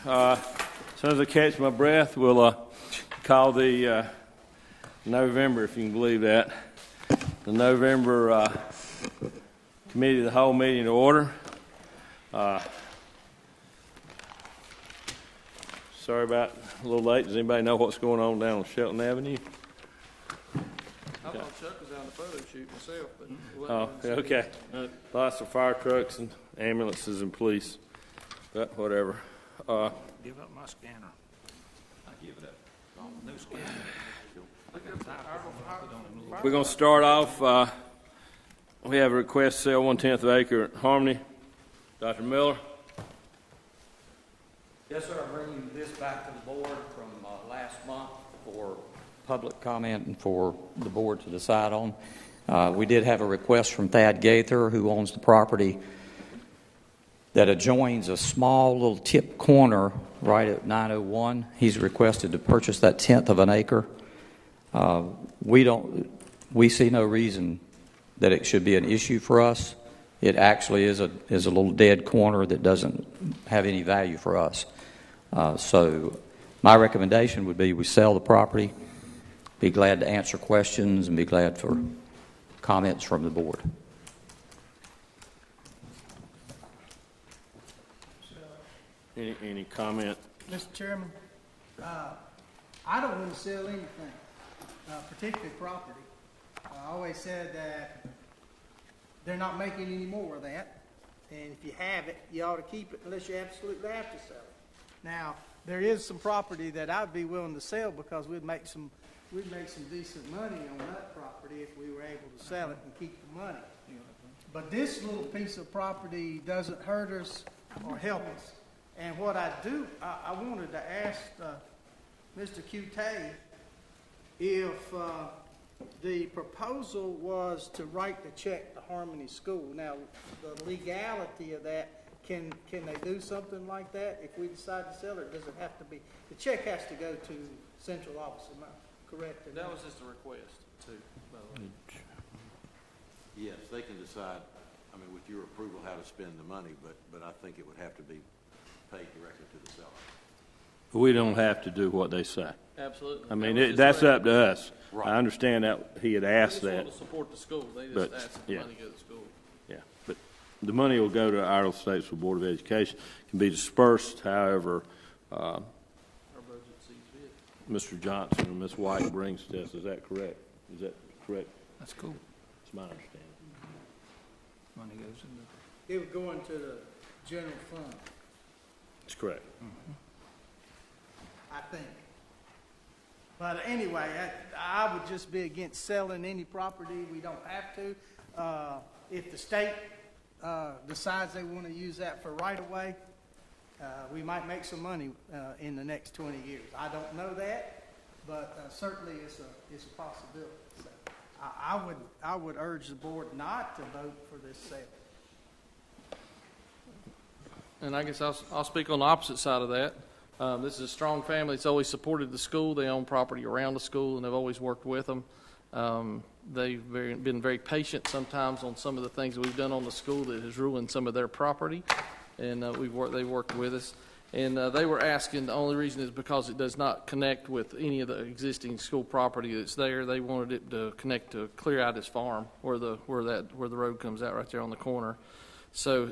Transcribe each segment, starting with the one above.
As soon as I catch my breath, we'll call the November, if you can believe that, the November Committee of the Whole meeting to order. Sorry about a little late. Does anybody know what's going on down on Shelton Avenue? I thought Chuck was on the photo shoot myself, but okay. Lots of fire trucks and ambulances and police, but whatever. Give up my scanner. I give it up. No scanner. We're going to start off. We have a request to sell 1/10 of acre at Harmony. Dr. Miller. Yes, sir. I'm bringing this back to the board from last month for public comment and for the board to decide on. We did have a request from Thad Gaither, who owns the property that adjoins a small little tip corner right at 901. He's requested to purchase that 1/10 of an acre. We see no reason that it should be an issue for us. It actually is a little dead corner that doesn't have any value for us. So my recommendation would be we sell the property, be glad to answer questions, and be glad for comments from the board. Any comment? Mr. Chairman, I don't want to sell anything, particularly property. I always said that they're not making any more of that, and if you have it, you ought to keep it unless you absolutely have to sell it. Now, there is some property that I'd be willing to sell because we'd make some decent money on that property if we were able to sell it and keep the money. But this little piece of property doesn't hurt us or help us. And what I wanted to ask Mr. Cute if the proposal was to write the check to Harmony School. Now, the legality of that, can they do something like that if we decide to sell it? Does it have to be, the check has to go to central office, am I correct? that was just a request, too, by the way. Yes, they can decide, I mean, with your approval, how to spend the money, but I think it would have to be paid directly to the seller. We don't have to do what they say. Absolutely. I mean, that's up to us. Right. I understand that he had asked they that. Just want to support the school. They just but, ask the money to go to the school. Yeah, but the money will go to Iredell-Statesville Board of Education. It can be dispersed, however, Our budget sees fit. Mr. Johnson or Ms. White brings to us. Is that correct? Is that correct? That's cool. It's my understanding. Money goes into. It would go into the general fund, That's correct. I think. But anyway, I would just be against selling any property. We don't have to. If the state decides they want to use that for right-of-way, we might make some money in the next 20 years. I don't know that, but certainly it's a possibility. So I would urge the board not to vote for this sale. And I guess I'll speak on the opposite side of that. This is a strong family. It's always supported the school. They own property around the school, and they've always worked with them. They've been very patient sometimes on some of the things that we've done on the school that has ruined some of their property, and they've worked with us. And they were asking, the only reason is because it does not connect with any of the existing school property that's there. They wanted it to connect to clear out his farm where the road comes out right there on the corner. So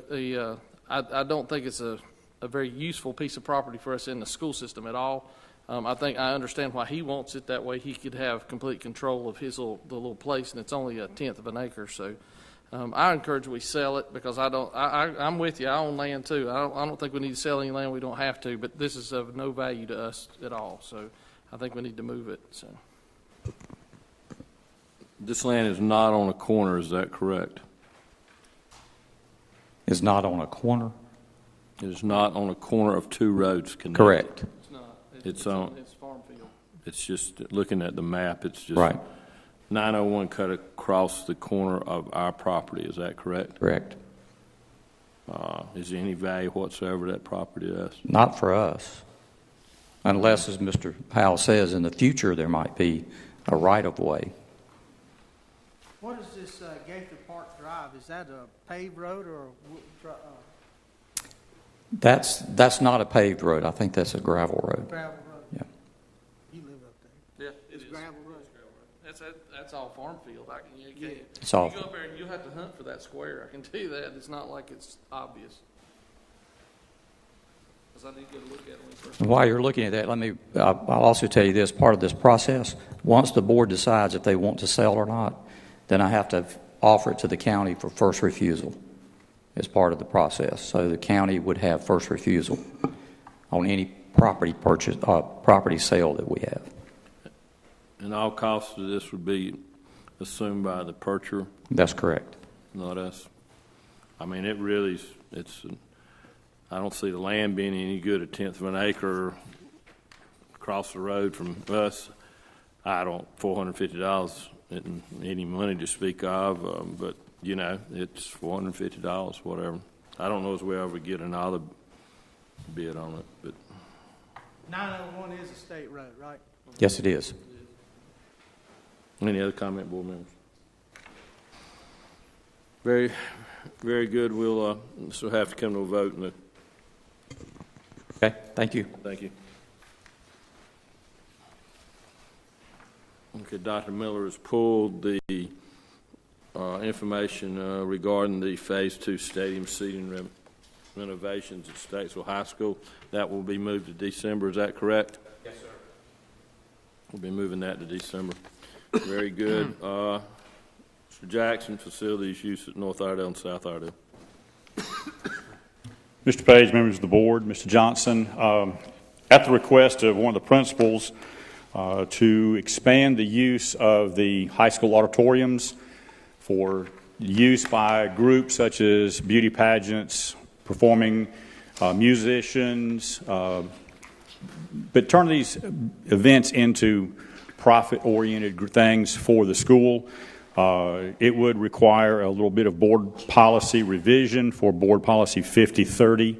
I don't think it's a very useful piece of property for us in the school system at all. I understand why he wants it that way. He could have complete control of the little place, and it's only 1/10 of an acre. So I encourage we sell it because I'm with you. I own land too. I don't think we need to sell any land we don't have to. But this is of no value to us at all. So I think we need to move it. So This land is not on a corner. Is that correct? Is not on a corner? It is not on a corner of two roads connected. Correct. it's not. It's farm field. It's just looking at the map. It's just Right. 901 cut across the corner of our property. Is that correct? Correct. Is there any value whatsoever to that property to us? Not for us. Unless, as Mr. Howell says, in the future there might be a right-of-way. What is this Gaither Park Drive? Is that a paved road or That's not a paved road. I think that's a gravel road. Gravel road. Yeah. You live up there. Yeah, it is. Gravel road. That's all farm field. You can't, It's all. you go up there and you'll have to hunt for that square. I can tell you that. It's not like it's obvious. Because I need to go look at it when first. While you're looking at that, I'll also tell you this, part of this process, once the board decides if they want to sell or not, then I have to offer it to the county for first refusal as part of the process. So the county would have first refusal on any property purchase, property sale that we have. And all costs of this would be assumed by the purchaser, That's correct. not us. I mean, it really is, I don't see the land being any good, a tenth of an acre across the road from us. $450 isn't any money to speak of, but, it's $450, whatever. I don't know if we ever get another bid on it, but 901 is a state road, right? Yes, it is. any other comment, board members? Very, very good. We'll have to come to a vote. Okay, thank you. Thank you. Okay, Dr. Miller has pulled the information regarding the Phase 2 stadium seating renovations at Statesville High School. That will be moved to December. Is that correct? Yes, sir. We'll be moving that to December. Very good. Mr. Jackson, facilities use at North Iredell and South Iredell. Mr. Page, members of the board, Mr. Johnson, at the request of one of the principals to expand the use of the high school auditoriums for use by groups such as beauty pageants, performing musicians, but turn these events into profit-oriented things for the school. It would require a little bit of board policy revision for Board Policy 5030.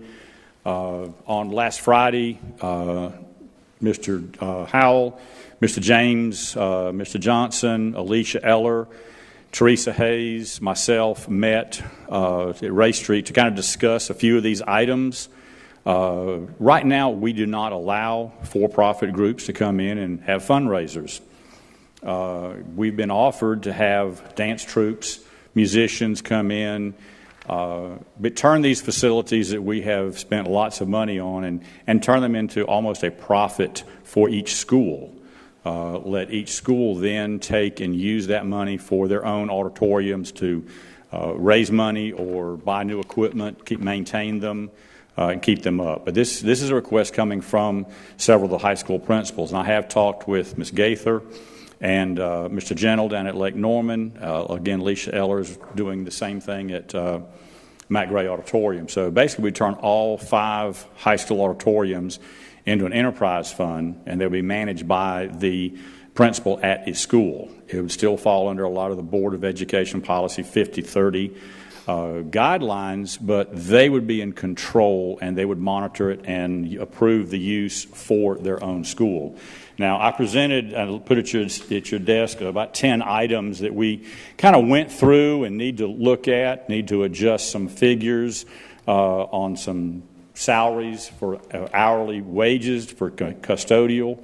On last Friday, Mr. Howell, Mr. James, Mr. Johnson, Alicia Eller, Teresa Hayes, myself met at Ray Street to kind of discuss a few of these items. Right now, we do not allow for-profit groups to come in and have fundraisers. We've been offered to have dance troupes, musicians come in, but turn these facilities that we have spent lots of money on and turn them into almost a profit for each school. Let each school then take and use that money for their own auditoriums to raise money or buy new equipment, maintain them, and keep them up. But this is a request coming from several of the high school principals, and I have talked with Ms. Gaither and Mr. Gentle down at Lake Norman. Again, Alicia Eller is doing the same thing at Matt Gray Auditorium. So basically, we turn all 5 high school auditoriums into an enterprise fund, and they'll be managed by the principal at his school. It would still fall under a lot of the Board of Education Policy 5030 guidelines, but they would be in control and they would monitor it and approve the use for their own school. Now, I presented, I put at your desk about 10 items that we kind of went through and need to look at, need to adjust some figures on some salaries for hourly wages for custodial.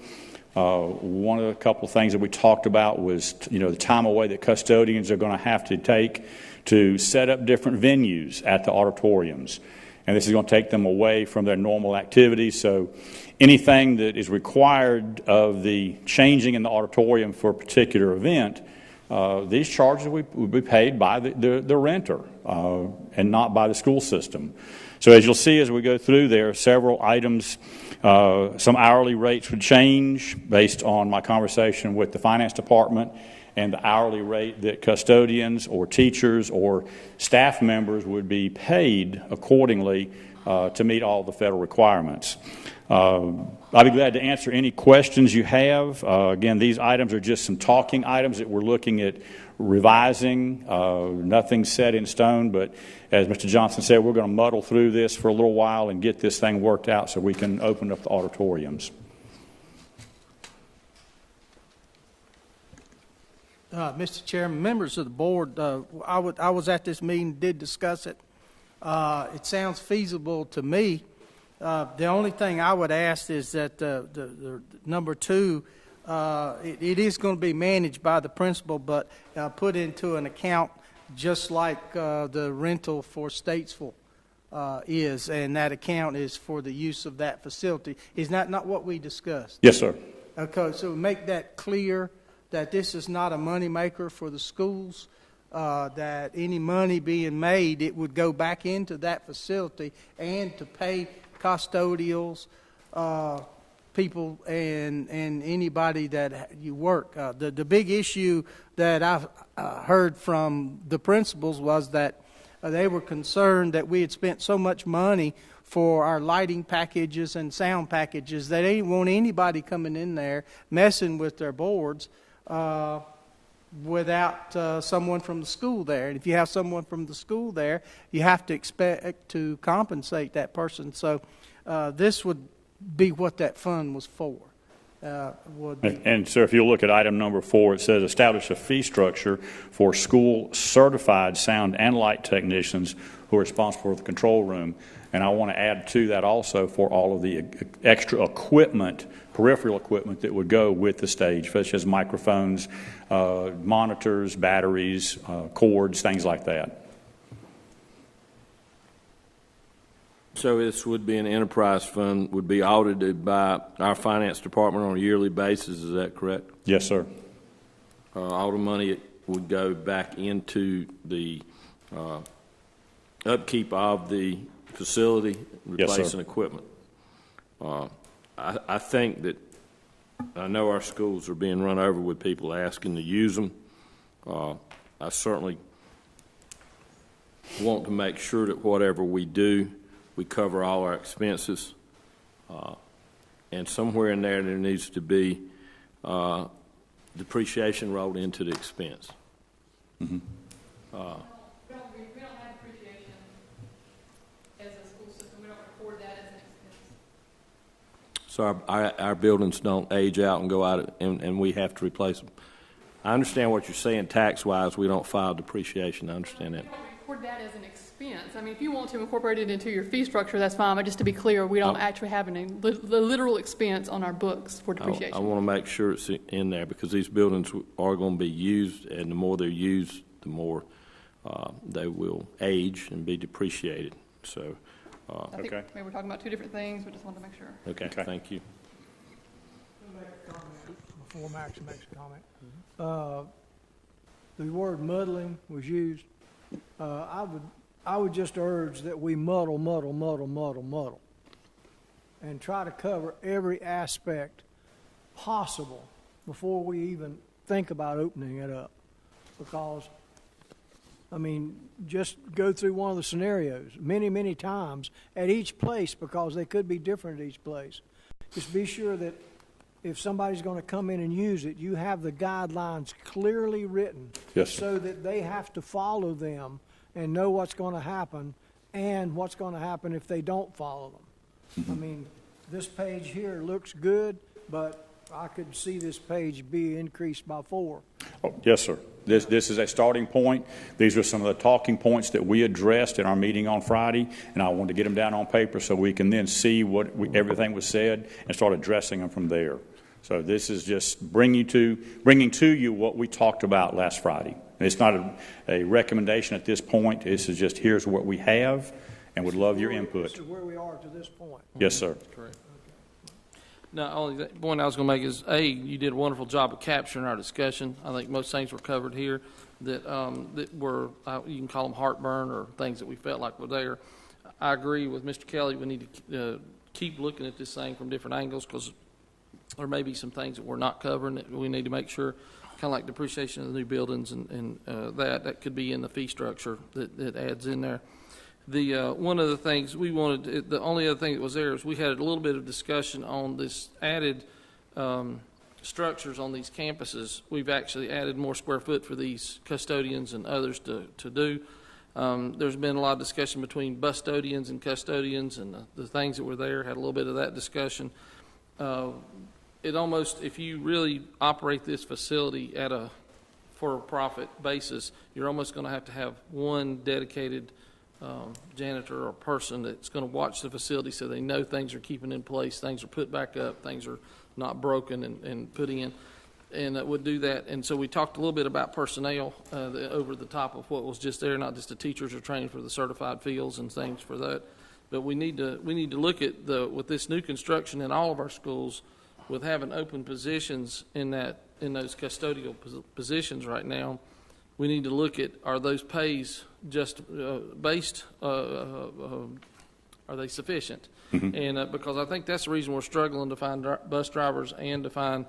One of the couple of things that we talked about was, the time away that custodians are going to have to take to set up different venues at the auditoriums. And this is going to take them away from their normal activities. So anything that is required of the changing in the auditorium for a particular event, these charges will be paid by the renter and not by the school system. So as you'll see as we go through, there are several items. Some hourly rates would change based on my conversation with the finance department, and the hourly rate that custodians or teachers or staff members would be paid accordingly to meet all the federal requirements. I'll be glad to answer any questions you have. Again, these items are just some talking items that we're looking at revising. Nothing's set in stone, but as Mr. Johnson said, we're going to muddle through this for a little while and get this thing worked out so we can open up the auditoriums. Mr. Chairman, members of the board, I was at this meeting, did discuss it. It sounds feasible to me The only thing I would ask is that the number 2, it is going to be managed by the principal, but put into an account just like the rental for Statesville is, and that account is for the use of that facility. Is that not what we discussed? Yes, sir. Okay, so make that clear that this is not a moneymaker for the schools, that any money being made, it would go back into that facility and to pay custodials, people, and anybody that you work. The big issue that I've heard from the principals was that they were concerned that we had spent so much money for our lighting packages and sound packages that they didn't want anybody coming in there messing with their boards without someone from the school there. And if you have someone from the school there, you have to expect to compensate that person. So this would be what that fund was for. And sir, if you look at item number 4, it says establish a fee structure for school certified sound and light technicians who are responsible for the control room. And I want to add to that also for all of the extra equipment, peripheral equipment that would go with the stage, such as microphones, monitors, batteries, cords, things like that. So this would be an enterprise fund, would be audited by our finance department on a yearly basis, is that correct? Yes, sir. All the money would go back into the upkeep of the facility, replacing Yes, sir. equipment. I think that, I know our schools are being run over with people asking to use them. I certainly want to make sure that whatever we do, we cover all our expenses, and somewhere in there needs to be depreciation rolled into the expense. Mm-hmm. We don't have depreciation as a school system. We don't record that as an expense. So our buildings don't age out and go out, and we have to replace them. I understand what you're saying tax-wise. We don't file depreciation. I understand that. We don't record that as an expense. I mean, if you want to incorporate it into your fee structure, that's fine. But just to be clear, we don't actually have the literal expense on our books for depreciation. I want to make sure it's in there because these buildings are going to be used, and the more they're used, the more they will age and be depreciated. So, I think maybe we're talking about two different things. We just wanted to make sure. Okay. Thank you. I'll make a comment before Max makes a comment. The word muddling was used. I would just urge that we muddle, and try to cover every aspect possible before we even think about opening it up. Because, I mean, just go through one of the scenarios many times at each place, because they could be different at each place. Just be sure that if somebody's going to come in and use it, you have the guidelines clearly written, Yes, sir. so that they have to follow them and know what's going to happen and what's going to happen if they don't follow them. Mm-hmm. I mean, this page here looks good, but I could see this page be increased by 4. Oh, yes, sir. This is a starting point. These are some of the talking points that we addressed in our meeting on Friday, and I wanted to get them down on paper so we can then see what everything was said and start addressing them from there. So this is just bringing to you what we talked about last Friday. It's not a recommendation at this point. This is just here's what we have, and would love your input. This is where we are to this point. Yes, sir. Correct. Now, only the point I was going to make is, you did a wonderful job of capturing our discussion. I think most things were covered here that were, you can call them heartburn or things that we felt like were there. I agree with Mr. Kelly. We need to keep looking at this thing from different angles, because there may be some things that we're not covering that we need to make sure, kind of like depreciation of the new buildings and that could be in the fee structure that adds in there. The one of the things we wanted, the only other thing that was there is we had a little bit of discussion on this added structures on these campuses. We've actually added more square foot for these custodians and others to do. There's been a lot of discussion between custodians and custodians, and the things that were there, had a little bit of that discussion. It almost, if you really operate this facility at a for-profit basis, you're almost going to have one dedicated janitor or person that's going to watch the facility so they know things are keeping in place, things are put back up, things are not broken and put in, and would do that. And so we talked a little bit about personnel over the top of what was just there, not just the teachers are trained for the certified fields and things for that. But we need to look at with this new construction in all of our schools, with having open positions in those custodial positions right now. We need to look at, are those pays just based, are they sufficient? Mm-hmm. And because I think that's the reason we're struggling to find bus drivers and to find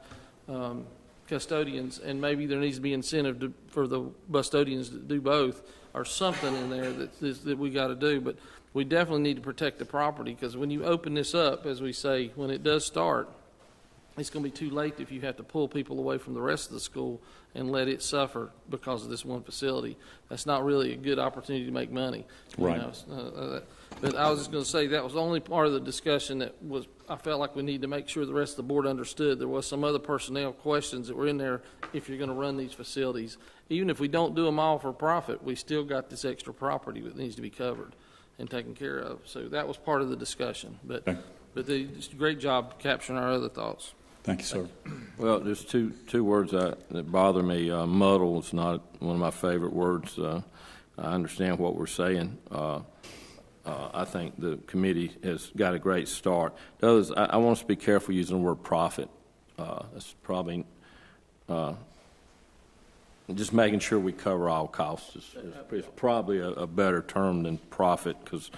custodians, and maybe there needs to be incentive for the custodians to do both, or something in there that we got to do. But we definitely need to protect the property, because when you open this up, as we say, when it does start, it's going to be too late if you have to pull people away from the rest of the school and let it suffer because of this one facility. That's not really a good opportunity to make money. Right. But I was just going to say that was the only part of the discussion that was, I felt like we need to make sure the rest of the board understood. There was some other personnel questions that were in there if you're going to run these facilities. Even if we don't do them all for profit, we still got this extra property that needs to be covered and taken care of. So that was part of the discussion. But great job capturing our other thoughts. Thank you, sir. Well, there's two words that bother me. Muddle is not one of my favorite words. I understand what we're saying. I think the committee has got a great start. Those, I want us to be careful using the word profit. That's probably just making sure we cover all costs is probably a better term than profit, because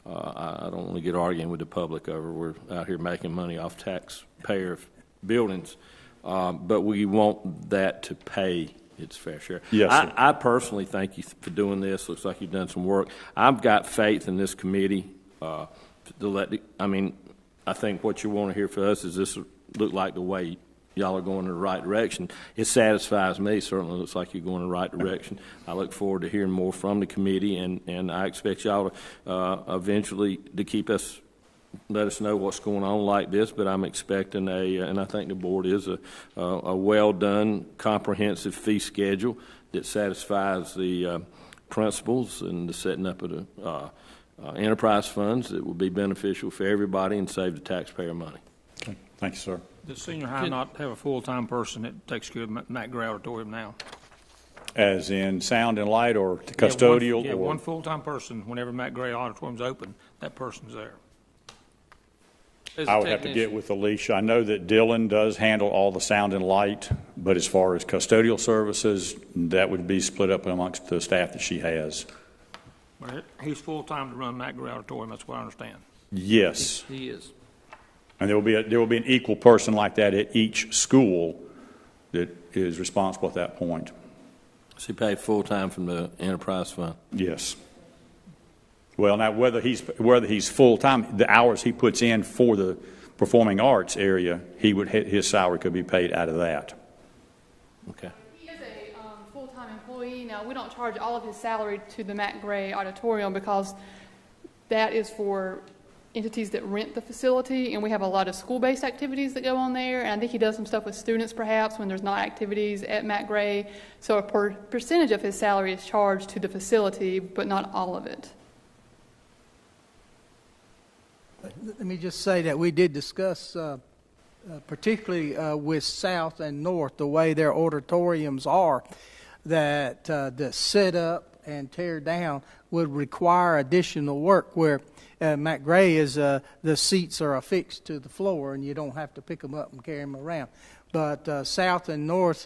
I don't want to get arguing with the public over we're out here making money off taxpayer buildings, but we want that to pay its fair share. Yes, sir. I personally thank you for doing this. Looks like you've done some work. I've got faith in this committee I think what you want to hear from us is this look like the way y'all are going in the right direction. It satisfies me. Certainly looks like you're going in the right direction. I look forward to hearing more from the committee, and I expect y'all to eventually to let us know what's going on like this. But I'm expecting and I think the board is a well done, comprehensive fee schedule that satisfies the principles and the setting up of the enterprise funds that will be beneficial for everybody and save the taxpayer money. Okay. Thank you, sir. Does senior high not have a full-time person that takes care of Matt Gray Auditorium now? As in sound and light, or custodial? Yeah, one full-time person. Whenever Matt Gray Auditorium's open, that person's there. I would have to get with Alicia. I know that Dylan does handle all the sound and light, but as far as custodial services, that would be split up amongst the staff that she has. Well, he's full-time to run Matt Gray Auditorium, that's what I understand. Yes. He is. And there will be an equal person like that at each school that is responsible at that point. Is he paid full-time from the enterprise fund? Yes. Well, now whether he's full-time, the hours he puts in for the performing arts area, his salary could be paid out of that. Okay. He is a full-time employee. Now, we don't charge all of his salary to the Matt Gray Auditorium because that is for entities that rent the facility, and we have a lot of school-based activities that go on there, and I think he does some stuff with students perhaps when there's not activities at Matt Gray. So a percentage of his salary is charged to the facility, but not all of it. Let me just say that we did discuss, particularly with South and North, the way their auditoriums are, that the set up and tear down would require additional work, where Matt Gray is the seats are affixed to the floor and you don't have to pick them up and carry them around. But South and North,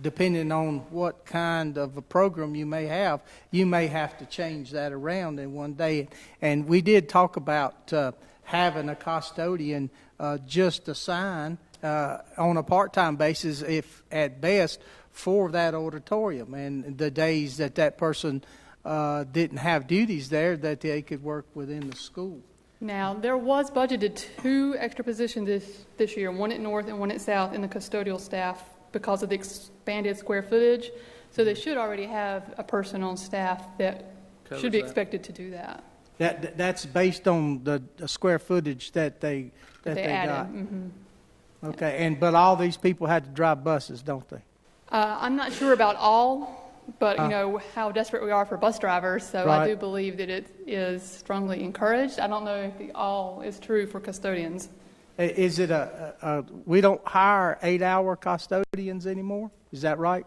depending on what kind of a program you may have to change that around in one day. And we did talk about having a custodian just assign on a part-time basis, if at best, for that auditorium. And the days that person didn't have duties there, that they could work within the school. Now, there was budgeted 2 extra positions this year, one at North and one at South in the custodial staff because of the expanded square footage. So they should already have a person on staff that should be expected to do that. That's based on the square footage that they added. got. Mm-hmm. Okay, but all these people had to drive buses, don't they? I'm not sure about all But you know how desperate we are for bus drivers, so I Right. do believe that it is strongly encouraged. I don't know if the all is true for custodians. Is it we don't hire 8-hour custodians anymore? Is that right?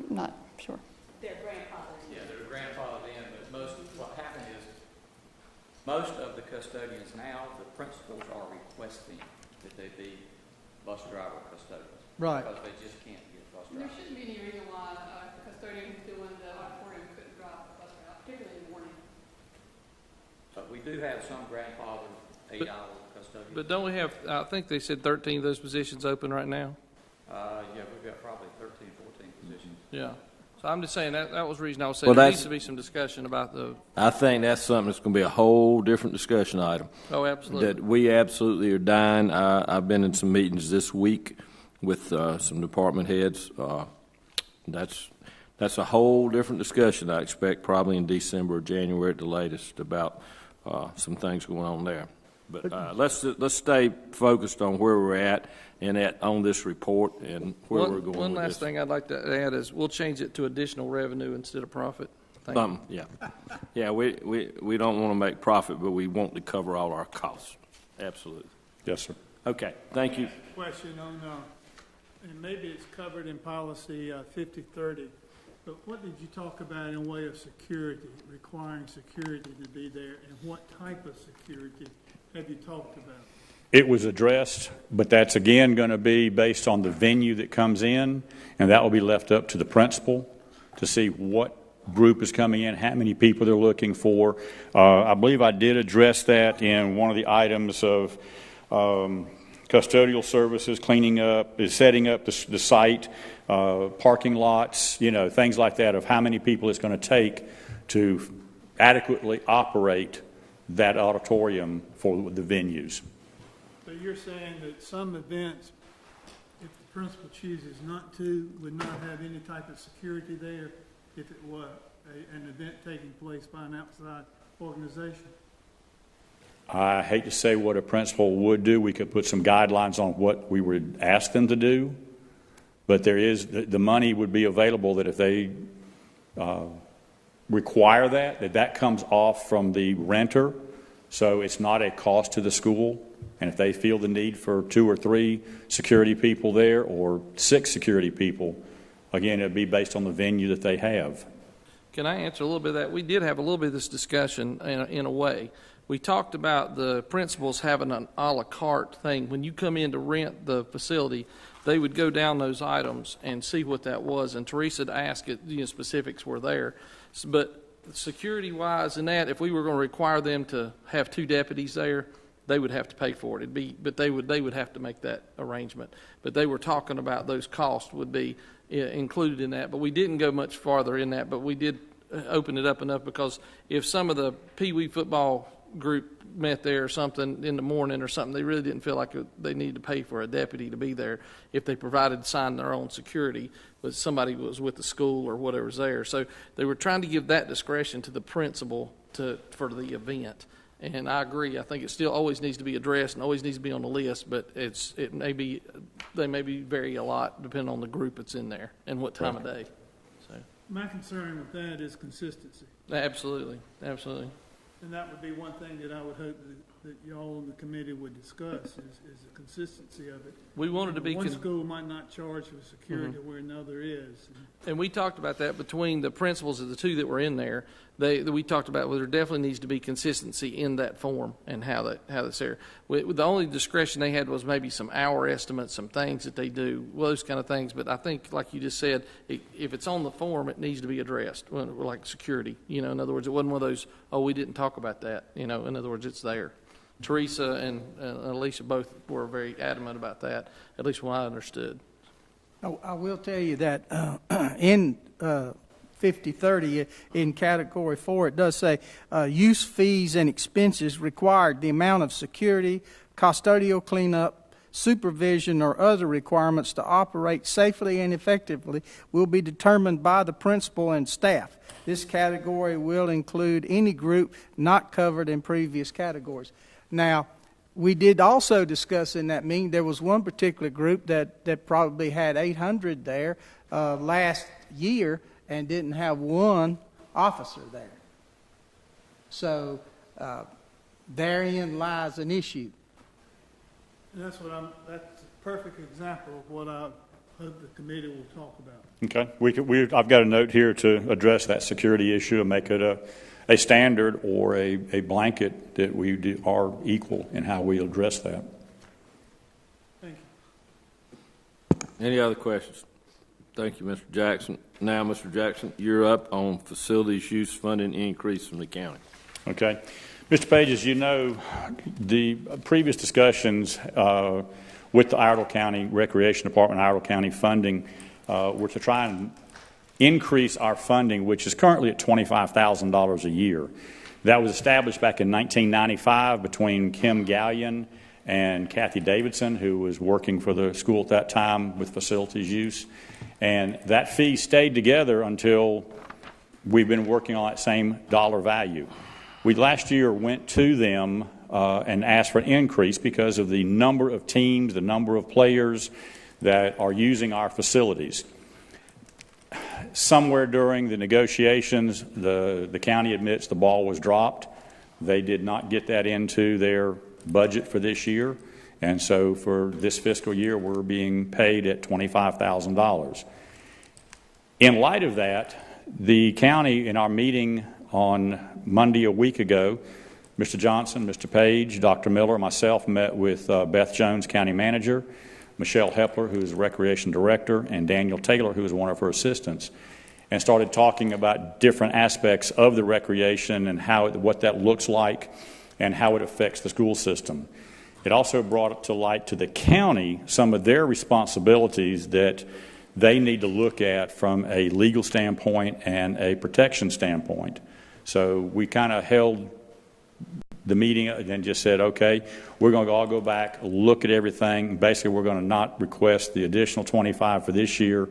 Not sure. Yeah, they're grandfathered in, but what happened is, most of the custodians now, the principals are requesting that they be bus driver custodians. Right. Because they just can't get bus There drivers. shouldn't be any reason why a custodian who's doing the auditorium couldn't drive the bus route, particularly in the morning. But we do have some grandfathered 8-hour custodians. But don't we have, I think they said 13 of those positions open right now? Yeah, we've got probably 13, 14 positions. Yeah. So I'm just saying that was the reason I was saying Well, there that's- needs to be some discussion about the, I think that's something that's going to be a whole different discussion item. oh, absolutely. That we absolutely are dying. I've been in some meetings this week with some department heads. That's a whole different discussion, I expect, probably in December or January at the latest, about some things going on there. But let's stay focused on where we're at and on this report and where we're going One with last this. thing I'd like to add is we'll change it to additional revenue instead of profit. Thank you. Yeah, we don't want to make profit, but we want to cover all our costs. Absolutely. Yes, sir. Okay, thank you. Question on, and maybe it's covered in policy 5030, but what did you talk about in way of security, requiring security to be there, and what type of security have you talked about? It was addressed, but that's again going to be based on the venue that comes in, and that will be left up to the principal to see what group is coming in, how many people they're looking for. I believe I did address that in one of the items of custodial services, cleaning up, setting up the site, parking lots, things like that, of how many people it's going to take to adequately operate that auditorium for the venues. So you're saying that some events, if the principal chooses not to, would not have any type of security there if it was an event taking place by an outside organization? I hate to say what a principal would do. We could put some guidelines on what we would ask them to do, but the money would be available that if they require that comes off from the renter, so it's not a cost to the school. And if they feel the need for 2 or 3 security people there or 6 security people, again, it would be based on the venue that they have. Can I answer a little bit of that? We did have a little bit of this discussion in a way. We talked about the principals having an a la carte thing. When you come in to rent the facility, they would go down those items and see what that was. And Teresa had asked it, specifics were there. But security-wise and that, if we were going to require them to have 2 deputies there, they would have to pay for it. But they would have to make that arrangement. But they were talking about those costs would be included in that. But we didn't go much farther in that. But we did open it up enough because if some of the Pee Wee football group met there or something in the morning or something, they really didn't feel like they needed to pay for a deputy to be there if they provided sign their own security, but somebody was with the school or whatever's there. So they were trying to give that discretion to the principal for the event. And I agree. I think it still always needs to be addressed and always needs to be on the list, but they may vary a lot depending on the group that's in there and what time of day. So My concern with that is consistency. absolutely. And that would be one thing that I would hope that y'all on the committee would discuss is the consistency of it. We wanted to be One school might not charge for security where another is. And we talked about that between the principals of the 2 that were in there. We talked about there definitely needs to be consistency in that form and how that's there. The only discretion they had was maybe some hour estimates, some things that they do, those kind of things. But I think, like you just said, if it's on the form, it needs to be addressed, like security. In other words, it wasn't one of those, we didn't talk about that. In other words, it's there. Teresa and Alicia both were very adamant about that, at least when I understood. I will tell you that in 5030 in Category 4, it does say use fees and expenses required. The amount of security, custodial cleanup, supervision, or other requirements to operate safely and effectively will be determined by the principal and staff. This category will include any group not covered in previous categories. Now, we did also discuss in that meeting, there was one particular group that probably had 800 there last year and didn't have one officer there. So therein lies an issue. And that's a perfect example of what I hope the committee will talk about. Okay. I've got a note here to address that security issue and make it a standard or a blanket that we are equal in how we address that. Thank you. Any other questions? Thank you, Mr. Jackson. Now, Mr. Jackson, you're up on facilities use funding increase from the county. Okay. Mr. Page, as you know, the previous discussions with the Iredell County Recreation Department, Iredell County funding, were to try and increase our funding, which is currently at $25,000 a year. That was established back in 1995 between Kim Gallion and Kathy Davidson, who was working for the school at that time with facilities use. And that fee stayed together until we've been working on that same dollar value. We last year went to them and asked for an increase because of the number of teams, the number of players that are using our facilities. Somewhere during the negotiations, the county admits the ball was dropped. They did not get that into their budget for this year. And so for this fiscal year, we're being paid at $25,000. In light of that, the county, in our meeting on Monday a week ago, Mr. Johnson, Mr. Page, Dr. Miller, myself met with Beth Jones, County Manager, Michelle Hepler, who is the Recreation Director, and Daniel Taylor, who is one of her assistants, and started talking about different aspects of the recreation and what that looks like and how it affects the school system. It also brought to light to the county some of their responsibilities that they need to look at from a legal standpoint and a protection standpoint. So we kind of held the meeting and just said, okay, we're going to all go back, look at everything. Basically, we're going to not request the additional $25,000 for this year.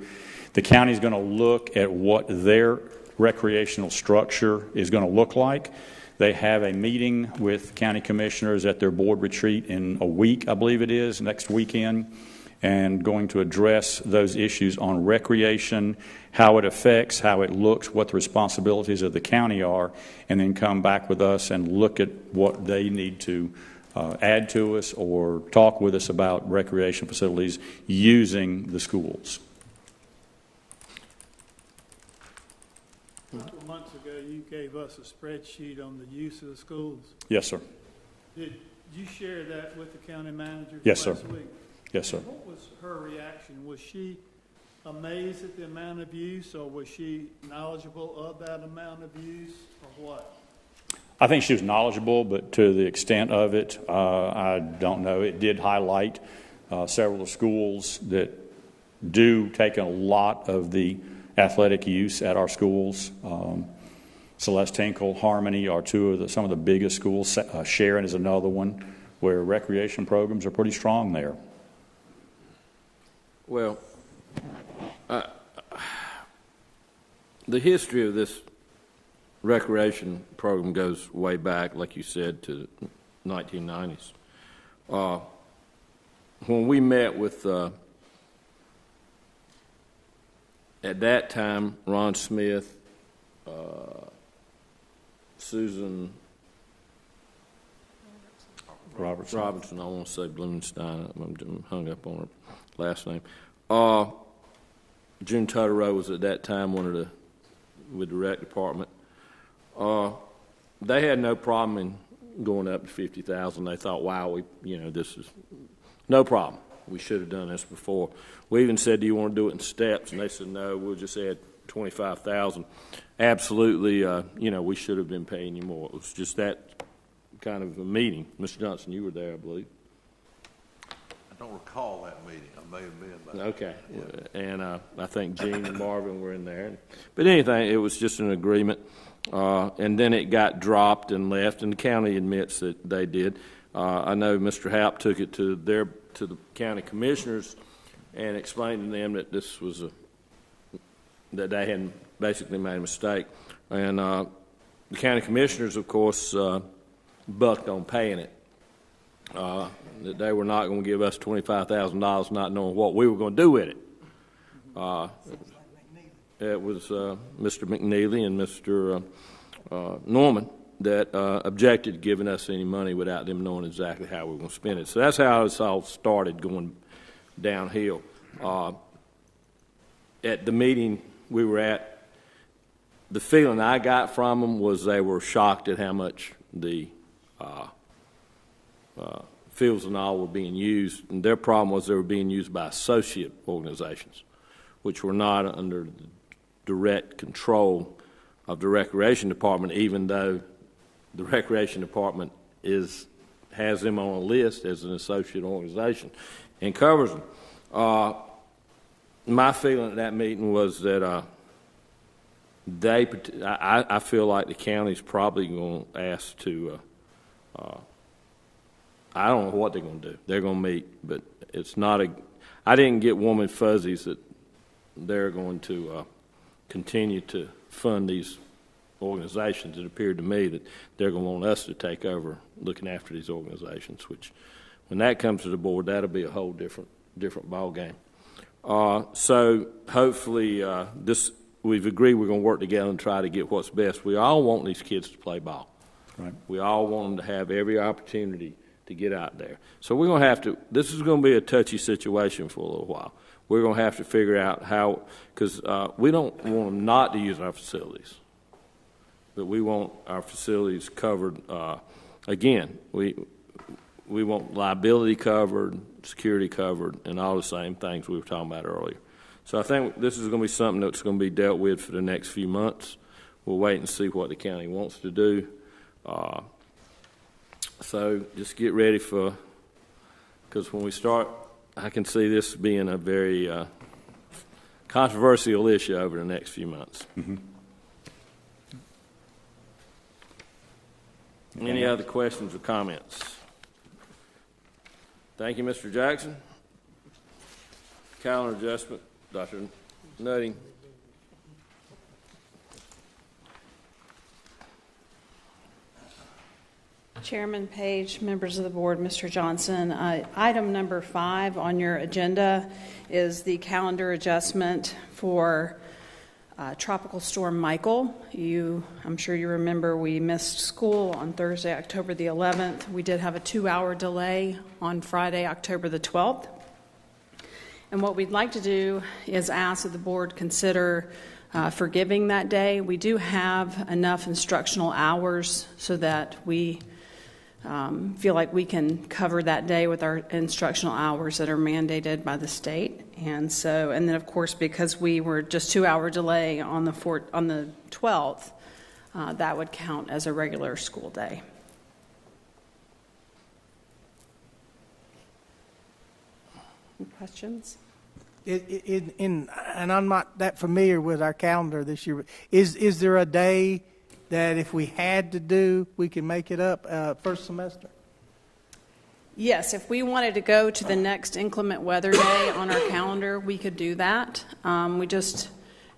The county is going to look at what their recreational structure is going to look like. They have a meeting with county commissioners at their board retreat in a week, I believe it is, next weekend, and going to address those issues on recreation, how it affects, how it looks, what the responsibilities of the county are, and then come back with us and look at what they need to add to us or talk with us about recreation facilities using the schools. A couple months ago, you gave us a spreadsheet on the use of the schools. Yes, sir. Did you share that with the county manager Yes, last sir. week? Yes, sir. And what was her reaction? Was she amazed at the amount of use, or was she knowledgeable of that amount of use, or what? I think she was knowledgeable, but to the extent of it, I don't know. It did highlight several schools that do take a lot of the athletic use at our schools. Celeste Tinkle, Harmony are some of the biggest schools. Sharon is another one where recreation programs are pretty strong there. Well, the history of this recreation program goes way back, like you said, to the 1990s. When we met with, at that time, Ron Smith, Susan Robertson, I want to say Blumenstein, I'm hung up on her last name. June Totoro was at that time with the rec department. They had no problem in going up to 50,000. They thought, wow, this is no problem. We should have done this before. We even said, do you want to do it in steps? And they said, no, we'll just add 25,000. Absolutely, we should have been paying you more. It was just that kind of a meeting. Mr. Johnson, you were there, I believe. I don't recall that meeting. I may have been. But okay. Yeah. And I think Gene and Marvin were in there. But anything, it was just an agreement. And then it got dropped and left, and the county admits that they did. I know Mr. Happ took it to the county commissioners and explained to them that this was that they had basically made a mistake. And the county commissioners, of course, bucked on paying it. that they were not going to give us $25,000 not knowing what we were going to do with it. It was Mr. McNeely and Mr. Norman that objected to giving us any money without them knowing exactly how we were going to spend it. So that's how this all started going downhill. At the meeting we were at, the feeling I got from them was they were shocked at how much the fields and all were being used. And their problem was they were being used by associate organizations, which were not under the direct control of the Recreation Department, even though the Recreation Department has them on a list as an associate organization and covers them. My feeling at that meeting was that I feel like the county's probably going to ask to, I don't know what they're going to do. They're going to meet, but it's not I didn't get warm and fuzzies that they're going to continue to fund these organizations. It appeared to me that they're going to want us to take over looking after these organizations, which when that comes to the board, that'll be a whole different ball game. So hopefully we've agreed we're going to work together and try to get what's best. We all want these kids to play ball. Right. We all want them to have every opportunity to get out there. So we're going to have to, this is going to be a touchy situation for a little while. We're going to have to figure out how, because we don't want them not to use our facilities, but we want our facilities covered. Again, we want liability covered, security covered, and all the same things we were talking about earlier. So I think this is going to be something that's going to be dealt with for the next few months. We'll wait and see what the county wants to do. So just get ready for, because when we start, I can see this being a very controversial issue over the next few months. Mm-hmm. Any other questions or comments? Thank you, Mr. Jackson. Calendar adjustment, Dr. Nutting. Chairman Page, members of the board, Mr. Johnson, item number 5 on your agenda is the calendar adjustment for Tropical Storm Michael. I'm sure you remember we missed school on Thursday, October the 11th. We did have a 2-hour delay on Friday, October the 12th. And what we'd like to do is ask that the board consider forgiving that day. We do have enough instructional hours so that we feel like we can cover that day with our instructional hours that are mandated by the state. And then of course, because we were just 2-hour delay on the 12th, that would count as a regular school day. Any questions? And I'm not that familiar with our calendar this year. Is there a day that if we had to do, we can make it up first semester? Yes, if we wanted to go to the next inclement weather day on our calendar, we could do that. We just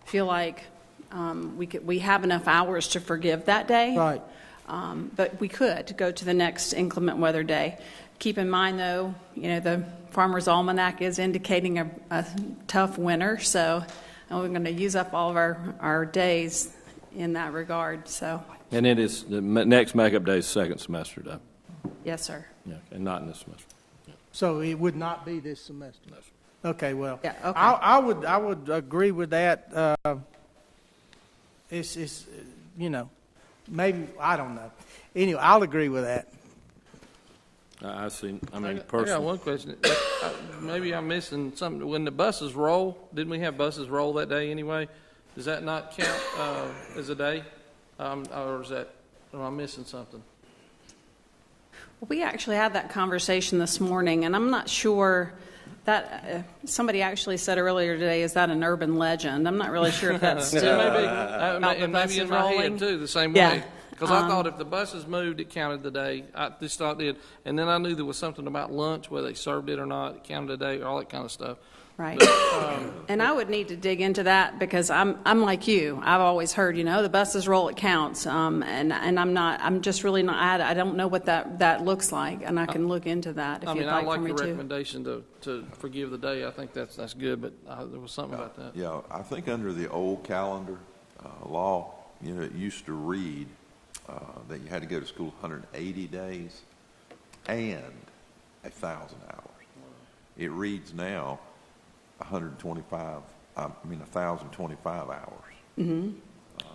feel like we have enough hours to forgive that day. Right. But we could go to the next inclement weather day. Keep in mind, though, the Farmer's Almanac is indicating a tough winter, so we're going to use up all of our days in that regard. So. And it is the next makeup day is second semester, though. Yes, sir. Yeah, and not in this semester. Yeah. So it would not be this semester. No, sir. Okay, well, Yeah, okay. I would agree with that. It's maybe I don't know. Anyway, I'll agree with that. I see. I got personally. one question. Maybe I'm missing something. When the buses roll, didn't we have buses roll that day anyway? Does that not count as a day? Or am I missing something? We actually had that conversation this morning, and I'm not sure that somebody actually said earlier today, is that an urban legend? I'm not really sure if that's still about the buses in my rolling. head too, the same Yeah. way. Because I thought if the buses moved, it counted the day. I just thought it did. And then I knew there was something about lunch, whether they served it or not, it counted a day, all that kind of stuff. Right. And I would need to dig into that because I'm like you. I've always heard, the buses roll, it counts. And I'm just really not, I don't know what that looks like, and I can look into that if you'd like for me your to. recommendation to forgive the day. I think that's good, but there was something about that. Yeah, I think under the old calendar law, it used to read that you had to go to school 180 days and 1,000 hours. It reads now 1,025 hours. Mm-hmm.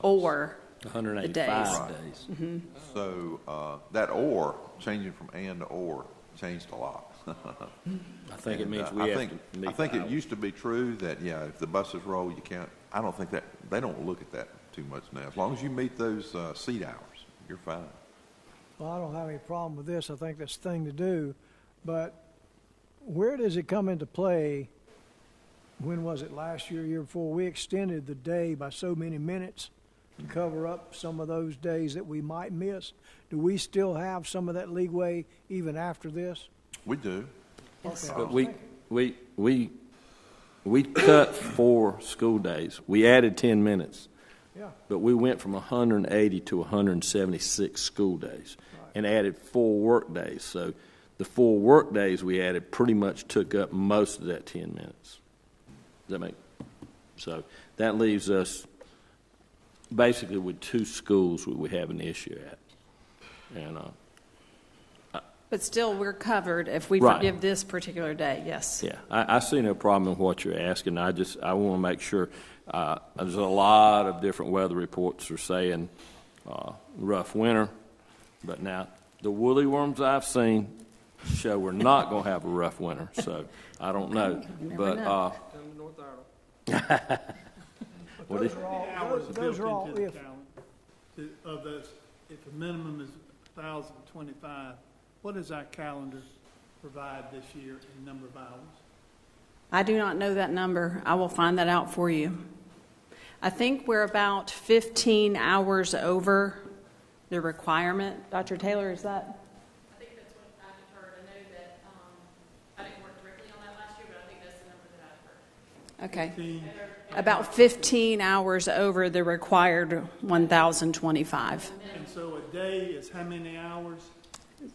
Or 185 days. Mm-hmm. So that or, changing from and to or, changed a lot. I think it means I think it used to be true that, if the buses roll, you can't. I don't think that, they don't look at that too much now. As long as you meet those seat hours, you're fine. Well, I don't have any problem with this. I think that's the thing to do. But where does it come into play? When was it, last year, year before? We extended the day by so many minutes to cover up some of those days that we might miss. Do we still have some of that leeway even after this? We do. Yes. But we cut 4 school days. We added 10 minutes. Yeah. But we went from 180 to 176 school days and added 4 work days. So the 4 work days we added pretty much took up most of that 10 minutes. Does that make so? That leaves us basically with 2 schools we have an issue at, and But still, we're covered if we Right. forgive this particular day. Yes. yeah, I see no problem in what you're asking. I want to make sure. There's a lot of different weather reports are saying rough winter, but now the woolly worms I've seen show we're not going to have a rough winter. So I don't know, but. But those are all, those are all if. Of those, if the minimum is 1,025, what does our calendar provide this year in number of hours? I do not know that number. I will find that out for you. I think we're about 15 hours over the requirement. Dr. Taylor, is that? I think that's what I had heard. I know that I didn't work directly on that last year, but I think that's the number that I heard. Okay. About 15 hours over the required 1,025. And so a day is how many hours?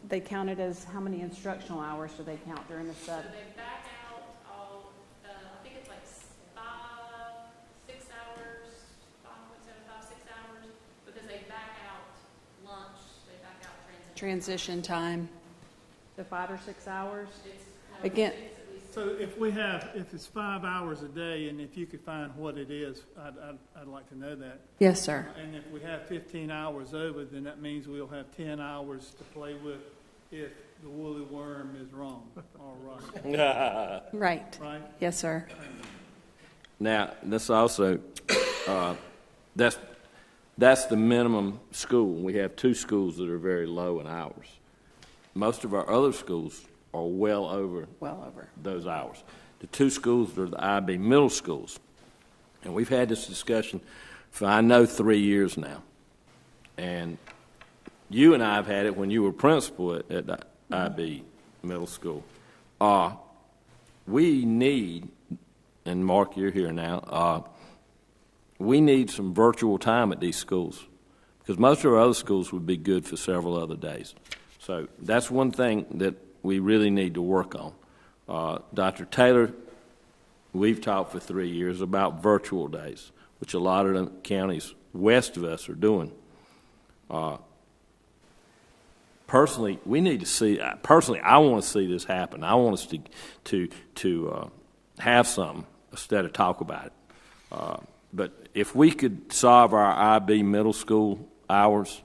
They count it as how many instructional hours do they count during the sub? So they back out all, I think it's like 6 hours, 5.75, 6 hours, because they back out lunch, they back out Transition time. So 5 or 6 hours? It's, Again. So if it's 5 hours a day, and if you could find what it is, I'd like to know that. Yes, sir. And if we have 15 hours over, then that means we'll have 10 hours to play with if the woolly worm is wrong or right. Right. Right? Yes, sir. Now, that's also, that's the minimum school. We have 2 schools that are very low in hours. Most of our other schools are well over those hours. The 2 schools are the IB middle schools. And we've had this discussion for, I know, 3 years now. And you and I have had it when you were principal at the IB middle school. We need, and Mark, you're here now, we need some virtual time at these schools because most of our other schools would be good for several other days. So that's one thing that we really need to work on. Dr. Taylor, we've talked for 3 years about virtual days, which a lot of the counties west of us are doing. Personally, we need to see. Personally, I want to see this happen. I want us to have something instead of talk about it. But if we could solve our IB middle school hours,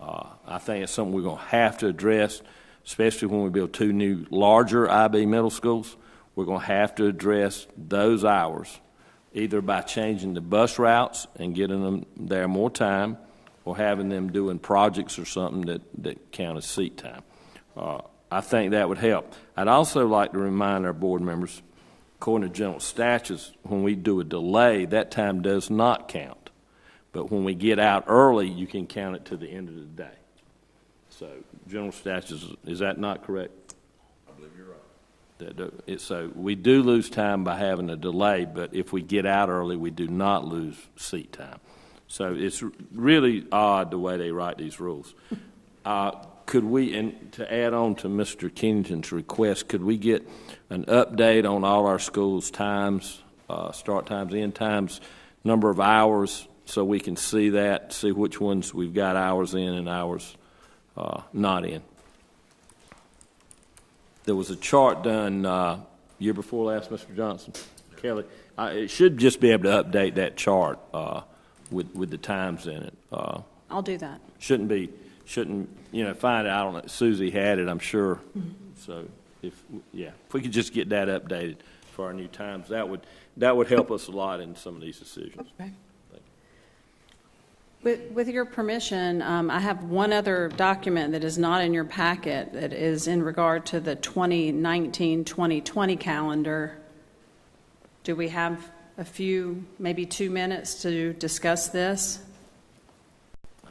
I think it's something we're going to have to address, especially when we build 2 new larger IB middle schools. We're going to have to address those hours, either by changing the bus routes and getting them there more time, or having them doing projects or something that count as seat time. I think that would help. I'd also like to remind our board members, according to general statutes, when we do a delay, that time does not count. But when we get out early, you can count it to the end of the day. So general statutes, is that not correct? I believe you're right. So we do lose time by having a delay, but if we get out early, we do not lose seat time. So it's really odd the way they write these rules. Could we, and to add on to Mr. Kennington's request, could we get an update on all our schools' times, start times, end times, number of hours, so we can see that, see which ones we've got hours in and hours not in? There was a chart done year before last, Mr. Johnson, Kelly. It should just be able to update that chart with the times in it. I'll do that. Shouldn't, find it. I don't know. Susie had it, I'm sure. Mm-hmm. So if we could just get that updated for our new times, that would help us a lot in some of these decisions. Okay. With your permission, I have one other document that is not in your packet that is in regard to the 2019-2020 calendar. Do we have a few, maybe 2 minutes to discuss this?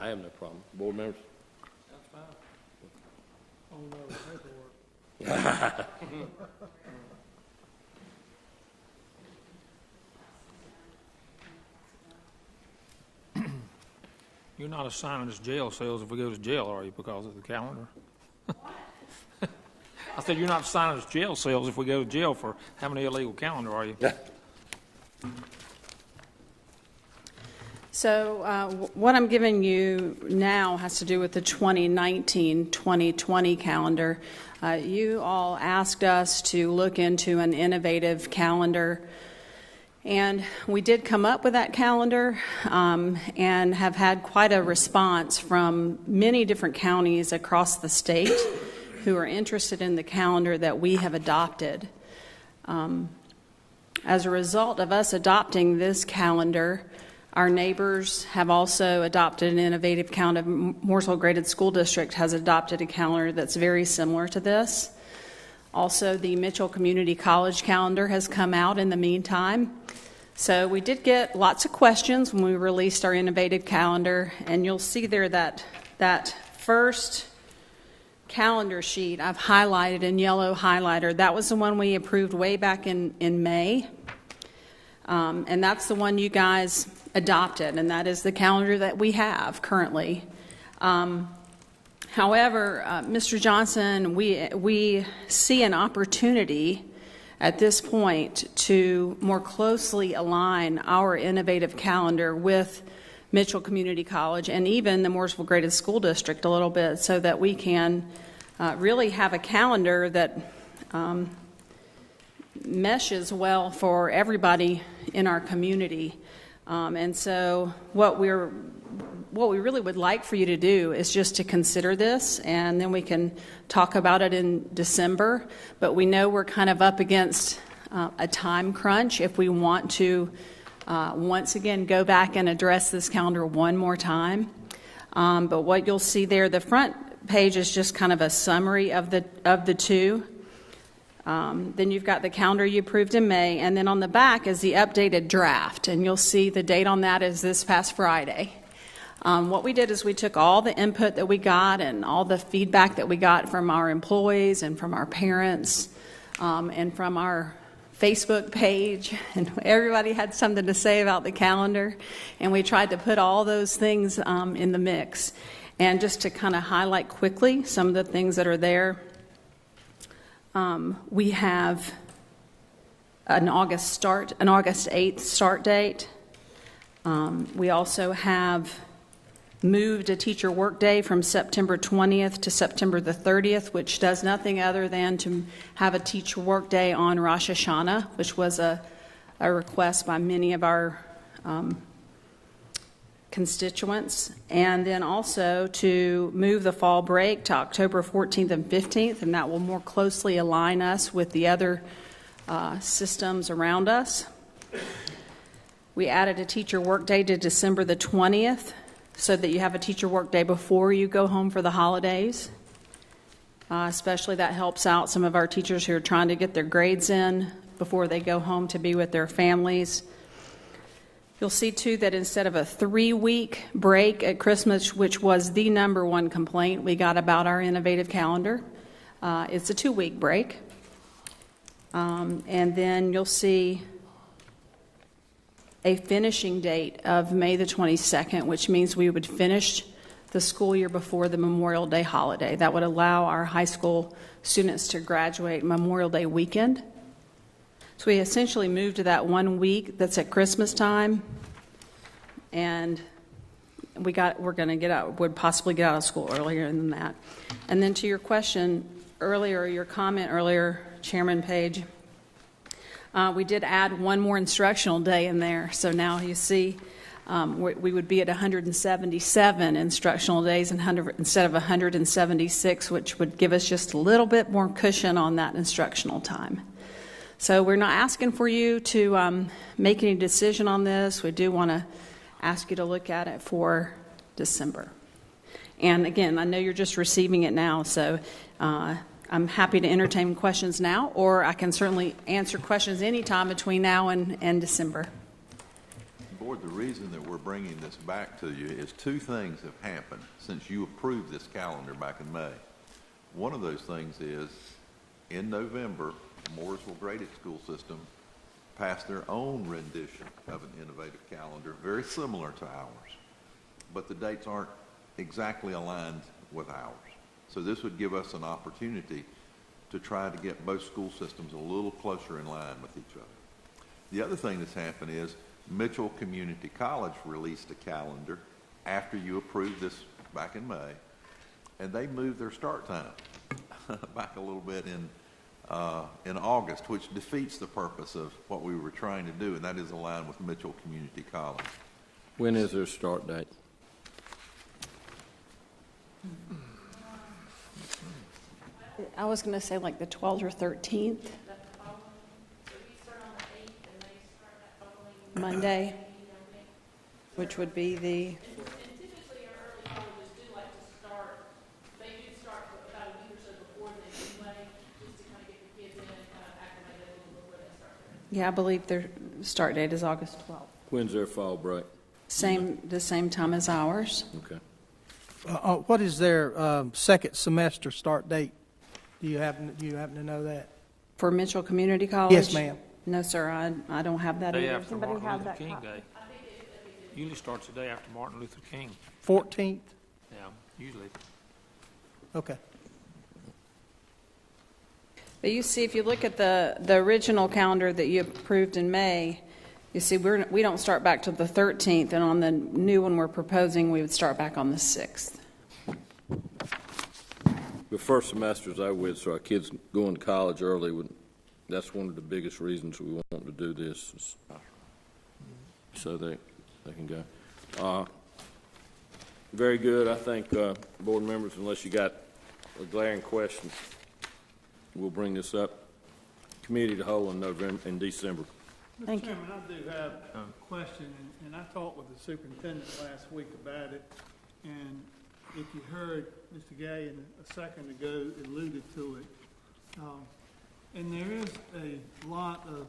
I have no problem. Board members? That's fine. Oh, no, paperwork. You're not assigning us jail cells if we go to jail, are you, because of the calendar? I said, you're not assigning us jail cells if we go to jail for having an illegal calendar, are you? So what I'm giving you now has to do with the 2019-2020 calendar. You all asked us to look into an innovative calendar, and we did come up with that calendar and have had quite a response from many different counties across the state who are interested in the calendar that we have adopted. As a result of us adopting this calendar, our neighbors have also adopted an innovative calendar. Mooresville Graded School District has adopted a calendar that's very similar to this. Also, the Mitchell Community College calendar has come out in the meantime. So we did get lots of questions when we released our innovative calendar, and you'll see there that first calendar sheet I've highlighted in yellow highlighter. That was the one we approved way back in May. And that's the one you guys adopted, and that is the calendar that we have currently. However, Mr. Johnson, we see an opportunity at this point to more closely align our innovative calendar with Mitchell Community College and even the Mooresville Graded School District a little bit, so that we can really have a calendar that meshes well for everybody in our community. And so what we really would like for you to do is just to consider this, and then we can talk about it in December. But we know we're kind of up against a time crunch if we want to once again go back and address this calendar one more time. But what you'll see there, the front page is just kind of a summary of the two. Then you've got the calendar you approved in May, and then on the back is the updated draft, and you'll see the date on that is this past Friday. What we did is we took all the input that we got and all the feedback that we got from our employees and from our parents and from our Facebook page, and everybody had something to say about the calendar, and we tried to put all those things in the mix. And just to kind of highlight quickly some of the things that are there, we have an August 8th start date. We also have moved a teacher workday from September 20th to September the 30th, which does nothing other than to have a teacher workday on Rosh Hashanah, which was a request by many of our constituents, and then also to move the fall break to October 14th and 15th, and that will more closely align us with the other systems around us. We added a teacher workday to December the 20th so that you have a teacher workday before you go home for the holidays. Especially that helps out some of our teachers who are trying to get their grades in before they go home to be with their families. You'll see, too, that instead of a 3-week break at Christmas, which was the number one complaint we got about our innovative calendar, it's a 2-week break. And then you'll see a finishing date of May the 22nd, which means we would finish the school year before the Memorial Day holiday. That would allow our high school students to graduate Memorial Day weekend. So we essentially moved to that 1 week that's at Christmas time, and would possibly get out of school earlier than that. And then to your question earlier, your comment earlier, Chairman Page, we did add one more instructional day in there. So now you see we would be at 177 instructional days instead of 176, which would give us just a little bit more cushion on that instructional time. So we're not asking for you to make any decision on this. We do want to ask you to look at it for December. And again, I know you're just receiving it now, so I'm happy to entertain questions now, or I can certainly answer questions anytime between now and December. Board, the reason that we're bringing this back to you is two things have happened since you approved this calendar back in May. One of those things is, in November, Mooresville Graded School System passed their own rendition of an innovative calendar, very similar to ours, but the dates aren't exactly aligned with ours. So this would give us an opportunity to try to get both school systems a little closer in line with each other. The other thing that's happened is Mitchell Community College released a calendar after you approved this back in May, and they moved their start time back a little bit in August, which defeats the purpose of what we were trying to do, and that is align with Mitchell Community College. When is their start date? I was going to say like the 12th or 13th. Monday, which would be the... And typically our early colleges do like to start, they do start about a week or so before then anyway, just to kind of get the kids in and kind of acclimate a little before they start their... Yeah, I believe their start date is August 12th. When's their fall break? The same time as ours. Okay. What is their second semester start date? Do you happen to know that? For Mitchell Community College? Yes, ma'am. No, sir, I don't have that Day either. after Somebody Martin have Luther that King copy? Day. Usually starts the day after Martin Luther King. 14th? Yeah, usually. Okay. But you see, if you look at the original calendar that you approved in May, you see we don't start back till the 13th, and on the new one we're proposing, we would start back on the 6th. The first semester's over with, so our kids going to college early, that's one of the biggest reasons we want to do this, is so they can go. Very good. I think, board members, unless you got a glaring question, we'll bring this up committee to whole in December. Thank you. Mr. Chairman, I do have a question, and I talked with the superintendent last week about it, and if you heard Mr. Gay a second ago alluded to it, and there is a lot of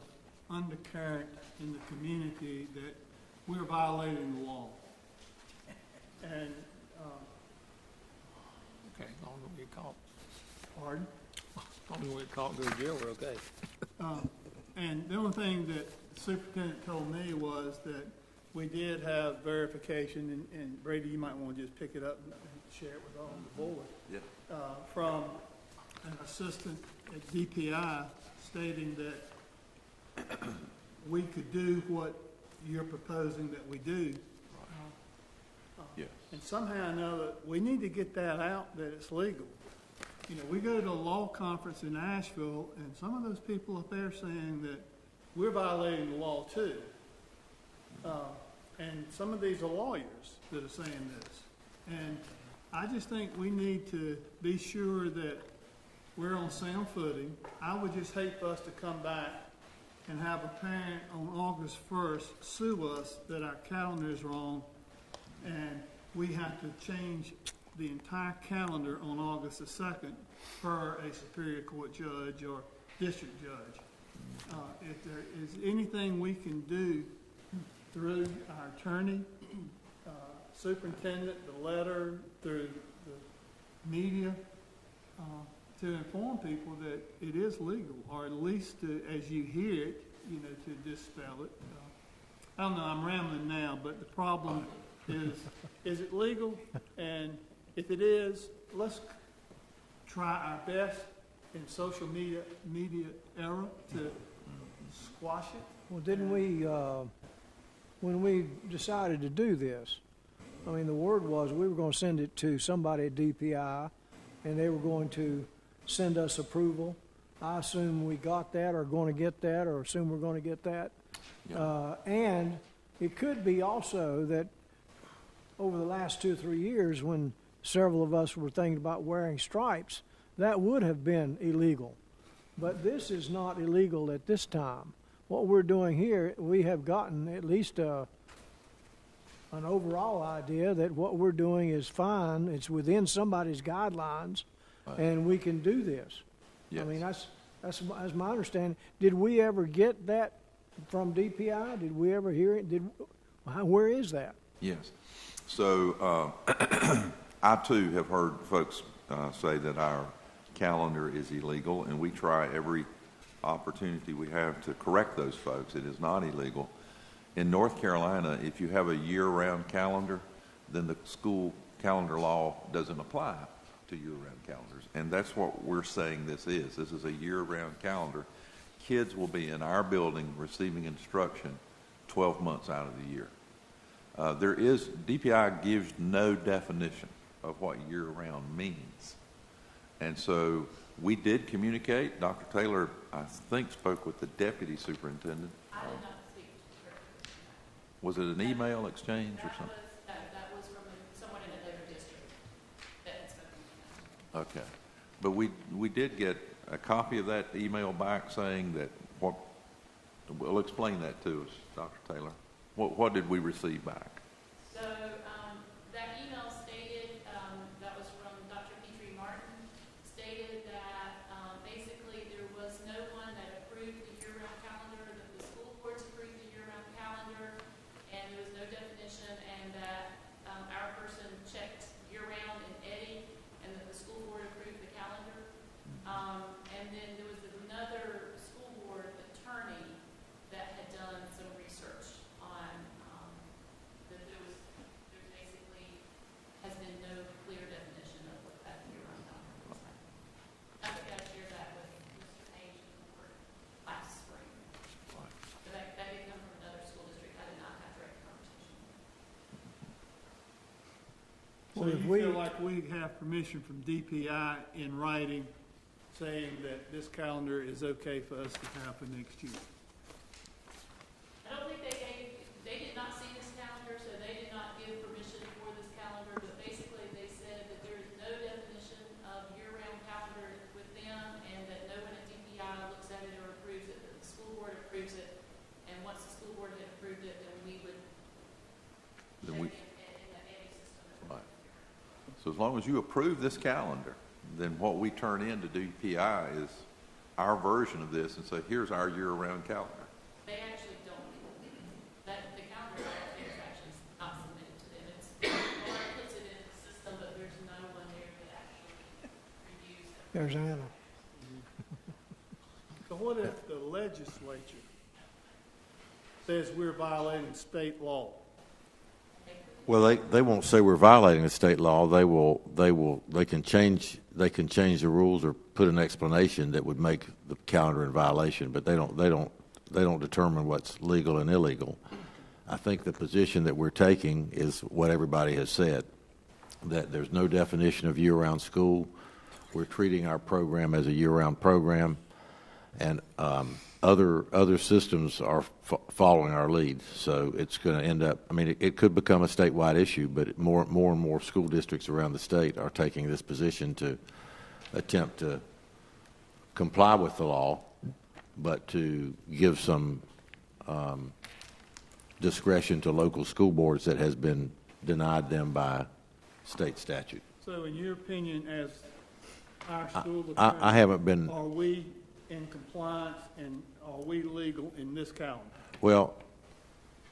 undercurrent in the community that we're violating the law. And, Okay, as long as we get caught. pardon? As long as we get caught and go to jail, we're okay. And the only thing that the superintendent told me was that we did have verification, and Brady, you might want to just pick it up and share it with all the board. Yeah. From an assistant at DPI stating that we could do what you're proposing that we do. Yes. And somehow or another, we need to get that out that it's legal. You know, we go to a law conference in Asheville, and some of those people up there saying that we're violating the law too. And some of these are lawyers that are saying this. And I just think we need to be sure that we're on sound footing. I would just hate for us to come back and have a parent on August 1st sue us that our calendar is wrong, and we have to change the entire calendar on August the 2nd per a Superior Court judge or district judge. If there is anything we can do through our attorney, superintendent, the letter, through the media, to inform people that it is legal, or at least as you hear it, to dispel it. I don't know, I'm rambling now, but the problem is it legal? And if it is, let's try our best in social media era to squash it. Well, didn't we, when we decided to do this, I mean, the word was we were going to send it to somebody at DPI, and they were going to send us approval. I assume we got that, or going to get that, or assume we're going to get that. Yeah. And it could be also that over the last 2 or 3 years, when several of us were thinking about wearing stripes, that would have been illegal. But this is not illegal at this time. What we're doing here, we have gotten at least an overall idea that what we're doing is fine. It's within somebody's guidelines, and we can do this. Yes. I mean, that's my understanding. Did we ever get that from DPI? Did we ever hear it? Where is that? Yes. So I, too, have heard folks say that our calendar is illegal, and we try every opportunity we have to correct those folks. It is not illegal. In North Carolina, if you have a year-round calendar, then the school calendar law doesn't apply to year-round calendars. And that's what we're saying this is. This is a year-round calendar. Kids will be in our building receiving instruction 12 months out of the year. DPI gives no definition of what year-round means. And so we did communicate. Dr. Taylor, I think, spoke with the deputy superintendent. I did not speak to her. Was it an email exchange or something? That was from someone in another district that had spoken to them. Okay. But we did get a copy of that email back saying that well, explain that to us, Dr. Taylor. What did we receive back? So that email stated, that was from Dr. Petrie Martin, stated that basically there was no one that approved the year-round calendar, that the school boards approved the year-round calendar, and there was no definition, and that our person checked year-round in Eddie, and that the school board approved the calendar. And then there was another school board attorney that had done some research on that there basically has been no clear definition of what that year-round calendar looks like. I think I shared that with Mr. Page in the board last spring. But that did come from another school district. I did not have direct conversation. So you feel like we have permission from DPI in writing saying that this calendar is okay for us to have for next year? I don't think they did not see this calendar, so they did not give permission for this calendar, but basically they said that there is no definition of year-round calendar with them, and that no one at DPI looks at it or approves it, that the school board approves it, and once the school board had approved it, then we would check in the Eddie system. Right. So as long as you approve this calendar, then what we turn in to DPI is our version of this and say, here's our year-round calendar. They actually don't. The calendar is actually not submitted to them. Lauren puts it in the system, but there's no one there that actually reviews it. There's Anna. So what if the legislature says we're violating state law? Well, they won't say we're violating the state law. They can change the rules or put an explanation that would make the calendar in violation, but they don't determine what's legal and illegal. I think the position that we're taking is what everybody has said, that there's no definition of year-round school. We're treating our program as a year-round program, and other systems are following our lead. So it's going to end up, I mean, it could become a statewide issue, but more and more school districts around the state are taking this position to attempt to comply with the law, but to give some discretion to local school boards that has been denied them by state statute. So in your opinion, as our school I haven't been... Are we in compliance and are we legal in this calendar? Well,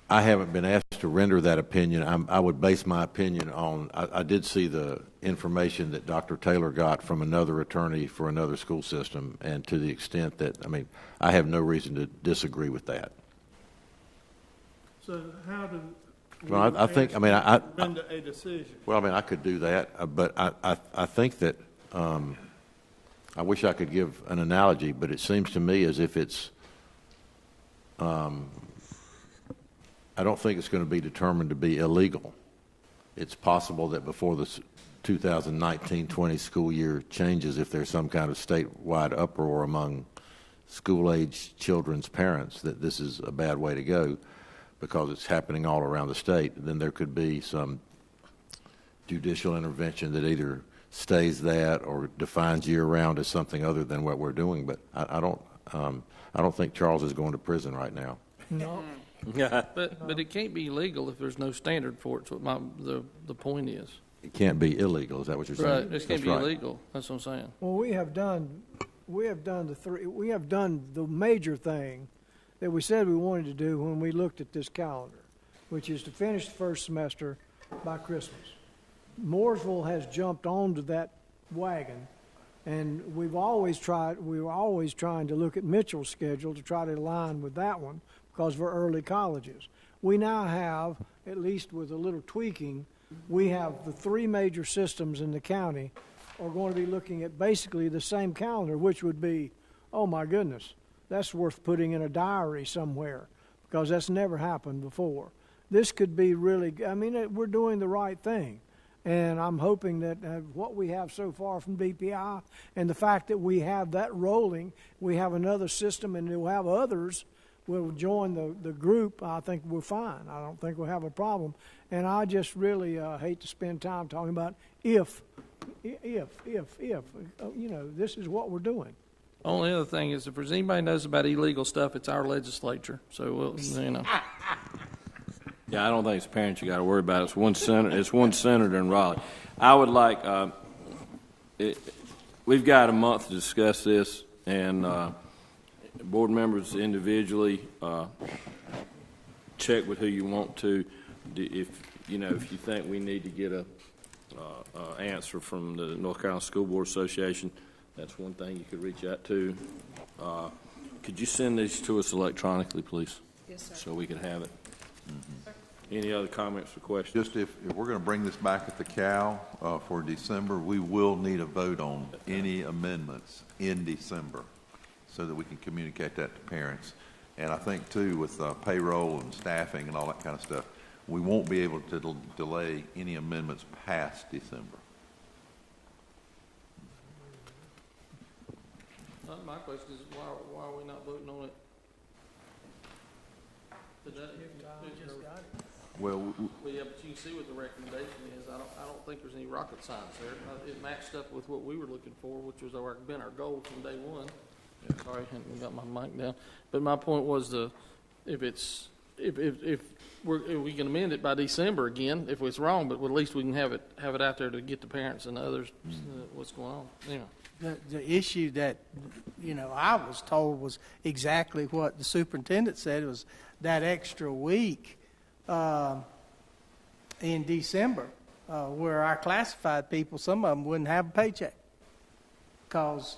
I haven't been asked asked to render that opinion, I would base my opinion on, I did see the information that Dr. Taylor got from another attorney for another school system, and to the extent that, I mean, I have no reason to disagree with that. So how do Well, I think, I mean, I render a decision? well, I mean, I could do that, but I think that, I wish I could give an analogy, but it seems to me as if it's, I don't think it's going to be determined to be illegal. It's possible that before the 2019-20 school year changes, if there's some kind of statewide uproar among school-age children's parents that this is a bad way to go because it's happening all around the state, then there could be some judicial intervention that either stays that or defines year-round as something other than what we're doing. But I don't think Charles is going to prison right now. No. But it can't be illegal if there's no standard for it. So the point is. It can't be illegal. Is that what you're saying? Right. It can't be illegal. That's what I'm saying. Well, we have done the major thing that we said we wanted to do when we looked at this calendar, which is to finish the first semester by Christmas. Mooresville has jumped onto that wagon, and we were always trying to look at Mitchell's schedule to try to align with that one because we're early colleges. We now have, at least with a little tweaking, we have the three major systems in the county are going to be looking at basically the same calendar, which would be, oh my goodness, that's worth putting in a diary somewhere because that's never happened before. This could be really, I mean, we're doing the right thing. And I'm hoping that what we have so far from DPI and the fact that we have that rolling, we have another system and we'll have others will join the group, I think we're fine. I don't think we'll have a problem. And I just really hate to spend time talking about if, this is what we're doing. Only other thing is if there's anybody knows about illegal stuff, it's our legislature. So, we'll. Yeah, I don't think it's parents you got to worry about. It's one senator in Raleigh. I would like. We've got a month to discuss this, and board members individually check with who you want to. If you think we need to get a answer from the North Carolina School Board Association, that's one thing you could reach out to. Could you send these to us electronically, please? Yes, sir. So we can have it. Mm-hmm. Any other comments or questions? Just if we're going to bring this back at the CAL for December, we will need a vote on any amendments in December so that we can communicate that to parents. And I think, too, with payroll and staffing and all that kind of stuff, we won't be able to delay any amendments past December. My question is, why are we not voting on it today? Well, Yeah, but you can see what the recommendation is. I don't think there's any rocket science there. It matched up with what we were looking for, which was been our goal from day one. Yeah. Sorry, I haven't got my mic down. But my point was if we can amend it by December again, if it's wrong, but at least we can have it out there to get the parents and the others what's going on. Yeah. The issue that I was told was exactly what the superintendent said. It was that extra week in December where our classified people, some of them wouldn't have a paycheck because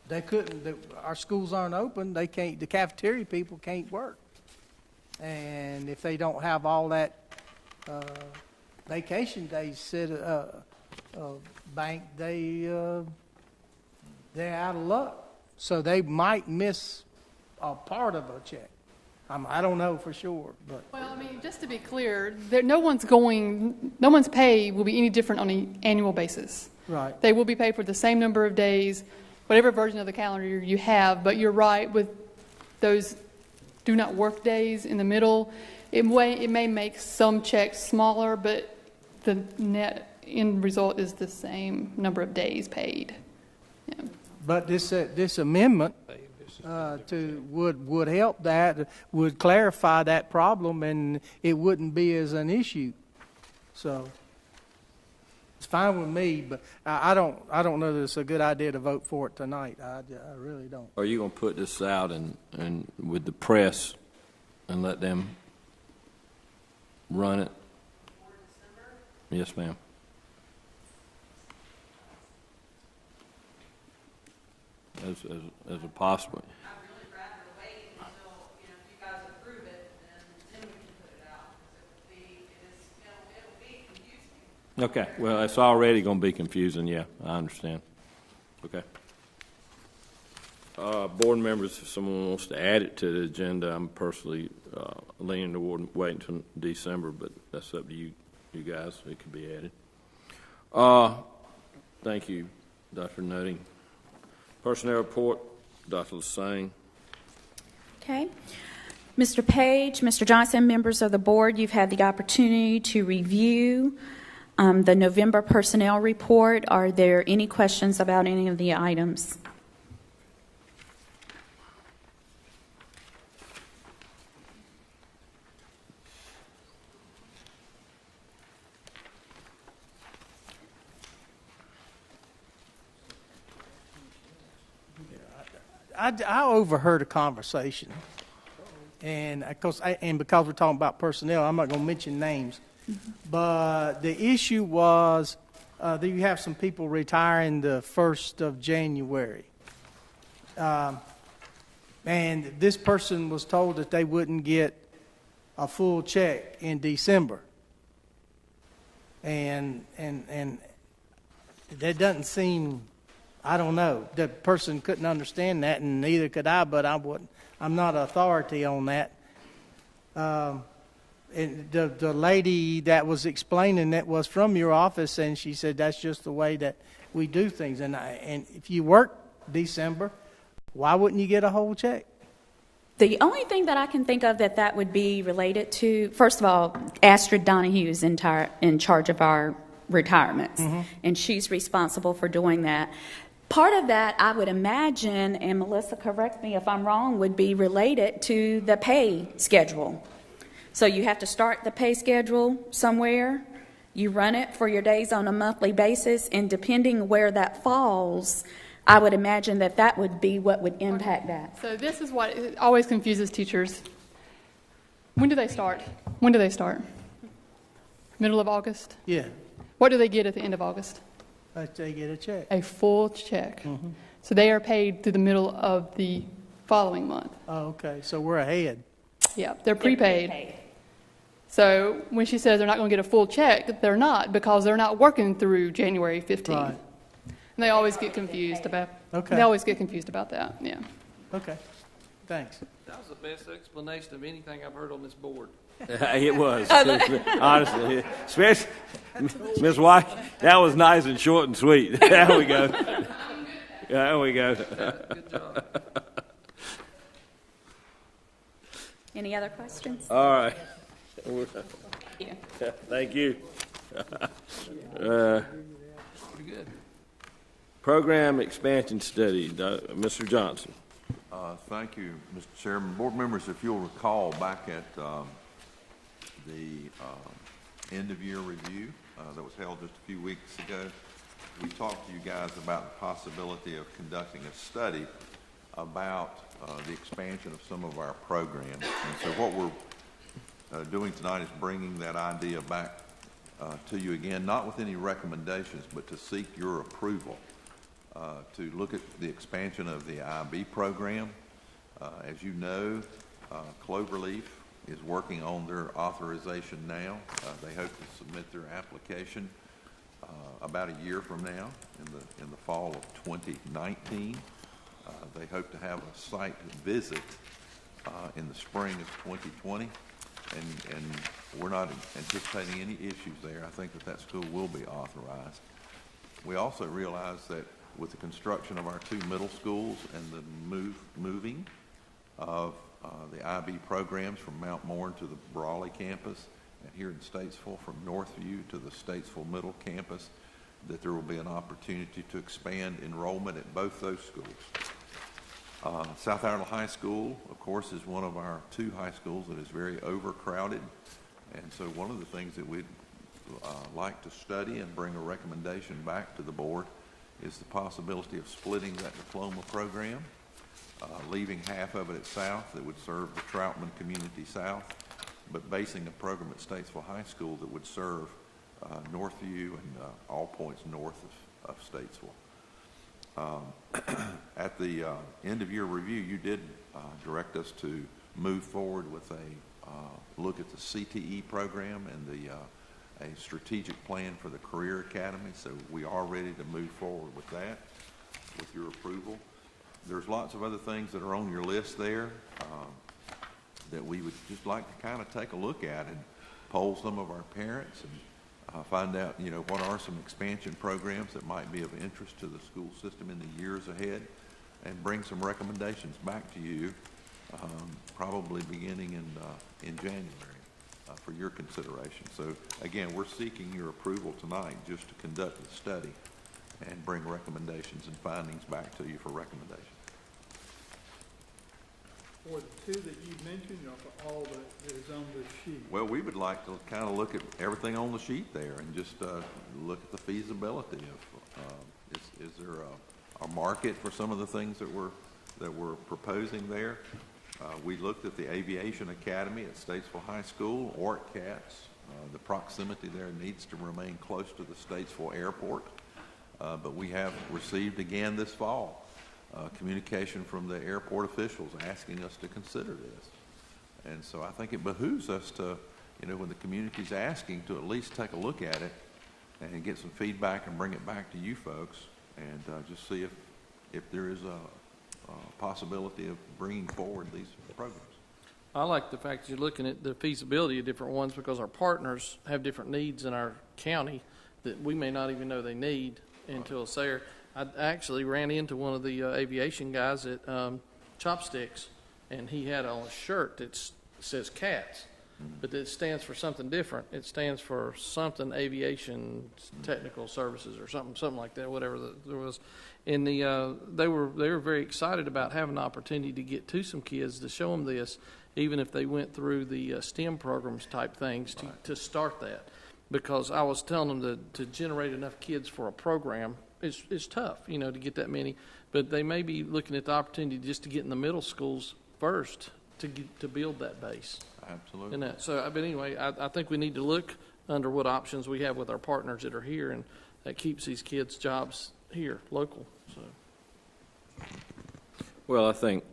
they couldn't. Our schools aren't open. They can't. The cafeteria people can't work, and if they don't have all that vacation days set bank, they're out of luck. So they might miss a part of a check. I don't know for sure, but. Well, I mean, just to be clear, no one's pay will be any different on an annual basis. Right. They will be paid for the same number of days, whatever version of the calendar you have, but you're right, with those do not work days in the middle, it may make some checks smaller, but the net end result is the same number of days paid. Yeah. But this amendment would help that, would clarify that problem, and it wouldn't be as an issue. So it's fine with me, but I don't know that it's a good idea to vote for it tonight. I really don't. Are you going to put this out and with the press and let them run it? Yes, ma'am. As a possible. I'd really rather wait until, if you guys approve it, then we can put it out. It'll be confusing. Okay, well, it's already going to be confusing, yeah, I understand. Okay. Board members, if someone wants to add it to the agenda, I'm personally leaning toward waiting until December, but that's up to you guys. It could be added. Thank you, Dr. Nutting. Personnel report, Dr. Lassane. Okay. Mr. Page, Mr. Johnson, members of the board, you've had the opportunity to review the November personnel report. Are there any questions about any of the items? I overheard a conversation, and because we're talking about personnel, I'm not going to mention names, but the issue was that you have some people retiring the 1st of January, and this person was told that they wouldn't get a full check in December, and that doesn't seem. I don't know. The person couldn't understand that, and neither could I. But I'm not an authority on that. And the lady that was explaining that was from your office, and she said that's just the way that we do things. And if you work December, why wouldn't you get a whole check? The only thing that I can think of that would be related to, first of all, Astrid Donahue is in charge of our retirements, and she's responsible for doing that. Part of that, I would imagine, and Melissa, correct me if I'm wrong, would be related to the pay schedule. So you have to start the pay schedule somewhere. You run it for your days on a monthly basis, and depending where that falls, I would imagine that would be what would impact that. So this is what always confuses teachers. When do they start? Middle of August? Yeah. What do they get at the end of August? They get a check. A full check. So they are paid through the middle of the following month. Oh, okay. So we're ahead. Yeah, they're prepaid. So when she says they're not going to get a full check, they're not, because they're not working through January 15th. Right. And they always get confused about. Okay. They always get confused about that. Yeah. Okay. Thanks. That was the best explanation of anything I've heard on this board. It was, honestly. Especially, Ms. White, that was nice and short and sweet. There we go. There we go. Good job. Any other questions? All right. Yeah. Thank you. Pretty good. Program expansion study, Mr. Johnson. Thank you, Mr. Chairman. Board members, if you'll recall back at the end-of-year review that was held just a few weeks ago, we talked to you guys about the possibility of conducting a study about the expansion of some of our programs. And so what we're doing tonight is bringing that idea back to you again, not with any recommendations, but to seek your approval to look at the expansion of the IB program. As you know, Cloverleaf is working on their authorization now. They hope to submit their application about a year from now, in the fall of 2019. They hope to have a site visit in the spring of 2020, and we're not anticipating any issues there. I think that school will be authorized. We also realize that with the construction of our 2 middle schools and the moving of the IB programs from Mount Morn to the Brawley campus, and here in Statesville from Northview to the Statesville Middle campus, that there will be an opportunity to expand enrollment at both those schools. South Iredell High School, of course, is one of our 2 high schools that is very overcrowded, and so one of the things that we'd like to study and bring a recommendation back to the board is the possibility of splitting that diploma program, leaving half of it at South that would serve the Troutman Community South, but basing a program at Statesville High School that would serve Northview and all points north of Statesville. At the end-of-year review, you did direct us to move forward with a look at the CTE program and a strategic plan for the Career Academy, so we are ready to move forward with that, with your approval. There's lots of other things that are on your list there that we would just like to kind of take a look at and poll some of our parents and find out, what are some expansion programs that might be of interest to the school system in the years ahead, and bring some recommendations back to you, probably beginning in January for your consideration. So again, we're seeking your approval tonight just to conduct the study and bring recommendations and findings back to you for recommendation. For the two that you mentioned, or for all that is on the sheet? Well, we would like to kind of look at everything on the sheet there and just look at the feasibility of, is there a market for some of the things that we're proposing there? We looked at the Aviation Academy at Statesville High School, ORCATS. The proximity there needs to remain close to the Statesville Airport. But we have received again this fall communication from the airport officials asking us to consider this. And so I think it behooves us to, when the community's asking, to at least take a look at it and get some feedback and bring it back to you folks and just see if there is a possibility of bringing forward these programs. I like the fact that you're looking at the feasibility of different ones, because our partners have different needs in our county that we may not even know they need until it's there. I actually ran into one of the aviation guys at Chopsticks, and he had on a shirt that says CATS, but it stands for something different. It stands for something aviation technical services or something like that, whatever there was. And they were very excited about having the opportunity to get to some kids to show them this, even if they went through the STEM programs type things to start that. Because I was telling them to generate enough kids for a program is tough, to get that many. But they may be looking at the opportunity just to get in the middle schools first to build that base. Absolutely. And but anyway, I think we need to look under what options we have with our partners that are here, and that keeps these kids' jobs here, local. So. Well, I think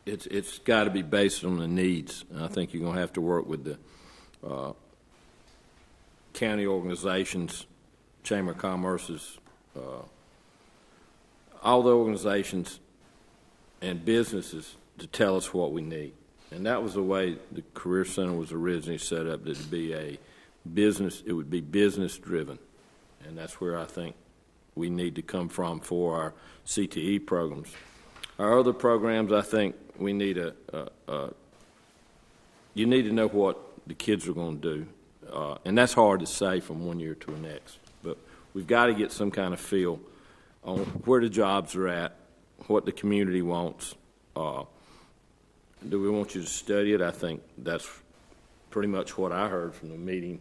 it's got to be based on the needs. And I think you're going to have to work with the county organizations, Chamber of Commerce's, all the organizations and businesses to tell us what we need. And that was the way the Career Center was originally set up, that it'd be it would be business driven. And that's where I think we need to come from for our CTE programs. Our other programs, I think we need you need to know what the kids are going to do. And that's hard to say from one year to the next. But we've got to get some kind of feel on where the jobs are at, what the community wants. Do we want you to study it? I think that's pretty much what I heard from the meeting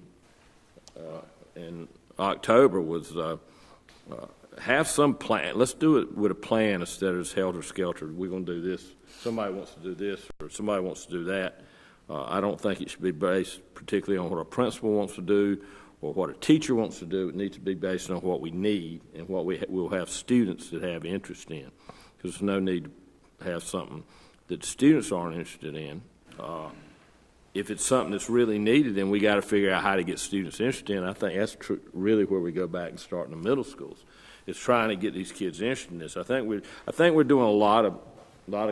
in October was have some plan. Let's do it with a plan instead of helter-skelter. We're going to do this. Somebody wants to do this or somebody wants to do that. I don't think it should be based particularly on what a principal wants to do or what a teacher wants to do. It needs to be based on what we need and what we'll have students that have interest in. Because there's no need to have something that students aren't interested in. If it's something that's really needed, then we got to figure out how to get students interested in. I think that's really where we go back and start in the middle schools. It's trying to get these kids interested in this. I think we're doing a lot of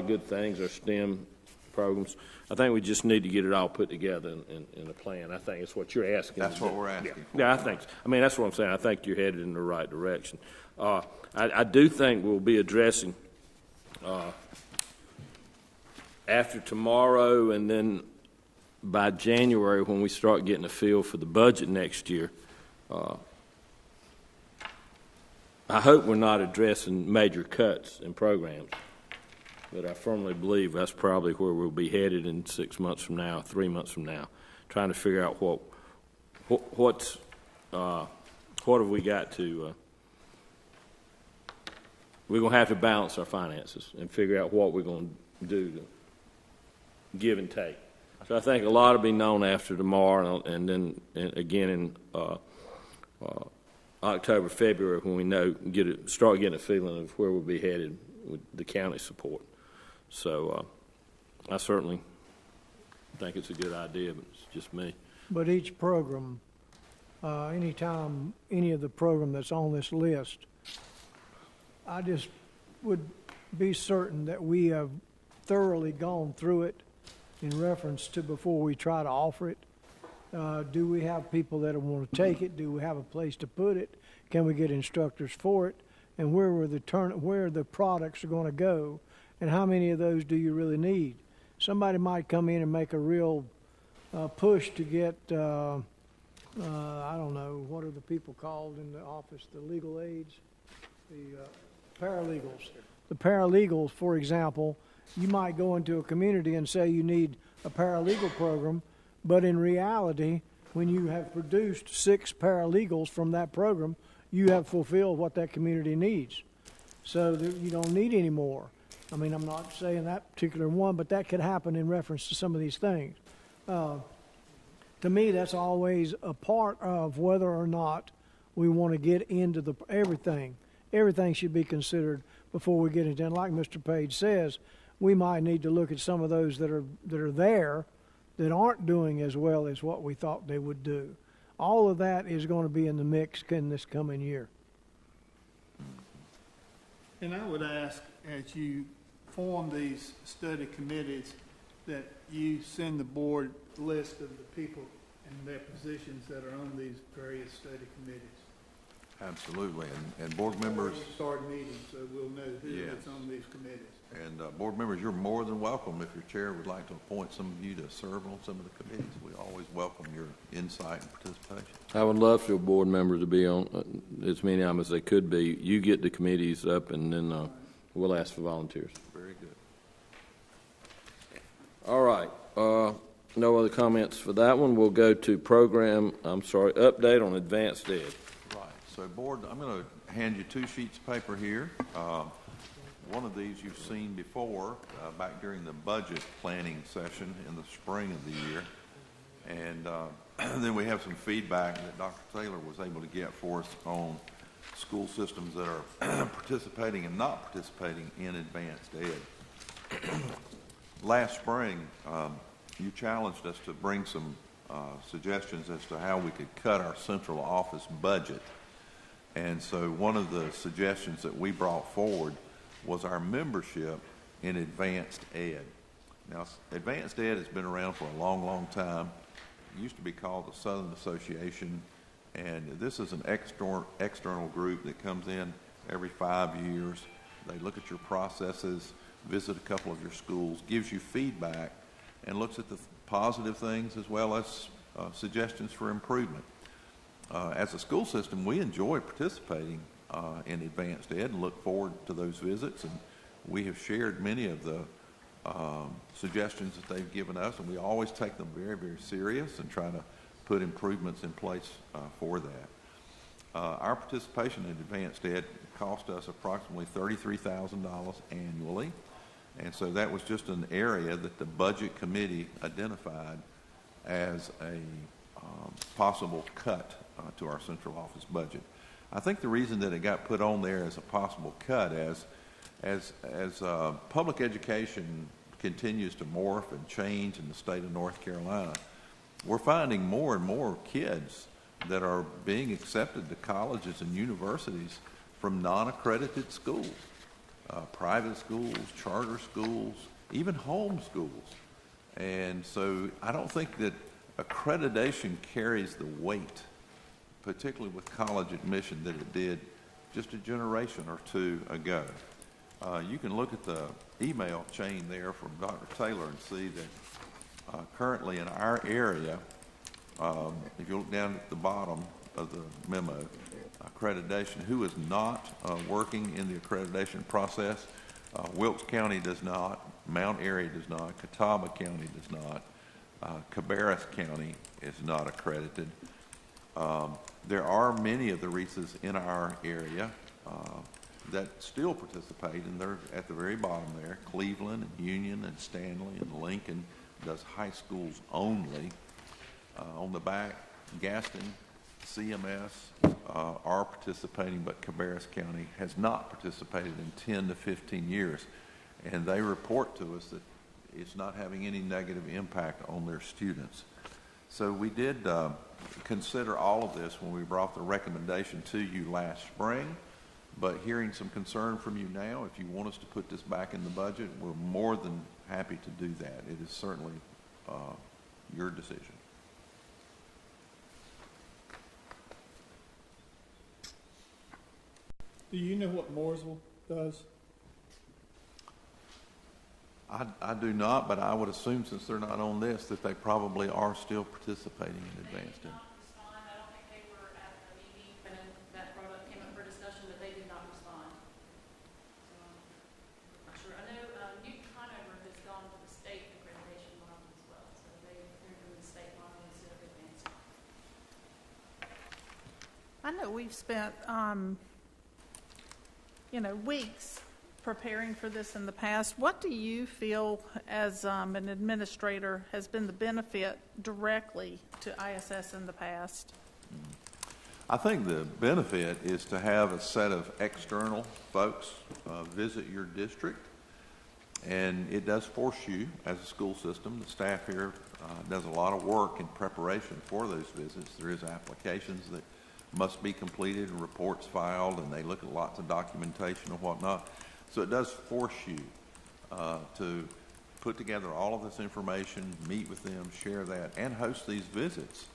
good things. Our STEM programs. I think we just need to get it all put together in a plan. I think it's what you're asking. That's what we're asking for. Yeah, I think so. I mean, that's what I'm saying. I think you're headed in the right direction. I do think we'll be addressing after tomorrow and then by January when we start getting a feel for the budget next year. I hope we're not addressing major cuts in programs. But I firmly believe that's probably where we'll be headed in 6 months from now, 3 months from now, trying to figure out what have we got to. We're going to have to balance our finances and figure out what we're going to do to give and take. So I think a lot will be known after tomorrow, and then again in October, February, when we start getting a feeling of where we'll be headed with the county support. So I certainly think it's a good idea, but it's just me. But each program, anytime any of the program that's on this list, I just would be certain that we have thoroughly gone through it in reference to before we try to offer it. Do we have people that want to take it? Do we have a place to put it? Can we get instructors for it? And where the products are going to go? And how many of those do you really need? Somebody might come in and make a real push to get, I don't know, what are the people called in the office? The legal aides? The paralegals. The paralegals, for example, you might go into a community and say you need a paralegal program, but in reality, when you have produced 6 paralegals from that program, you have fulfilled what that community needs. So you don't need any more. I mean, I'm not saying that particular one, but that could happen in reference to some of these things. To me, that's always a part of whether or not we want to get into everything. Everything should be considered before we get into it. And like Mr. Page says, we might need to look at some of those that are there that aren't doing as well as what we thought they would do. All of that is going to be in the mix in this coming year. And I would ask, as you form these study committees, that you send the board a list of the people and their positions that are on these various study committees. Absolutely, and board members. Before we start meeting, so we'll know who is on these committees. And board members, you're more than welcome if your chair would like to appoint some of you to serve on some of the committees. We always welcome your insight and participation. I would love for a board member to be on as many of them as they could be. You get the committees up, and then we'll ask for volunteers. Very good. All right. No other comments for that one. We'll go to update on advanced ed. Right. So, board, I'm going to hand you 2 sheets of paper here. One of these you've seen before back during the budget planning session in the spring of the year. And then we have some feedback that Dr. Taylor was able to get for us on school systems that are participating and not participating in advanced ed. Last spring, you challenged us to bring some suggestions as to how we could cut our central office budget. And so one of the suggestions that we brought forward was our membership in advanced ed. Now, advanced ed has been around for a long, long time. It used to be called the Southern Association, and this is an external group that comes in every 5 years. They look at your processes, visit a couple of your schools, gives you feedback, and looks at the positive things as well as suggestions for improvement. As a school system, we enjoy participating in advanced ed and look forward to those visits, and we have shared many of the suggestions that they've given us, and we always take them very, very serious and try to put improvements in place for that. Our participation in advanced ed cost us approximately $33,000 annually, and so that was just an area that the budget committee identified as a possible cut to our central office budget. I think the reason that it got put on there as a possible cut as public education continues to morph and change in the state of North Carolina, we're finding more and more kids that are being accepted to colleges and universities from non-accredited schools, private schools, charter schools, even home schools. And so I don't think that accreditation carries the weight, particularly with college admission, that it did just a generation or 2 ago. You can look at the email chain there from Dr. Taylor and see that currently in our area, if you look down at the bottom of the memo, accreditation, who is not working in the accreditation process, Wilkes County does not, Mount Airy does not, Catawba County does not, Cabarrus County is not accredited. There are many of the REISs in our area that still participate, and they're at the very bottom there. Cleveland and Union and Stanley and Lincoln does high schools only. On the back, Gaston, CMS are participating, but Cabarrus County has not participated in 10 to 15 years. And they report to us that it's not having any negative impact on their students. So we did consider all of this when we brought the recommendation to you last spring, but hearing some concern from you now, if you want us to put this back in the budget, we're more than happy to do that. It is certainly your decision. Do you know what Mooresville does? I do not, but I would assume since they're not on this that they probably are still participating in advanced. They did not respond. I don't think they were at the meeting when that came up for discussion, but they did not respond. So I'm not sure. I know Newton Conover has gone to the state accreditation model as well, so they're doing the state model instead of advanced. I know we've spent, weeks preparing for this in the past. What do you feel as an administrator has been the benefit directly to ISS in the past? I think the benefit is to have a set of external folks visit your district, and it does force you as a school system. The staff here does a lot of work in preparation for those visits. There is applications that must be completed and reports filed, and they look at lots of documentation and whatnot. So it does force you to put together all of this information, meet with them, share that, and host these visits.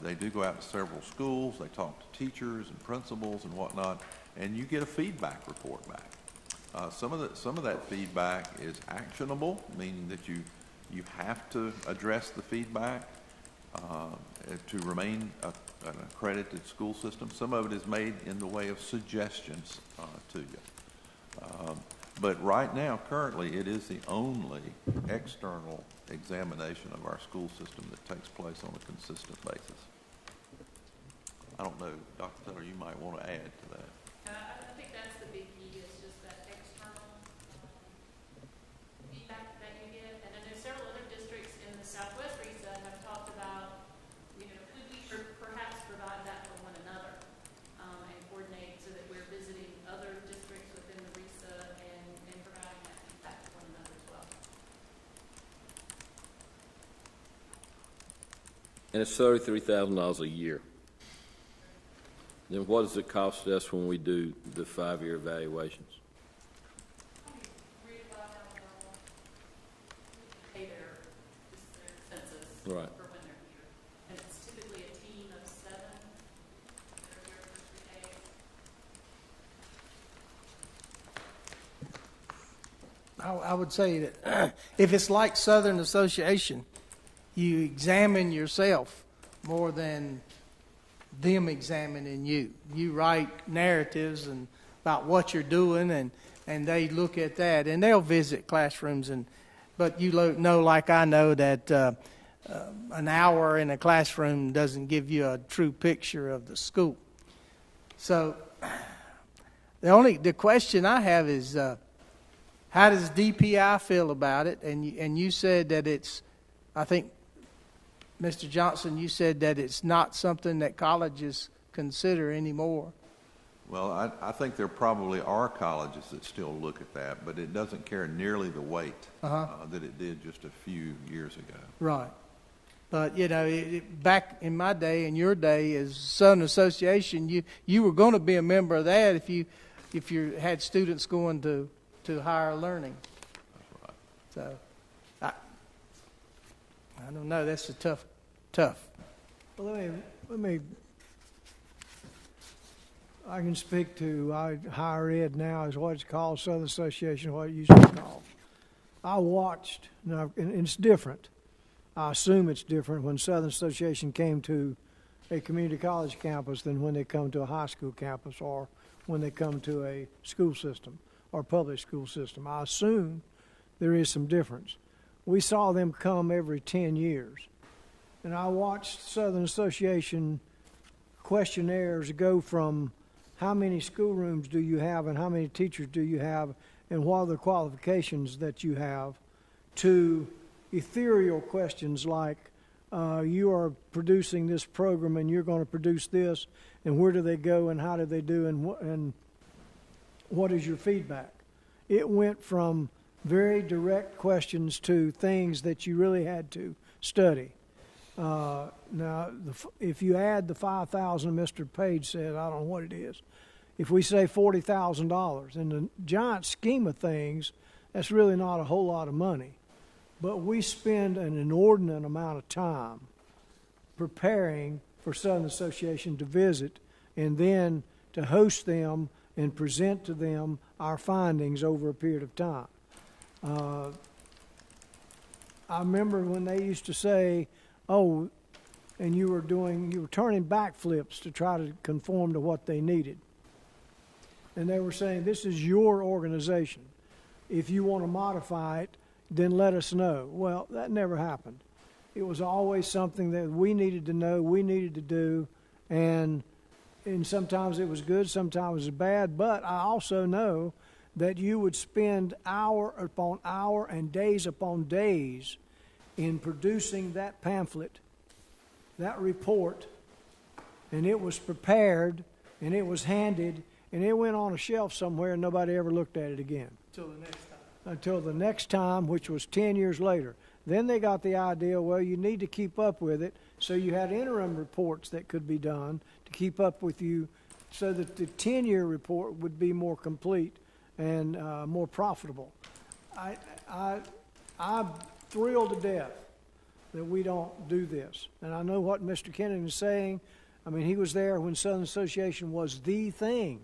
They do go out to several schools. They talk to teachers and principals and whatnot, and you get a feedback report back. Some of that feedback is actionable, meaning that you have to address the feedback to remain an accredited school system. Some of it is made in the way of suggestions to you. But right now, currently, it is the only external examination of our school system that takes place on a consistent basis. I don't know, Dr. Teller, you might want to add to that. I think that's the big key, is just that external feedback that you get. And I know several other districts in the Southwest RESA have talked about, could we perhaps provide that for one another and coordinate so that we're visiting other districts within the RESA and providing that feedback to one another as well. And it's $33,000 a year. Then what does it cost us when we do the 5-year evaluations? Pay their expenses Right. for when they're here. And it's typically a team of 7 that are here for 3 days. I would say that if it's like Southern Association, you examine yourself more than them examining you. You write narratives and about what you're doing, and they look at that, and they'll visit classrooms. But you know, like I know, that an hour in a classroom doesn't give you a true picture of the school. So the question I have is, how does DPI feel about it? And you said that it's, I think, Mr. Johnson, you said that it's not something that colleges consider anymore. Well, I think there probably are colleges that still look at that, but it doesn't carry nearly the weight that it did just a few years ago. Right. But, back in my day, in your day, as Southern Association, you were going to be a member of that if you had students going to higher learning. That's right. So, I don't know. That's a tough. Well, let me. I can speak to higher ed now is what it's called, Southern Association, what it used to be called. I watched, and it's different. I assume it's different when Southern Association came to a community college campus than when they come to a high school campus or when they come to a school system or public school system. I assume there is some difference. We saw them come every 10 years. And I watched Southern Association questionnaires go from how many schoolrooms do you have and how many teachers do you have and what are the qualifications that you have to, ethereal questions like, you are producing this program and you're going to produce this, and where do they go and how do they do and what is your feedback? It went from very direct questions to things that you really had to study. Now, if you add the $5,000 Mr. Page said, I don't know what it is, if we say $40,000, in the giant scheme of things, that's really not a whole lot of money. But we spend an inordinate amount of time preparing for Southern Association to visit and then to host them and present to them our findings over a period of time. I remember when they used to say, oh, and you were turning backflips to try to conform to what they needed. And they were saying, this is your organization. If you want to modify it, then let us know. Well, that never happened. It was always something that we needed to know, we needed to do, and sometimes it was good, sometimes it was bad, but I also know that you would spend hour upon hour and days upon days in producing that pamphlet, that report, and it was prepared, and it was handed, and it went on a shelf somewhere, and nobody ever looked at it again. Until the next time, which was 10 years later. Then they got the idea, well, you need to keep up with it, so you had interim reports that could be done to keep up with you so that the 10-year report would be more complete and more profitable. I'm thrilled to death that we don't do this. And I know what Mr. Kennan is saying. I mean, he was there when Southern Association was the thing.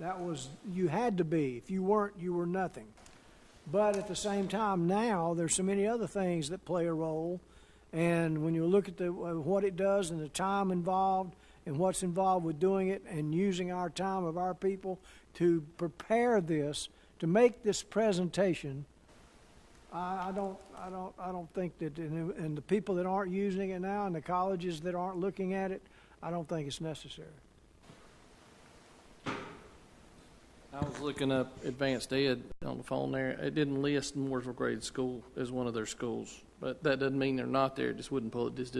That was, you had to be. If you weren't, you were nothing. But at the same time, now there's so many other things that play a role. And when you look at what it does and the time involved and what's involved with doing it and using our time of our people to prepare this, to make this presentation, I don't think that, and the people that aren't using it now and the colleges that aren't looking at it, I don't think it's necessary. I was looking up Advanced Ed on the phone there. It didn't list Mooresville Graded School as one of their schools, but that doesn't mean they're not there. It just didn't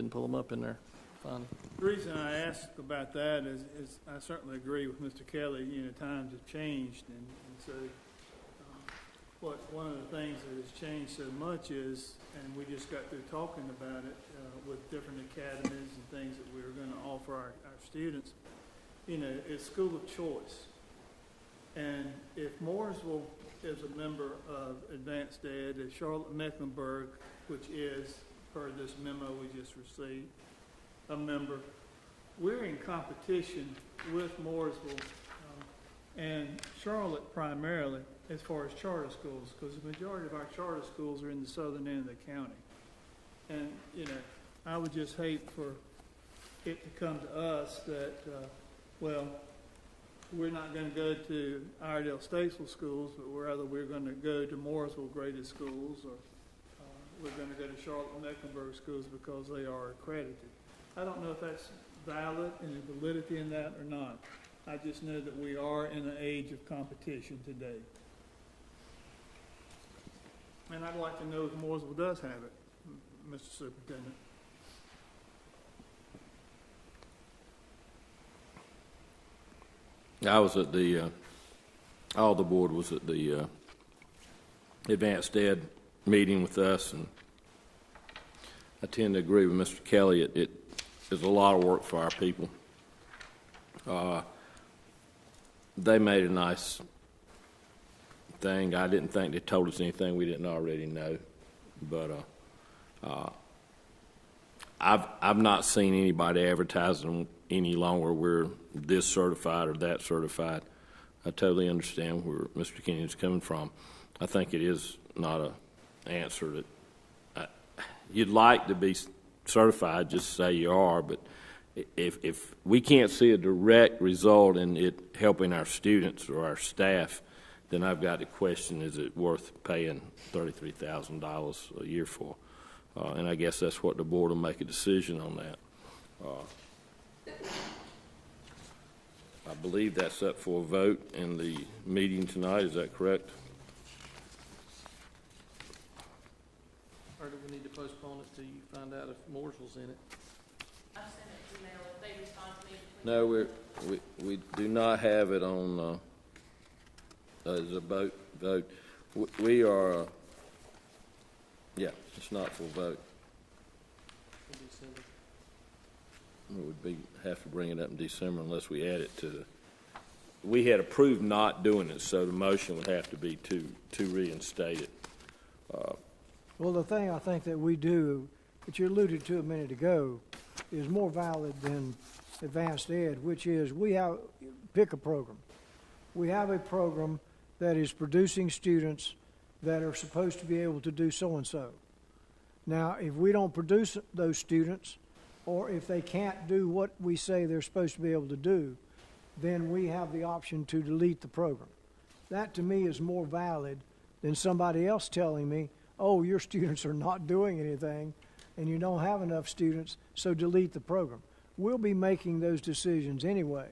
pull them up in there. Fine. The reason I asked about that is I certainly agree with Mr. Kelly. Times have changed, and so one of the things that has changed so much is, and we just got through talking about it with different academies and things that we were going to offer our students. It's school of choice. And if Mooresville is a member of Advanced Ed, if Charlotte-Mecklenburg, which is, per this memo we just received, a member, we're in competition with Mooresville and Charlotte primarily as far as charter schools, because the majority of our charter schools are in the southern end of the county. And, I would just hate for it to come to us that, we're not going to go to Iredell-Statesville Schools, but rather we're going to go to Mooresville Graded Schools, or we're going to go to Charlotte-Mecklenburg Schools because they are accredited. I don't know if that's valid and the validity in that or not. I just know that we are in an age of competition today. And I'd like to know if Mooresville does have it, Mr. Superintendent. I was at all the board was at the Advanced Ed meeting with us, and I tend to agree with Mr. Kelly. It is a lot of work for our people. They made a nice thing. I didn't think they told us anything we didn't already know, but I've not seen anybody advertising any longer we're this certified or that certified. I totally understand where Mr. Kenny is coming from. I think it is not an answer that you'd like to be certified, just say you are, but if we can't see a direct result in it helping our students or our staff, then I've got to question, is it worth paying $33,000 a year for? And I guess that's what the board will make a decision on that. I believe that's up for a vote in the meeting tonight. Is that correct? Or do we need to postpone it till you find out if Mooresville's in it. I've sent an email, if they respond to me. No, we do not have it on, as a vote. We are, yeah, it's not for vote. In December. We would have to bring it up in December unless we add it to the, we had approved not doing it, so the motion would have to be to reinstate it. Well, the thing I think that we do, that you alluded to a minute ago, is more valid than advanced ed, which is pick a program. We have a program that is producing students that are supposed to be able to do so-and-so. Now, if we don't produce those students, or if they can't do what we say they're supposed to be able to do, then we have the option to delete the program. That, to me, is more valid than somebody else telling me, oh, your students are not doing anything, and you don't have enough students, so delete the program. We'll be making those decisions anyway.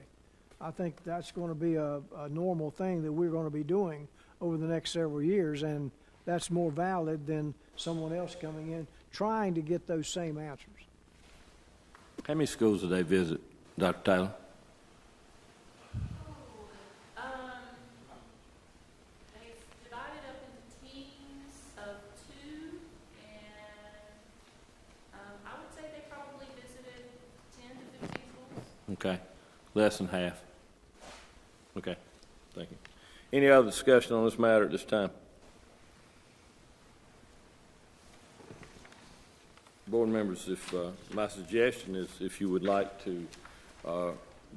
I think that's going to be a normal thing that we're going to be doing over the next several years, and that's more valid than someone else coming in trying to get those same answers. How many schools do they visit, Dr. Taylor? They divided up into teams of 2, and I would say they probably visited 10 to 15 schools. Okay, less than half. Okay, thank you. Any other discussion on this matter at this time? Board members, if my suggestion is if you would like to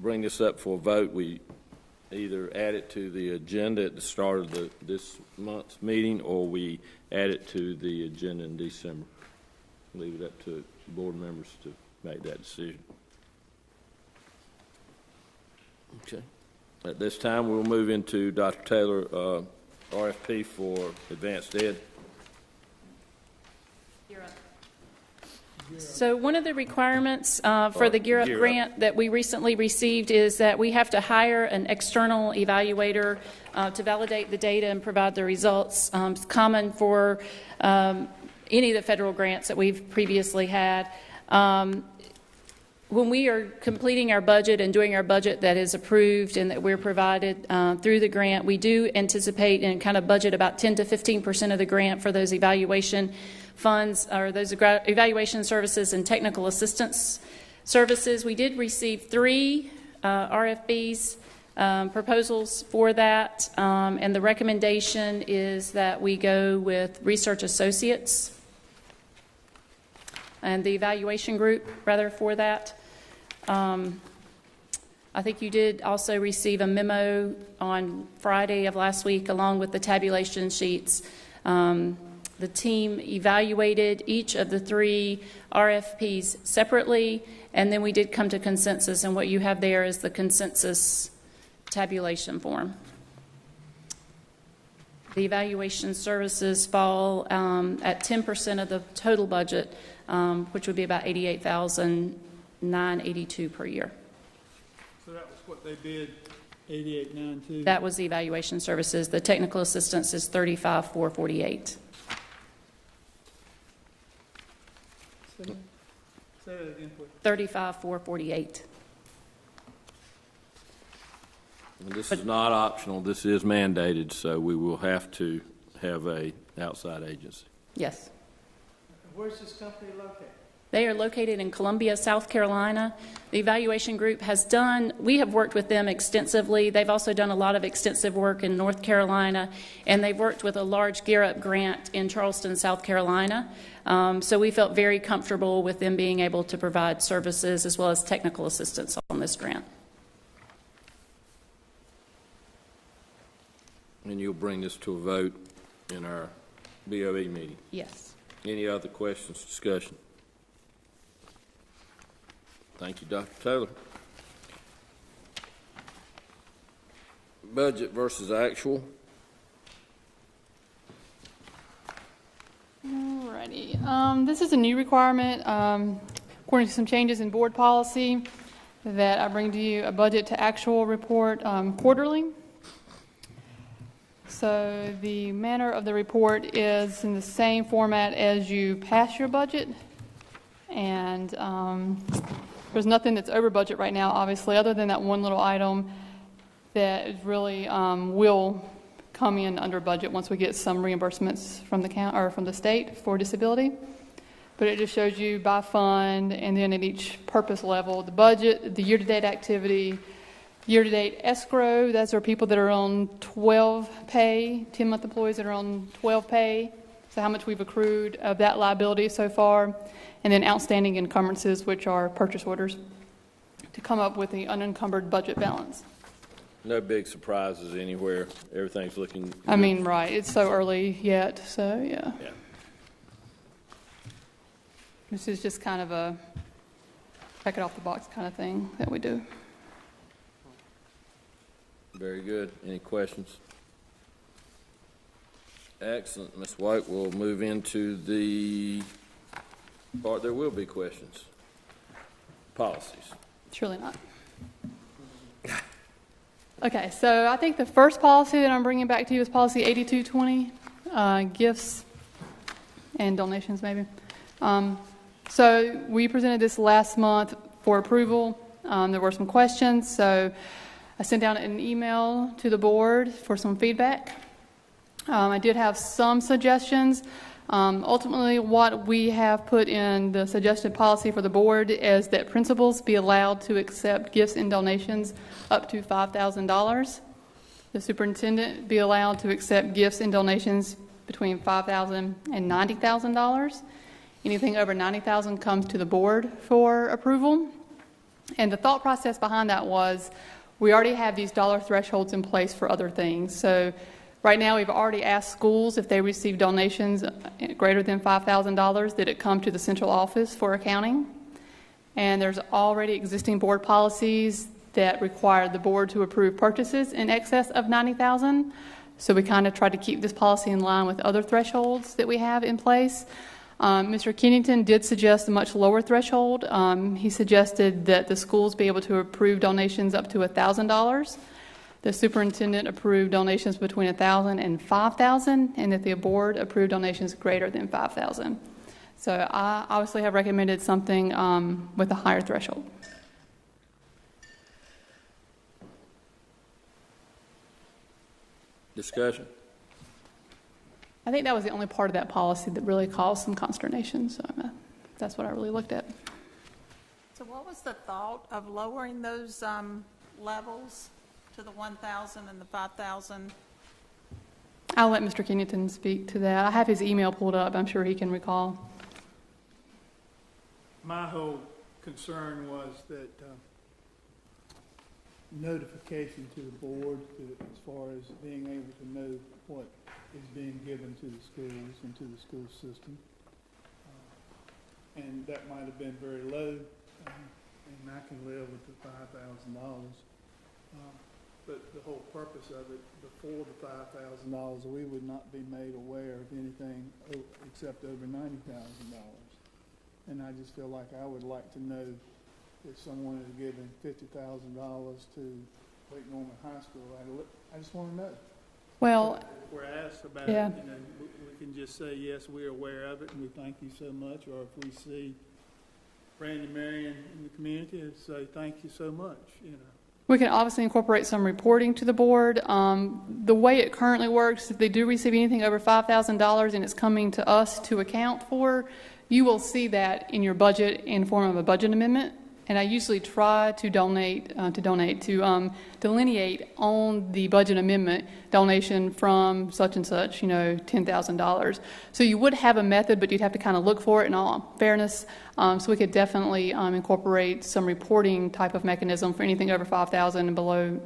bring this up for a vote, we either add it to the agenda at the start of this month's meeting, or we add it to the agenda in December. Leave it up to board members to make that decision. Okay. At this time, we'll move into Dr. Taylor, RFP for advanced ed. You're up. So one of the requirements for the Gear Up grant that we recently received is that we have to hire an external evaluator to validate the data and provide the results. It's common for any of the federal grants that we've previously had. When we are completing our budget and doing our budget that is approved and that we're provided through the grant, we do anticipate and kind of budget about 10 to 15% of the grant for those evaluation funds, or those evaluation services and technical assistance services. We did receive 3 RFPs proposals for that, and the recommendation is that we go with research associates and the evaluation group rather for that. I think you did also receive a memo on Friday of last week along with the tabulation sheets. The team evaluated each of the 3 RFPs separately, and then we did come to consensus, and what you have there is the consensus tabulation form. The evaluation services fall at 10% of the total budget, which would be about $88,982 per year. So that was what they bid, 88,992? That was the evaluation services. The technical assistance is $35,448. Say that again, please. $35,448. This is not optional. This is mandated, so we will have to have a outside agency. Yes. Where's this company located? They are located in Columbia, South Carolina. The evaluation group we have worked with them extensively. They've also done a lot of extensive work in North Carolina, and they've worked with a large Gear Up grant in Charleston, South Carolina. So we felt very comfortable with them being able to provide services as well as technical assistance on this grant. And you'll bring this to a vote in our BOE meeting? Yes. Any other questions, discussion? Thank you, Dr. Taylor. Budget versus actual. Alrighty. This is a new requirement according to some changes in board policy that I bring to you a budget to actual report quarterly. So the manner of the report is in the same format as you pass your budget. And there's nothing that's over budget right now, obviously, other than that one little item that is really will come in under budget once we get some reimbursements from the state for disability. But it just shows you by fund and then at each purpose level, the budget, the year-to-date activity, year-to-date escrow. Those are people that are on 12 pay, 10-month employees that are on 12 pay. So how much we've accrued of that liability so far. And then outstanding encumbrances, which are purchase orders, to come up with the unencumbered budget balance. No big surprises anywhere. Everything's looking good. I mean, right. It's so early yet, so yeah. Yeah. This is just kind of a check it off the box kind of thing that we do. Very good. Any questions? Excellent. Ms. White, we'll move into the part there will be questions. Policies. Surely not. Okay, so I think the first policy that I'm bringing back to you is policy 8220, gifts and donations maybe. So we presented this last month for approval. There were some questions, so I sent out an email to the board for some feedback. I did have some suggestions. Ultimately, what we have put in the suggested policy for the board is that principals be allowed to accept gifts and donations up to $5,000. The superintendent be allowed to accept gifts and donations between $5,000 and $90,000. Anything over $90,000 comes to the board for approval. And the thought process behind that was we already have these dollar thresholds in place for other things. So right now we've already asked schools if they receive donations greater than $5,000 that it come to the central office for accounting. And there's already existing board policies that require the board to approve purchases in excess of $90,000. So we kind of tried to keep this policy in line with other thresholds that we have in place. Mr. Kennington did suggest a much lower threshold. He suggested that the schools be able to approve donations up to $1,000. The superintendent approved donations between $1,000 and $5,000, and that the board approved donations greater than $5,000. So I obviously have recommended something with a higher threshold. Discussion. I think that was the only part of that policy that really caused some consternation, so that's what I really looked at. So what was the thought of lowering those levels to the 1,000 and the 5,000? I'll let Mr. Kennington speak to that. I have his email pulled up. I'm sure he can recall. My whole concern was that notification to the board as far as being able to know what is being given to the schools and to the school system. And that might have been very low, and I can live with the $5,000. But the whole purpose of it, before the $5,000, we would not be made aware of anything except over $90,000. And I just feel like I would like to know if someone is giving $50,000 to Lake Norman High School. I just want to know. Well, if we're asked about yeah. it, we can just say, yes, we're aware of it, and we thank you so much. Or if we see Randy Marion in the community, and say, thank you so much, We can obviously incorporate some reporting to the board. The way it currently works, if they do receive anything over $5,000 and it's coming to us to account for, you will see that in your budget in the form of a budget amendment. And I usually try to delineate on the budget amendment donation from such and such, $10,000. So you would have a method, but you'd have to kind of look for it in all fairness. So we could definitely incorporate some reporting type of mechanism for anything over $5,000 and below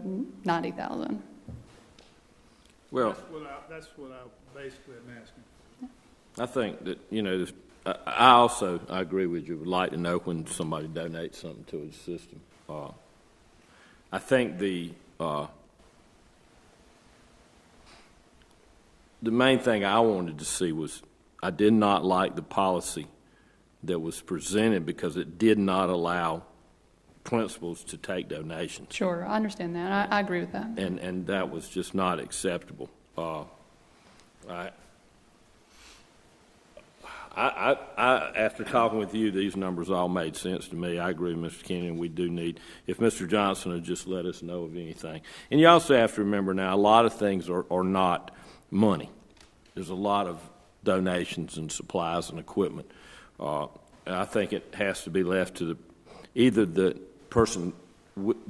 $90,000. Well, that's what I basically am asking. I think that, I agree with you. Would like to know when somebody donates something to the system. I think the main thing I wanted to see was I did not like the policy that was presented because it did not allow principals to take donations. Sure, I understand that. I agree with that. And that was just not acceptable. After talking with you, these numbers all made sense to me. I agree with Mr. Kenny, and we do need, if Mr. Johnson would just let us know of anything. And you also have to remember now, a lot of things are not money. There's a lot of donations and supplies and equipment. And I think it has to be left to either the person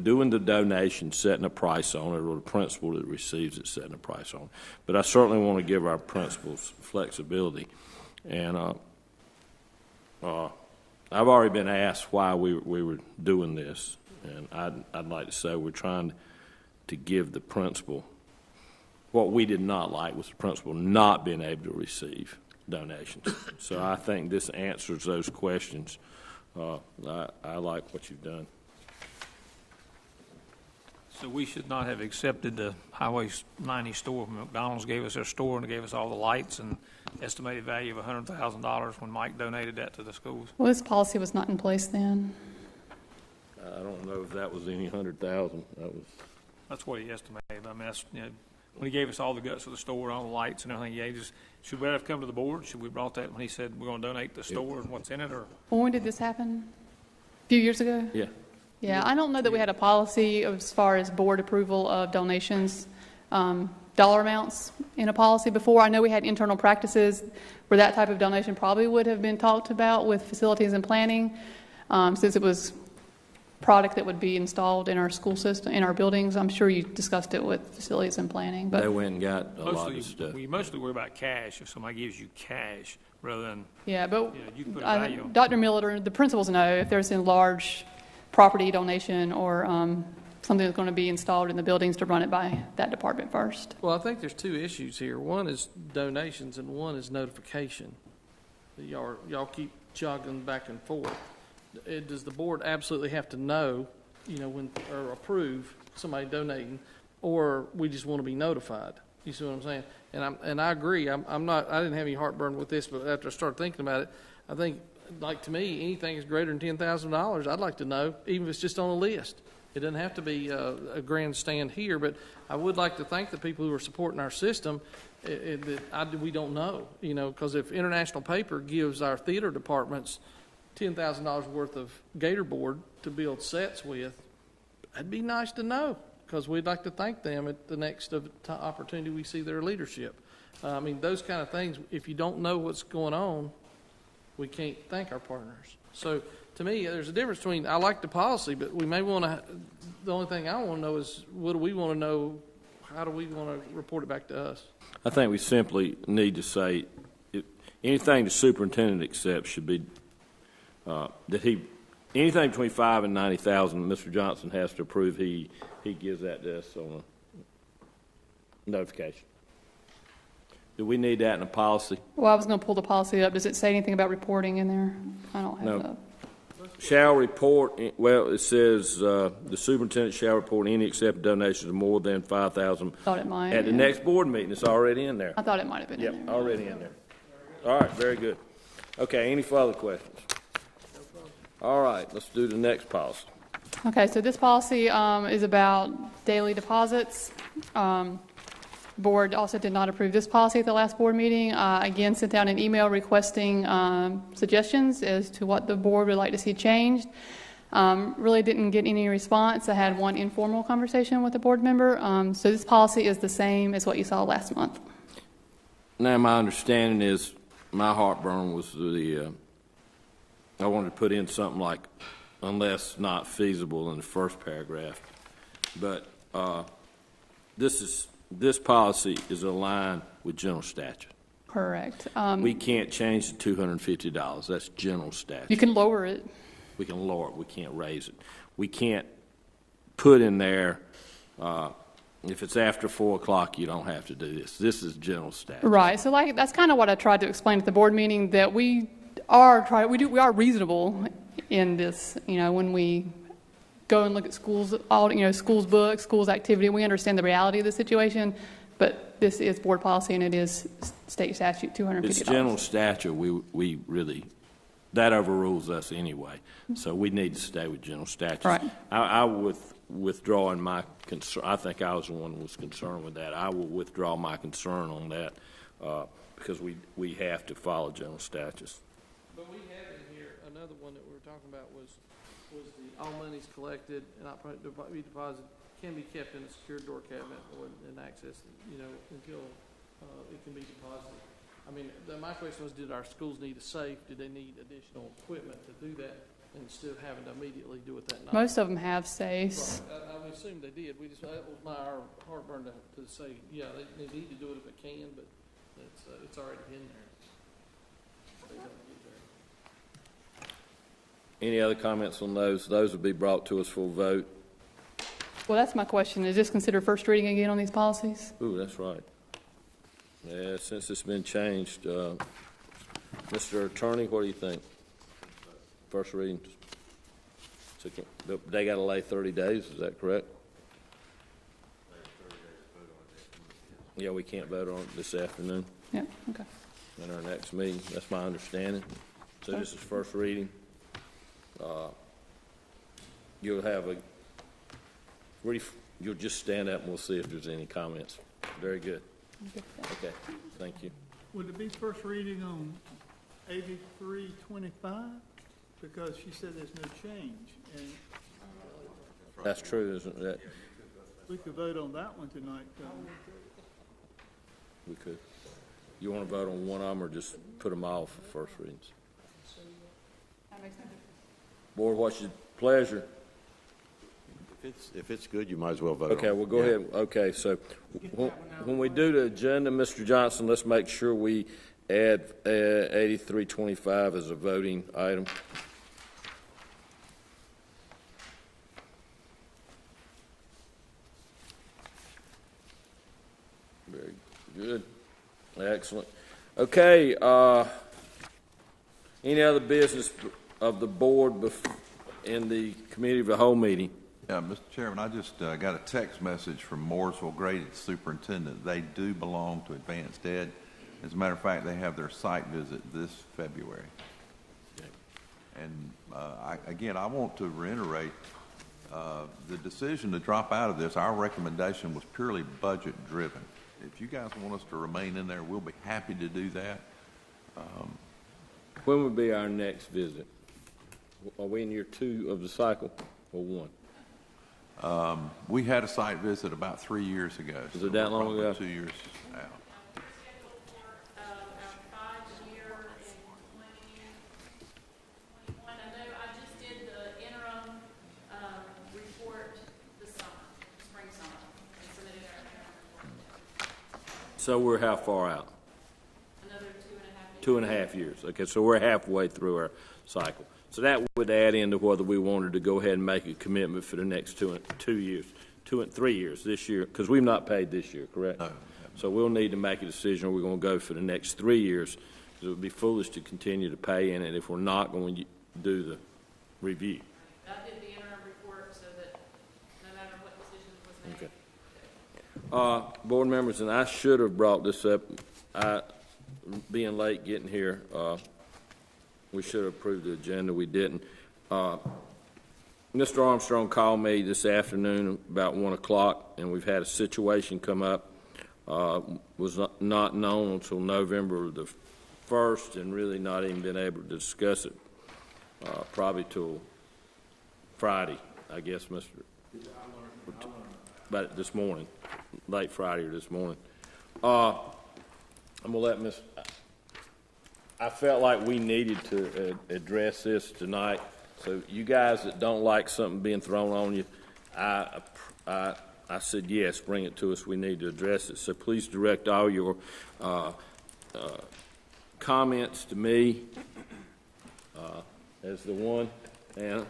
doing the donation setting a price on it, or the principal that receives it setting a price on it. But I certainly want to give our principals flexibility. And I've already been asked why we were doing this, and I'd like to say we're trying to give the principal. What we did not like was the principal not being able to receive donations. So I think this answers those questions. I like what you've done. So we should not have accepted the Highway 90 store. McDonald's gave us their store and gave us all the lights and estimated value of $100,000 when Mike donated that to the schools. Well, this policy was not in place then. I don't know if that was any 100,000. That's what he estimated. I mean, that's, when he gave us all the guts of the store, all the lights and everything, he just, should we have come to the board? Should we brought that when he said we're going to donate the store and what's in it? Or Well, when did this happen? A few years ago? Yeah. Yeah, I don't know that we had a policy as far as board approval of donations, dollar amounts in a policy before. I know we had internal practices where that type of donation probably would have been talked about with facilities and planning, since it was product that would be installed in our school system, in our buildings. I'm sure you discussed it with facilities and planning. But they went and got a lot of stuff. We mostly worry about cash. If somebody gives you cash rather than you can put a value on. Dr. Miller, the principals know if there's a large property donation or something that's going to be installed in the buildings to run it by that department first. Well, I think there's two issues here. One is donations and one is notification. Y'all keep jogging back and forth. Does the board absolutely have to know, when or approve somebody donating, or we just want to be notified? You see what I'm saying? And I agree. I didn't have any heartburn with this, but after I started thinking about it, I think, like, to me, anything is greater than $10,000, I'd like to know, even if it's just on a list. It doesn't have to be a grandstand here, but I would like to thank the people who are supporting our system. We don't know, because if International Paper gives our theater departments $10,000 worth of gator board to build sets with, that'd be nice to know, because we'd like to thank them at the next opportunity we see their leadership. I mean, those kind of things, if you don't know what's going on, we can't thank our partners. So to me, there's a difference between, I like the policy, but we may want to, the only thing I want to know is, what do we want to know? How do we want to report it back to us? I think we simply need to say, anything the superintendent accepts should be anything between $5,000 and $90,000, Mr. Johnson has to approve. He gives that to us on a notification. Do we need that in a policy? Well, I was going to pull the policy up. Does it say anything about reporting in there? I don't have no. Shall report. Well, it says the superintendent shall report any accepted donations of more than $5,000. Thought it might. At the next board meeting. It's already in there. I thought it might have been in there. Already in there. All right, very good. Okay, any further questions? All right, let's do the next policy. Okay, so this policy is about daily deposits. Board also did not approve this policy at the last board meeting. Again, sent out an email requesting suggestions as to what the board would like to see changed. Really didn't get any response. I had one informal conversation with a board member. So this policy is the same as what you saw last month. Now, my understanding is, my heartburn was I wanted to put in something like, unless not feasible, in the first paragraph. But this policy is aligned with general statute. Correct. We can't change the $250. That's general statute. You can lower it. We can lower it. We can't raise it. We can't put in there, if it's after 4 o'clock, you don't have to do this. This is general statute. Right. So that's kind of what I tried to explain at the board meeting, that we are reasonable in this. When we go and look at schools, schools books, schools activity, we understand the reality of the situation. But this is board policy, and it is state statute $250. It's general statute. We really, that overrules us anyway. So we need to stay with general statute. Right. I withdrawing my concern. I think I was the one who was concerned with that. I will withdraw my concern on that because we have to follow general statutes. But we have in here, another one that we were talking about was the all monies collected and not be deposited can be kept in a secured door cabinet and accessed, until it can be deposited. I mean, my question was, did our schools need a safe? Did they need additional equipment to do that instead of having to immediately do it that night? Most of them have safes. Right. I would assume they did. That was our heartburn to say, yeah, they need to do it if it can, but it's already in there. They don't get there. Any other comments on those? Those will be brought to us for a vote. Well, that's my question. Is this considered first reading again on these policies? Ooh, that's right. Yeah, since it's been changed. Mr. Attorney, what do you think? First reading. So they got to lay 30 days, is that correct? Yeah, we can't vote on it this afternoon. Yeah, okay. In our next meeting. That's my understanding. So this is first reading. You'll have you'll just stand up and we'll see if there's any comments. Very good. Okay, thank you. Would it be first reading on 8325? Because she said there's no change, and That's true, isn't it? we could vote on that one tonight. We could. You want to vote on one of them or just put them all for first readings? Board, what's your pleasure? If it's good, you might as well vote. Okay, well, go ahead. Okay, so when we do the agenda, Mr. Johnson, let's make sure we add 8325 as a voting item. Very good. Excellent. Okay, any other business of the board in the committee of the whole meeting? Yeah, Mr. Chairman, I just got a text message from Mooresville Graded Superintendent. They do belong to Advanced Ed. As a matter of fact, they have their site visit this February. Okay. And I want to reiterate the decision to drop out of this. Our recommendation was purely budget driven. If you guys want us to remain in there, we'll be happy to do that. When would be our next visit? Are we in year 2 of the cycle or 1? We had a site visit about 3 years ago. Is it that long ago? 2 years out. We're scheduled for our 5-year in 2021. I know I just did the interim report this summer, spring summer, and submitted our interim report. So we're how far out? Another 2.5 years. 2.5 years. Okay, so we're halfway through our cycle. So that would add into whether we wanted to go ahead and make a commitment for the next 2 years, 2 and 3 years this year, because we've not paid this year, correct? No. So we'll need to make a decision. We're going to go for the next 3 years, because it would be foolish to continue to pay in it if we're not going to do the review. I did the interim report so that no matter what decision was made. Okay. Board members, and I should have brought this up. Being late getting here, we should have approved the agenda. We didn't. Mr. Armstrong called me this afternoon about 1 o'clock, and we've had a situation come up. Was not known until November the 1st, and really not even been able to discuss it probably till Friday, I guess, but this morning, late Friday or this morning. I'm going to let Ms. I felt like we needed to address this tonight. So you guys that don't like something being thrown on you, I said, yes, bring it to us. We need to address it. So please direct all your comments to me as the one. And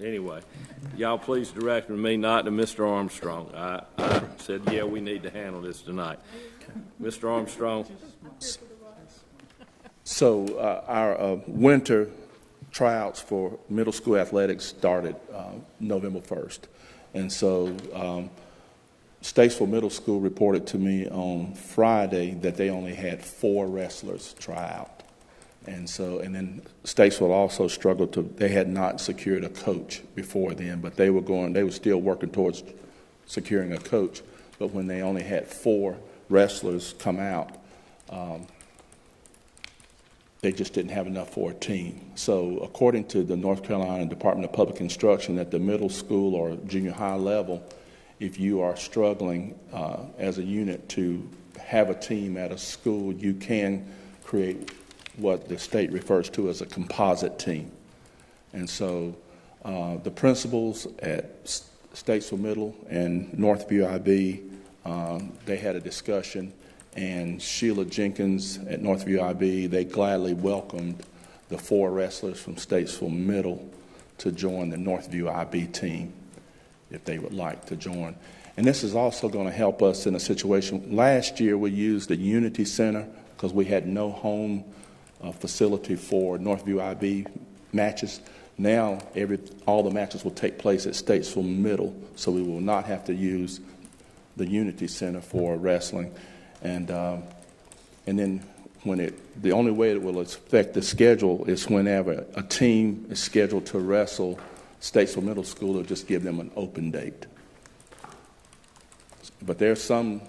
anyway, y'all please direct to me, not to Mr. Armstrong. I said, yeah, we need to handle this tonight. Mr. Armstrong. So our winter tryouts for middle school athletics started November 1st. And so Statesville Middle School reported to me on Friday that they only had 4 wrestlers try out. And then Statesville also struggled they had not secured a coach before then, but they were still working towards securing a coach. But when they only had 4 wrestlers come out, they just didn't have enough for a team. So according to the North Carolina Department of Public Instruction, at the middle school or junior high level, if you are struggling as a unit to have a team at a school, you can create what the state refers to as a composite team. And so the principals at Statesville Middle and Northview IB, they had a discussion, and Sheila Jenkins at Northview IB, they gladly welcomed the 4 wrestlers from Statesville Middle to join the Northview IB team if they would like to join. And this is also going to help us in a situation. Last year we used the Unity Center because we had no home facility for Northview IB matches. Now all the matches will take place at Statesville Middle, so we will not have to use the Unity Center for wrestling. And then the only way it will affect the schedule is whenever a team is scheduled to wrestle Statesville Middle School, it'll just give them an open date. But there's some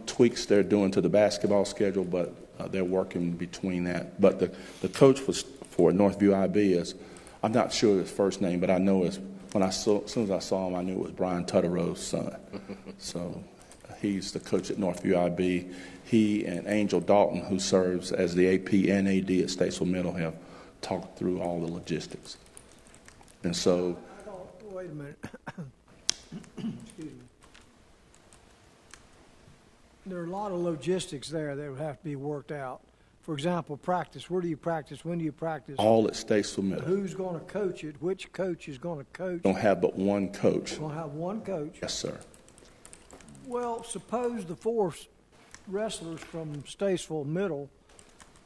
tweaks they're doing to the basketball schedule, but they're working between that. But the coach for Northview IB is, I'm not sure his first name, but I know as soon as I saw him, I knew it was Brian Tuttero's son. So he's the coach at Northview IB. He and Angel Dalton, who serves as the AP and AD at Statesville Middle, have talked through all the logistics. And so, wait a minute. Excuse me. There are a lot of logistics there that would have to be worked out. For example, practice. Where do you practice? When do you practice? All at Statesville Middle. Who's going to coach it? Which coach is going to coach? Don't have but one coach. Going to have one coach? Yes, sir. Well, suppose the 4 wrestlers from Statesville Middle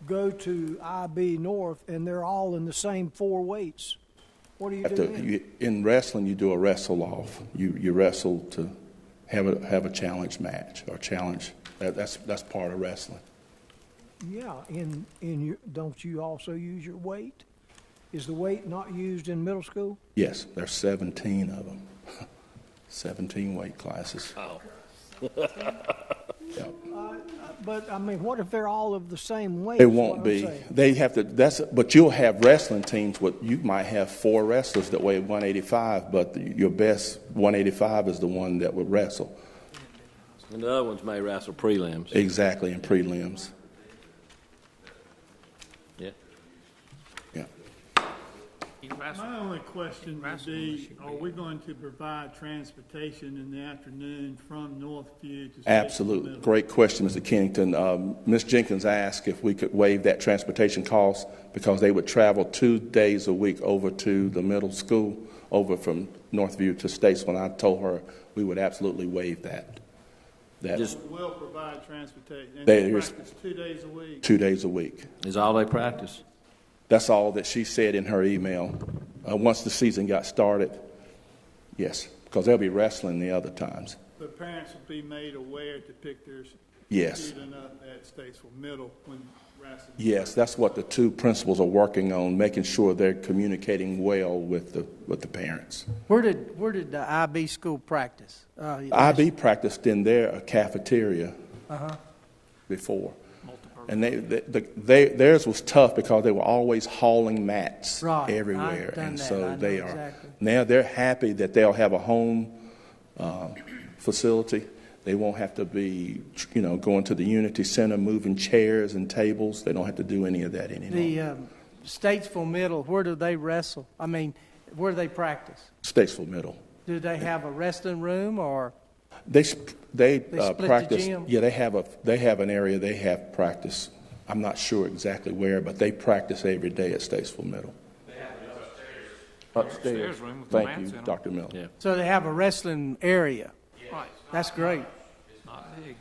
go to IB North and they're all in the same 4 weights. What do you do then? In wrestling, you do a wrestle off. You wrestle to have a challenge match or challenge. That's part of wrestling. Yeah, don't you also use your weight? Is the weight not used in middle school? Yes, there's 17 of them. 17 weight classes. Oh. Yeah. But I mean, what if they're all of the same weight? It won't be. They have to. But you'll have wrestling teams. You might have 4 wrestlers that weigh 185, but your best 185 is the one that would wrestle. And the other ones may wrestle prelims. Exactly, in prelims. Yeah. Yeah. My only question would be, are we going to provide transportation in the afternoon from Northview to Statesville Absolutely. Middle? Great question, Mr. Kennington. Ms. Jenkins asked if we could waive that transportation cost because they would travel 2 days a week over to the middle school, over from Northview to Statesville. And I told her we would absolutely waive that. Just will provide transportation. And They practice 2 days a week. 2 days a week. Is all they practice? That's all that she said in her email. Once the season got started, yes, because they'll be wrestling the other times. But parents will be made aware to pick their student up at Statesville Middle when wrestling. Yes, that's what the 2 principals are working on, making sure they're communicating well with the parents. Where did the IB school practice? IB practiced in their cafeteria before. And theirs was tough because they were always hauling mats everywhere, and so they are exactly. Now they're happy that they'll have a home facility. They won't have to be, going to the Unity Center, moving chairs and tables. They don't have to do any of that anymore. The Statesville Middle, where do they wrestle? I mean, where do they practice? Statesville Middle. Do they have a wrestling room or? They split practice. the gym? Yeah, they have an area they have practice. I'm not sure exactly where, but they practice every day at Statesville Middle. They have Upstairs. room with the Thank mats you, in Dr. Miller. Yeah. So they have a wrestling area. Right. That's great. It's not big.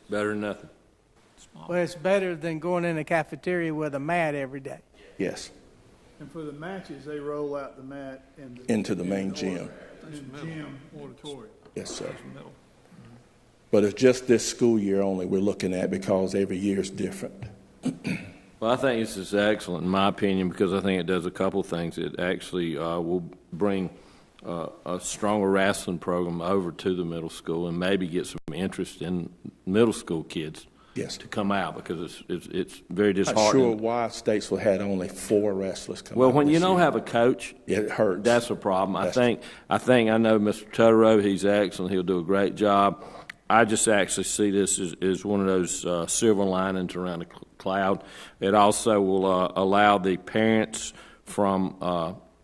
Better than nothing. Well, it's better than going in a cafeteria with a mat every day. Yes. And for the matches, they roll out the mat Into the main gym. in the gym auditorium. Yes, sir. But it's just this school year only we're looking at because every year is different. Well, I think this is excellent, in my opinion, because I think it does a couple of things. It actually will bring a stronger wrestling program over to the middle school and maybe get some interest in middle school kids to come out, because it's very disheartening. Not sure why Statesville had only 4 wrestlers come out. Well, when you this don't year. have a coach, it hurts. That's a problem. I think I know Mr. Totoro. He's excellent. He'll do a great job. I just actually see this as one of those silver linings around the cloud. It also will allow the parents from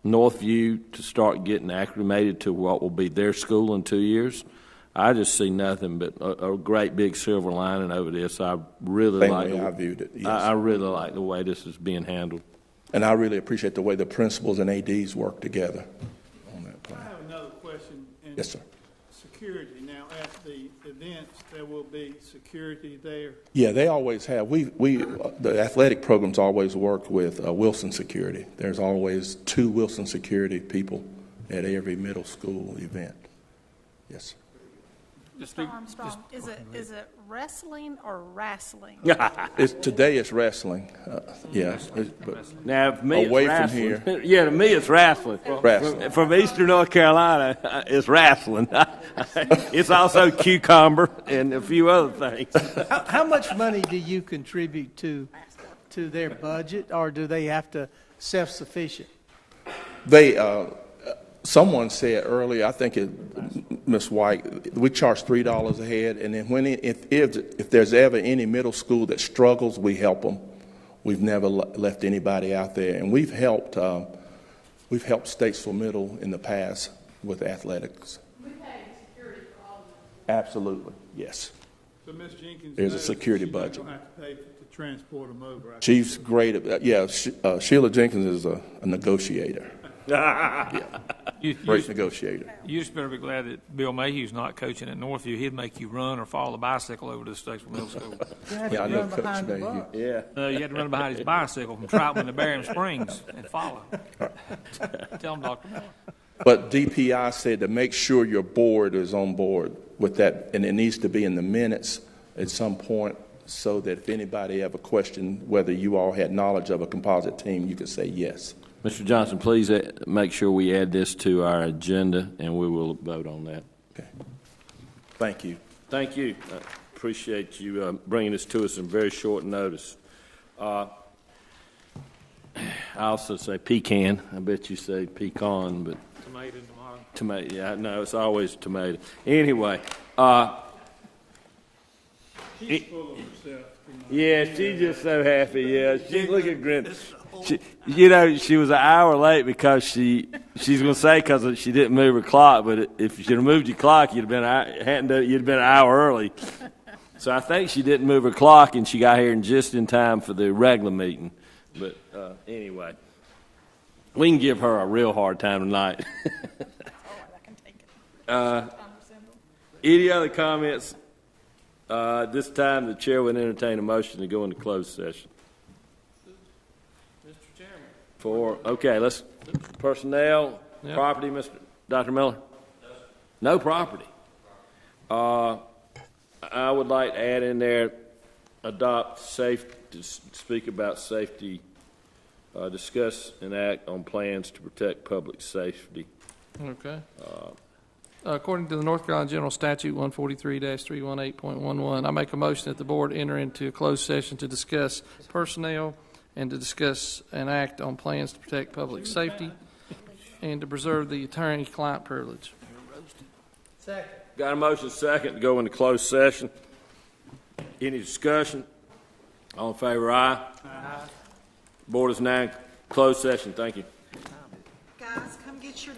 Northview to start getting acclimated to what will be their school in 2 years. I just see nothing but a great big silver lining over this. I really like I viewed it. Yes. I really like the way this is being handled. And I really appreciate the way the principals and ADs work together on that plan. I have another question. Yes, sir. Security. Now, at the events, there will be security there. Yeah, they always have. The athletic programs always work with Wilson Security. There's always 2 Wilson Security people at every middle school event. Yes. Mr. Armstrong, is it wrestling or wrestling? Today it's wrestling. Yeah. Now, for me, away it's from wrestling. here. Yeah, to me, it's wrestling. From Eastern North Carolina, it's wrestling. It's also cucumber and a few other things. How much money do you contribute to their budget, or do they have to self-sufficient? Someone said earlier, I think Ms. White, we charge $3 a head, and then if there's ever any middle school that struggles, we help them. We've never left anybody out there, and we've helped Statesville Middle in the past with athletics. We pay security for all of them. Absolutely, yes. So Ms. Jenkins, there's a security she's budget. Not going to have to pay to transport them over. She's great at that. Yeah, Sheila Jenkins is a negotiator. Great negotiator. You just better be glad that Bill Mayhew's not coaching at Northview. He'd make you run or follow the bicycle over to Statesville Middle School. Yeah, I know Coach Mayhew. Yeah. You had to run behind his bicycle from Troutman to Barham Springs and follow. Tell him, Dr. Miller. But DPI said to make sure your board is on board with that, and it needs to be in the minutes at some point so that if anybody ever questioned whether you all had knowledge of a composite team, you could say yes. Mr. Johnson, please make sure we add this to our agenda, and we will vote on that. Okay. Thank you. Thank you. I appreciate you bringing this to us in very short notice. I also say pecan. I bet you say pecan, but Tomato tomorrow. Tomato. Yeah, no, it's always tomato. Anyway, She's full of herself. yeah, she's just so happy. Yeah, she look at Grin. She was an hour late because she's going to say because she didn't move her clock. But if she'd have moved your clock, you'd have been an hour early. So I think she didn't move her clock, and she got here just in time for the regular meeting. But anyway, we can give her a real hard time tonight. Any other comments? This time, the chair would entertain a motion to go into closed session. Okay, let's personnel, property, Dr. Miller. No property. I would like to add in there, speak about safety, discuss and act on plans to protect public safety. Okay. According to the North Carolina General Statute 143-318.11, I make a motion that the board enter into a closed session to discuss personnel and to discuss and act on plans to protect public safety and to preserve the attorney-client privilege. Second. Got a motion second to go into closed session. Any discussion? All in favor, aye. Aye. Board is now in closed session. Thank you. Guys, come get your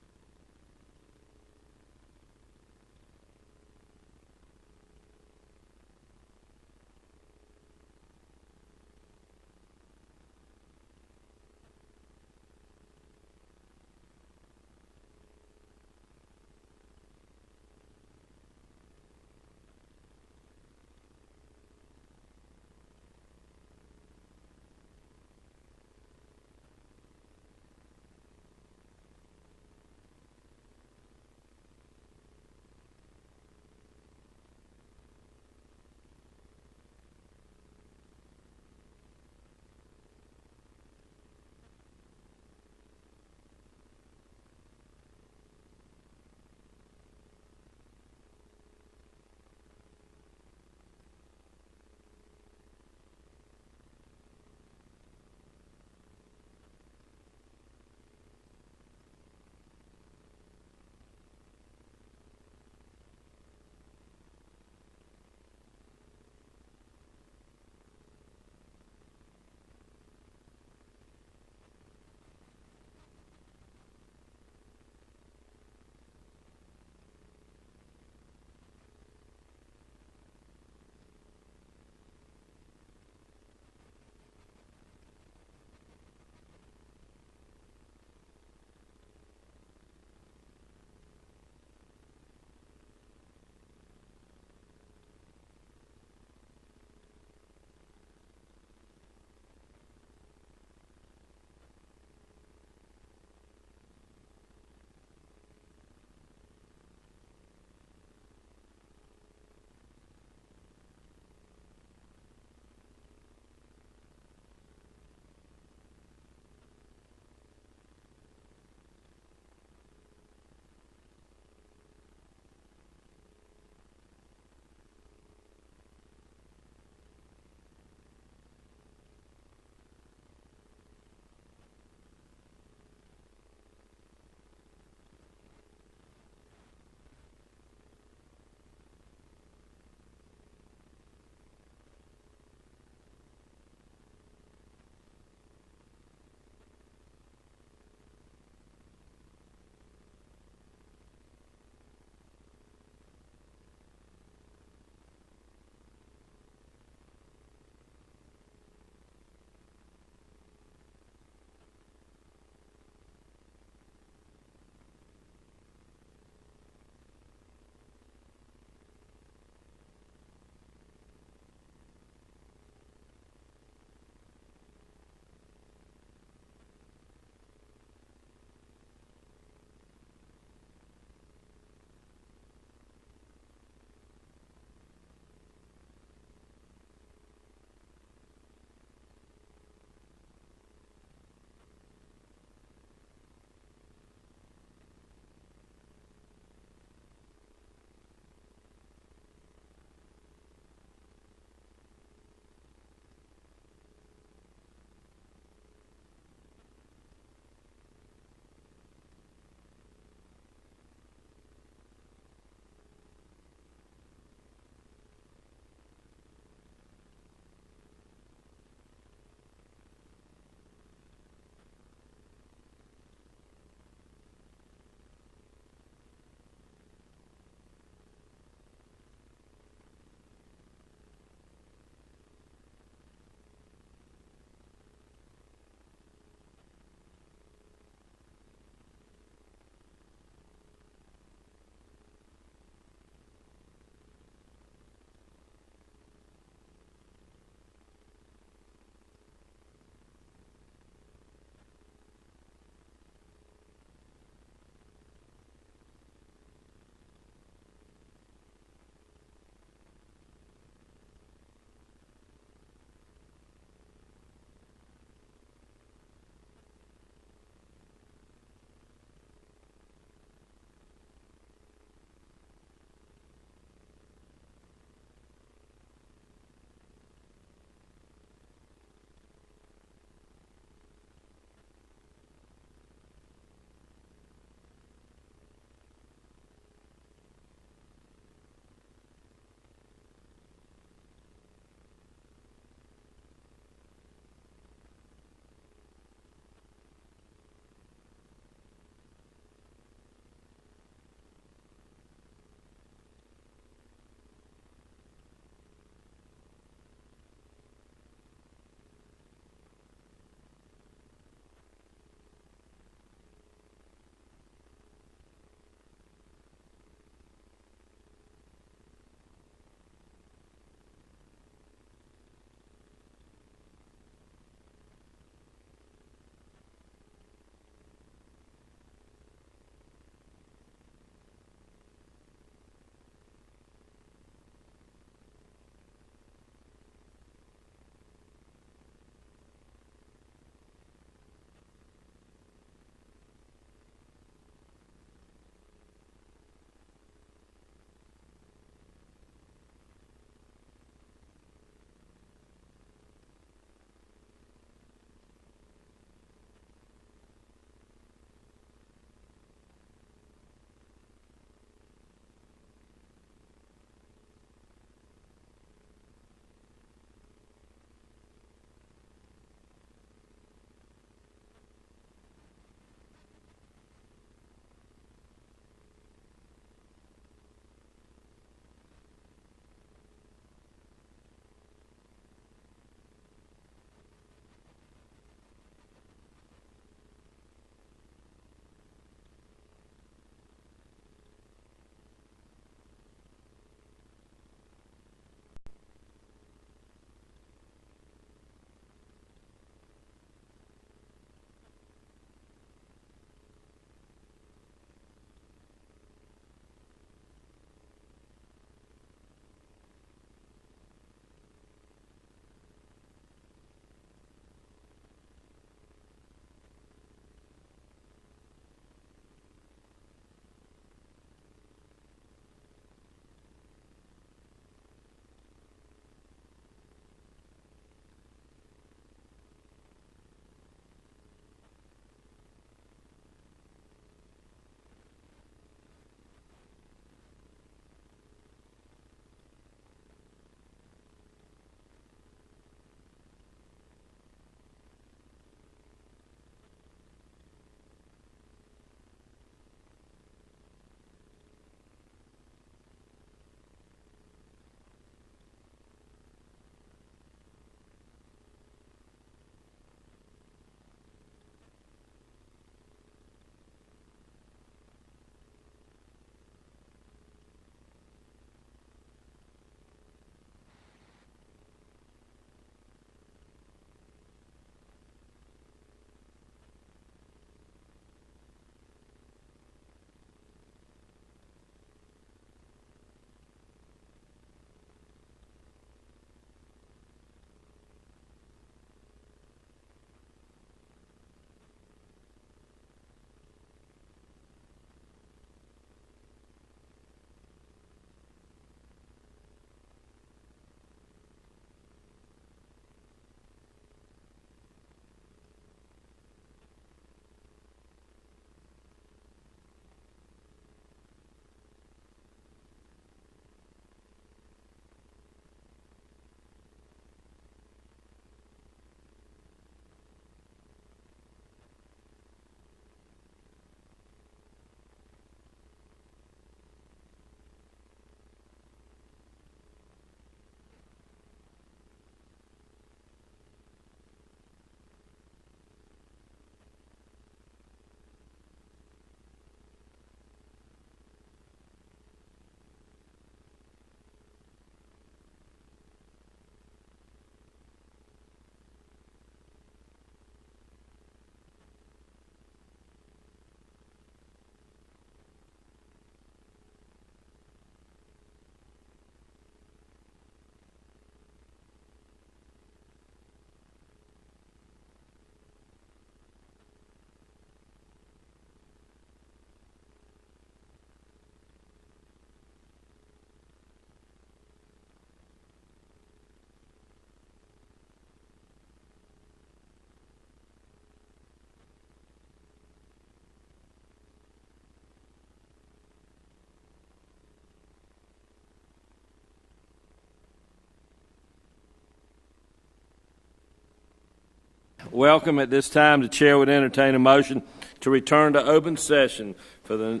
welcome. At this time, the chair would entertain a motion to return to open session for the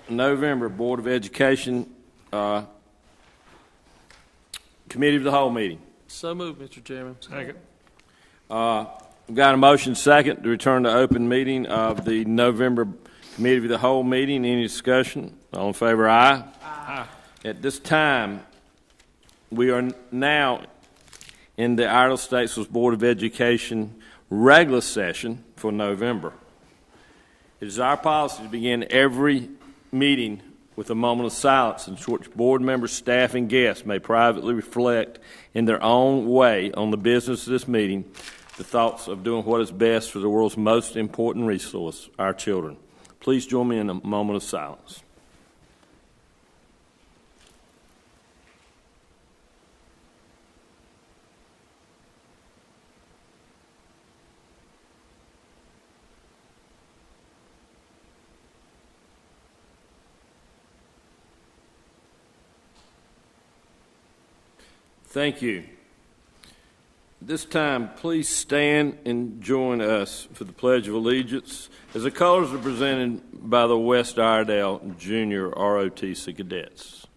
November Board of Education Committee of the Whole meeting. So moved, Mr. Chairman. Second. We've got a motion second to return to open meeting of the November Committee of the Whole meeting. Any discussion? All in favor, aye? Aye. At this time, we are now in the Iredell-Statesville Board of Education regular session for November. It is our policy to begin every meeting with a moment of silence in which board members, staff, and guests may privately reflect in their own way on the business of this meeting, the thoughts of doing what is best for the world's most important resource, our children. Please join me in a moment of silence. Thank you. This time, please stand and join us for the Pledge of Allegiance as the colors are presented by the West Iredell Junior ROTC cadets.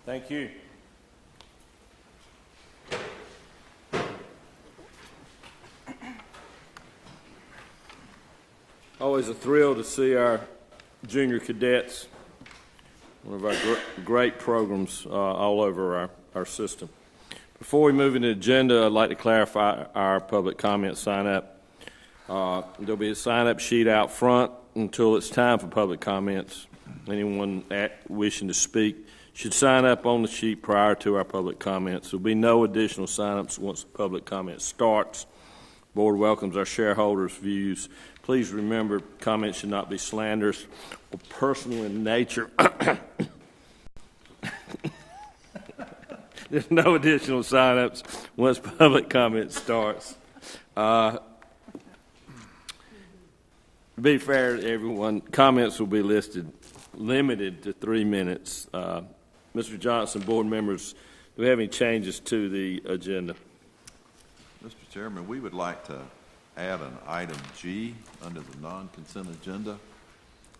Thank you. Always a thrill to see our junior cadets, one of our great programs all over our system. Before we move into the agenda, I'd like to clarify our public comment sign-up. There'll be a sign-up sheet out front until it's time for public comments. Anyone wishing to speak should sign up on the sheet prior to our public comments. There will be no additional sign-ups once the public comment starts. The board welcomes our shareholders' views. Please remember, comments should not be slanderous or personal in nature. There's no additional sign-ups once public comment starts. To be fair to everyone, comments will be limited to 3 minutes. Mr. Johnson, board members, do we have any changes to the agenda? Mr. Chairman, we would like to add an item G under the non-consent agenda.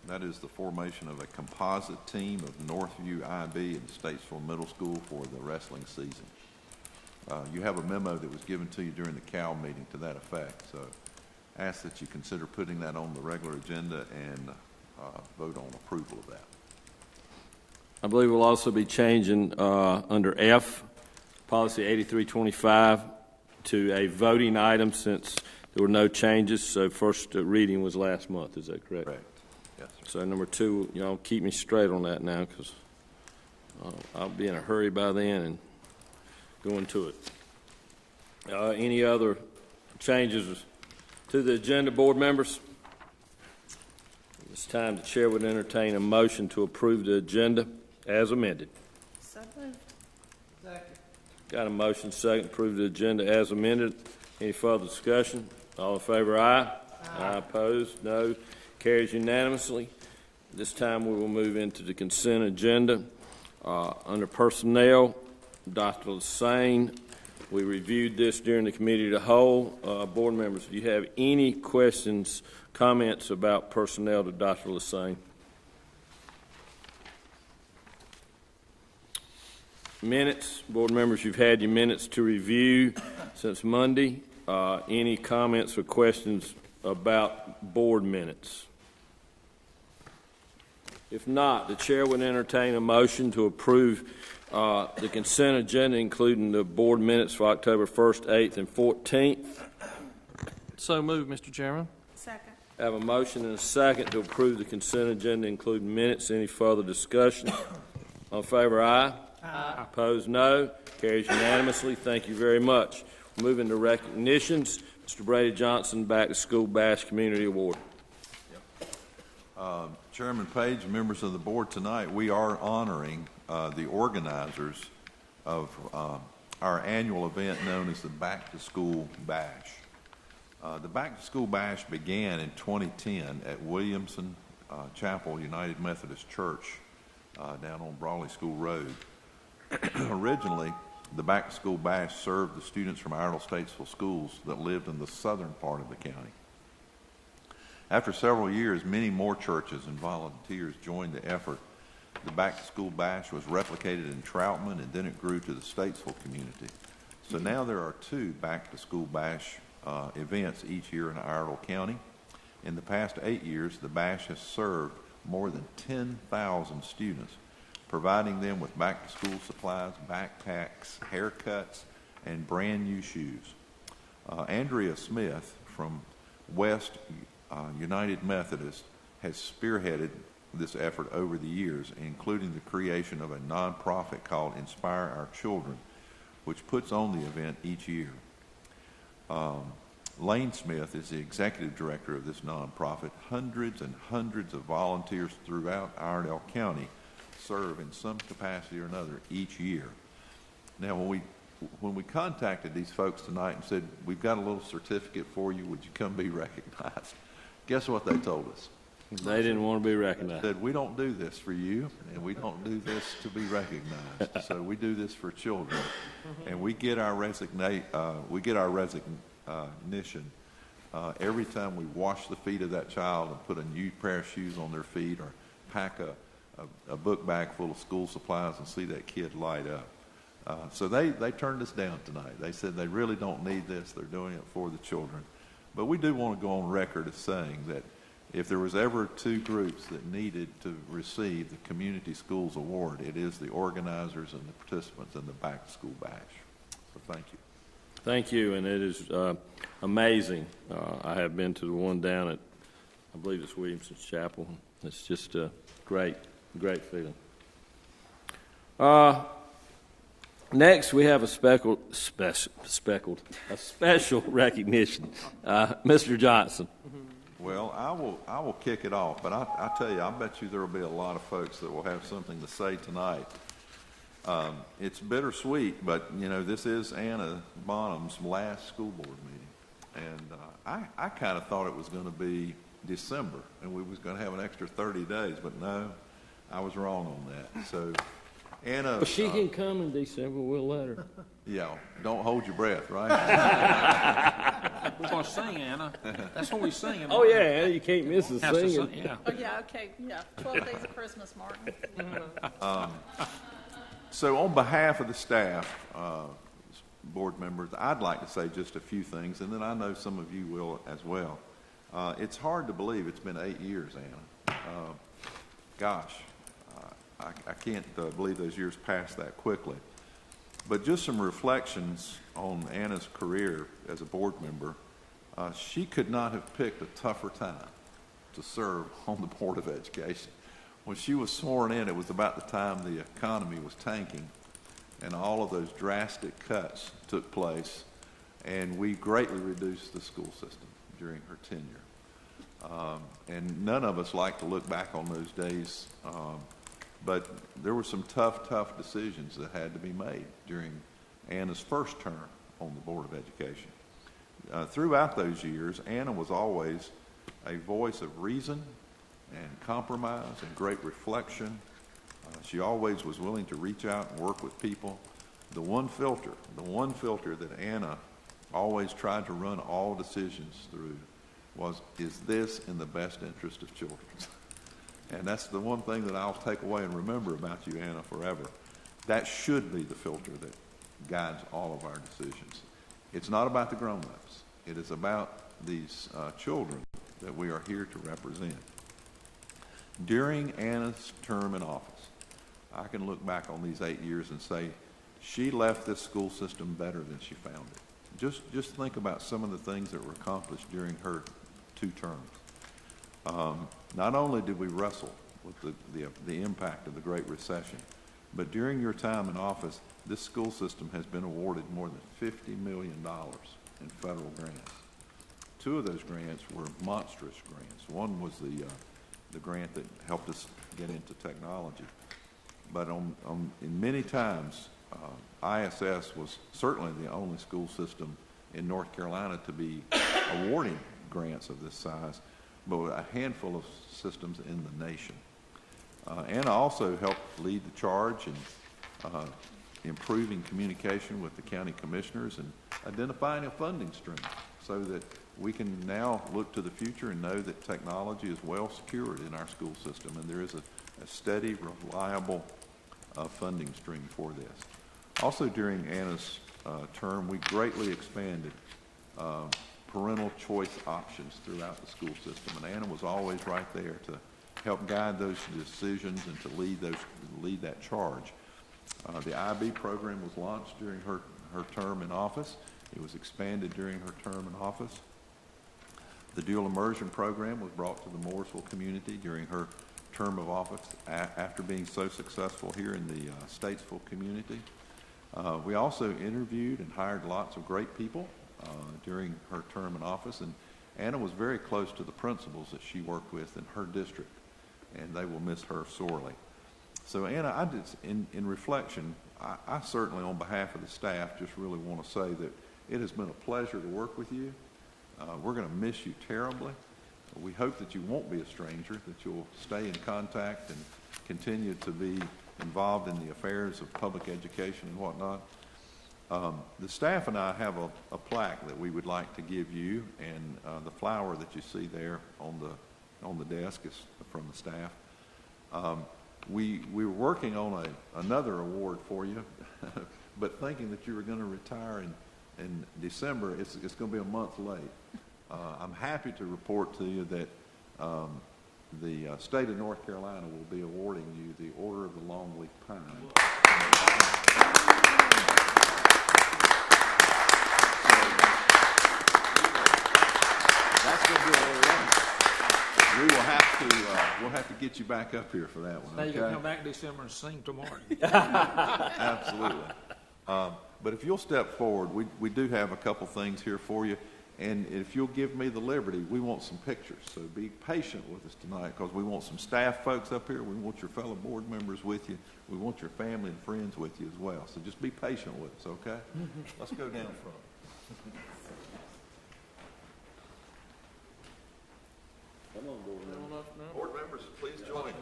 That is the formation of a composite team of Northview IB and Statesville Middle School for the wrestling season. You have a memo that was given to you during the CAL meeting to that effect, so ask that you consider putting that on the regular agenda and vote on approval of that. I believe we'll also be changing under F, policy 8325, to a voting item since there were no changes. So first reading was last month. Is that correct? Correct. Yes, sir. So number 2, y'all keep me straight on that now because I'll be in a hurry by then and go into it. Any other changes to the agenda, board members? It's time the chair would entertain a motion to approve the agenda as amended. So moved. Second. Got a motion second to approve the agenda as amended. Any further discussion? All in favor, aye. Aye. Opposed? No. Carries unanimously. This time we will move into the consent agenda. Under personnel, Dr. Lassane, we reviewed this during the committee of the whole. Board members, do you have any questions, comments about personnel to Dr. Lassane? Minutes, board members, you've had your minutes to review since Monday. Any comments or questions about board minutes? If not, the chair would entertain a motion to approve the consent agenda, including the board minutes for October 1st, 8th, and 14th. So moved, Mr. Chairman. Second. I have a motion and a second to approve the consent agenda, including minutes. Any further discussion? All in favor, aye. Aye. Opposed, no. Carries unanimously. Thank you very much. Moving to recognitions. Mr. Brady Johnson, Back to School Bash Community Award. Chairman Page, members of the board, tonight we are honoring the organizers of our annual event known as the Back to School Bash. The Back to School Bash began in 2010 at Williamson Chapel United Methodist Church down on Brawley School Road. Originally, the Back to School Bash served the students from Iredell-Statesville Schools that lived in the southern part of the county. After several years, many more churches and volunteers joined the effort. The Back to School Bash was replicated in Troutman, and then it grew to the Statesville community. So now there are 2 Back to School Bash events each year in Iredell County. In the past 8 years, the Bash has served more than 10,000 students, providing them with back-to-school supplies, backpacks, haircuts, and brand new shoes. Andrea Smith from West United Methodist has spearheaded this effort over the years, including the creation of a nonprofit called Inspire Our Children, which puts on the event each year. Lane Smith is the executive director of this nonprofit. Hundreds and hundreds of volunteers throughout Iredell County serve in some capacity or another each year. Now, when we contacted these folks tonight and said, we've got a little certificate for you, would you come be recognized? Guess what they told us? They didn't want to be recognized. They said, we don't do this for you, and we don't do this to be recognized. So we do this for children, and we get our recognition every time we wash the feet of that child and put a new pair of shoes on their feet, or pack a book bag full of school supplies and see that kid light up. So they turned us down tonight. They said they really don't need this. They're doing it for the children. But we do want to go on record as saying that if there was ever 2 groups that needed to receive the Community Schools Award, it is the organizers and the participants in the Back to School Bash. So thank you. Thank you, and it is amazing. I have been to the one down at, I believe it's Williamson's Chapel. It's just a great feeling. Next, we have a special recognition. Mr. Johnson. Well, I will kick it off, but I tell you, I bet you there will be a lot of folks that will have something to say tonight. It's bittersweet, but this is Anna Bonham's last school board meeting, and I kind of thought it was going to be December, and we was going to have an extra 30 days, but no, I was wrong on that. So, Anna, well, she can come in December. We'll let her. Yeah, don't hold your breath, right? We're going to sing, Anna. That's what we sing. Oh yeah, you can't miss the singing. Yeah. Oh, yeah, okay, yeah. 12 Days of Christmas, Martin. So on behalf of the staff, board members, I'd like to say just a few things, and then I know some of you will as well. It's hard to believe it's been 8 years, Anna. Gosh, I can't believe those years passed that quickly. But just some reflections on Anna's career as a board member. She could not have picked a tougher time to serve on the Board of Education. When she was sworn in, it was about the time the economy was tanking, and all of those drastic cuts took place, and we greatly reduced the school system during her tenure. And none of us like to look back on those days, but there were some tough decisions that had to be made during Anna's first term on the Board of Education. Throughout those years, Anna was always a voice of reason and compromise and great reflection. She always was willing to reach out and work with people. The one filter that Anna always tried to run all decisions through was, is this in the best interest of children? And that's the one thing that I'll take away and remember about you, Anna, forever. That should be the filter that guides all of our decisions. It's not about the grown-ups. It is about these children that we are here to represent. During Anna's term in office, I can look back on these 8 years and say she left this school system better than she found it. Just think about some of the things that were accomplished during her 2 terms. Not only did we wrestle with the impact of the Great Recession, but during your time in office, this school system has been awarded more than $50 million in federal grants. 2 of those grants were monstrous grants. One was the grant that helped us get into technology. But in many times, ISS was certainly the only school system in North Carolina to be awarding grants of this size, but a handful of systems in the nation. Anna also helped lead the charge in improving communication with the county commissioners and identifying a funding stream so that we can now look to the future and know that technology is well secured in our school system, and there is a steady, reliable funding stream for this. Also during Anna's term, we greatly expanded parental choice options throughout the school system, and Anna was always right there to help guide those decisions and to lead that charge. The IB program was launched during her term in office. It was expanded during her term in office. The dual immersion program was brought to the Mooresville community during her term of office after being so successful here in the Statesville community. We also interviewed and hired lots of great people during her term in office, and Anna was very close to the principals that she worked with in her district, and they will miss her sorely. So Anna, in reflection, I certainly on behalf of the staff just really want to say that it has been a pleasure to work with you. We're going to miss you terribly. We hope that you won't be a stranger, that you'll stay in contact and continue to be involved in the affairs of public education and whatnot. The staff and I have a plaque that we would like to give you, and the flower that you see there on the desk is from the staff. We were working on another award for you, but thinking that you were going to retire in December, it's going to be a month late. I'm happy to report to you that the state of North Carolina will be awarding you the Order of the Longleaf Pine. That's going to be all right. We'll have to get you back up here for that one. Now okay? you can come back in December and sing to Martin. Absolutely. But if you'll step forward, we do have a couple things here for you. And if you'll give me the liberty, we want some pictures. So be patient with us tonight because we want some staff folks up here. We want your fellow board members with you. We want your family and friends with you as well. So just be patient with us, okay? Let's go down front. Come on, board members. Board members, please join us.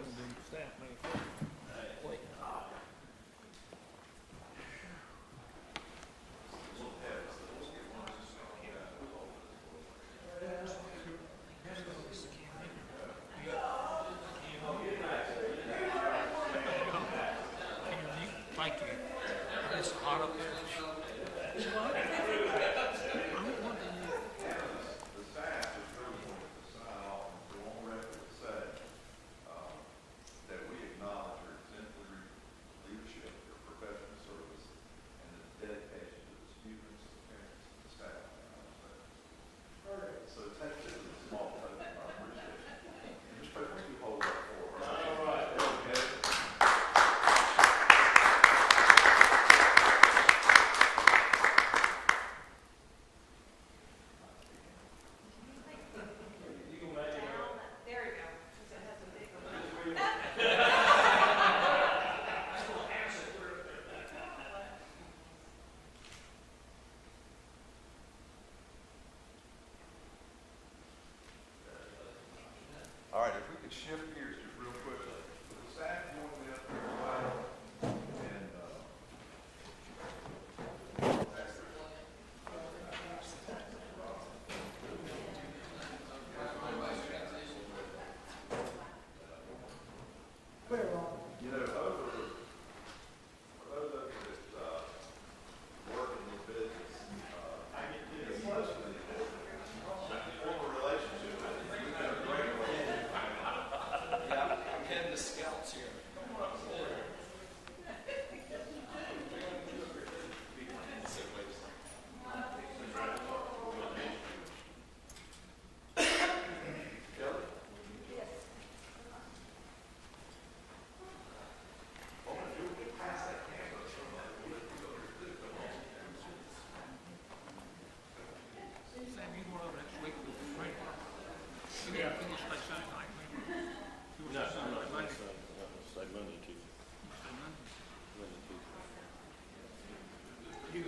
Thank you. It's hot up there.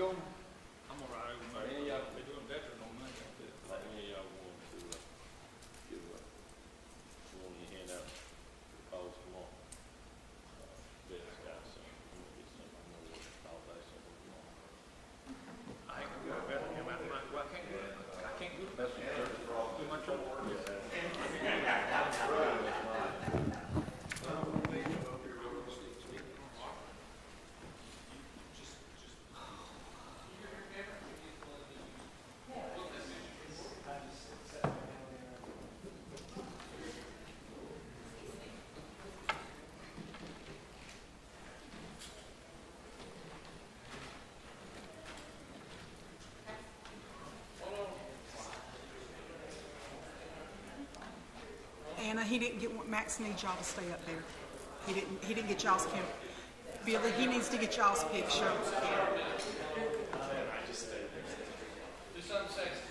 go? I'm all right. They're doing veteran on Monday. Like any of y'all want to give one of your handout calls tomorrow. Best guy, so I'm gonna get some. I'm gonna work all day, so we're tomorrow. I ain't gonna go to veteran. Well, I can't go. I can't go to veteran. Too much work. Anna, he didn't get what Max needs y'all to stay up there. He didn't get y'all's camera. Billy, he needs to get y'all's picture. Do something sexy.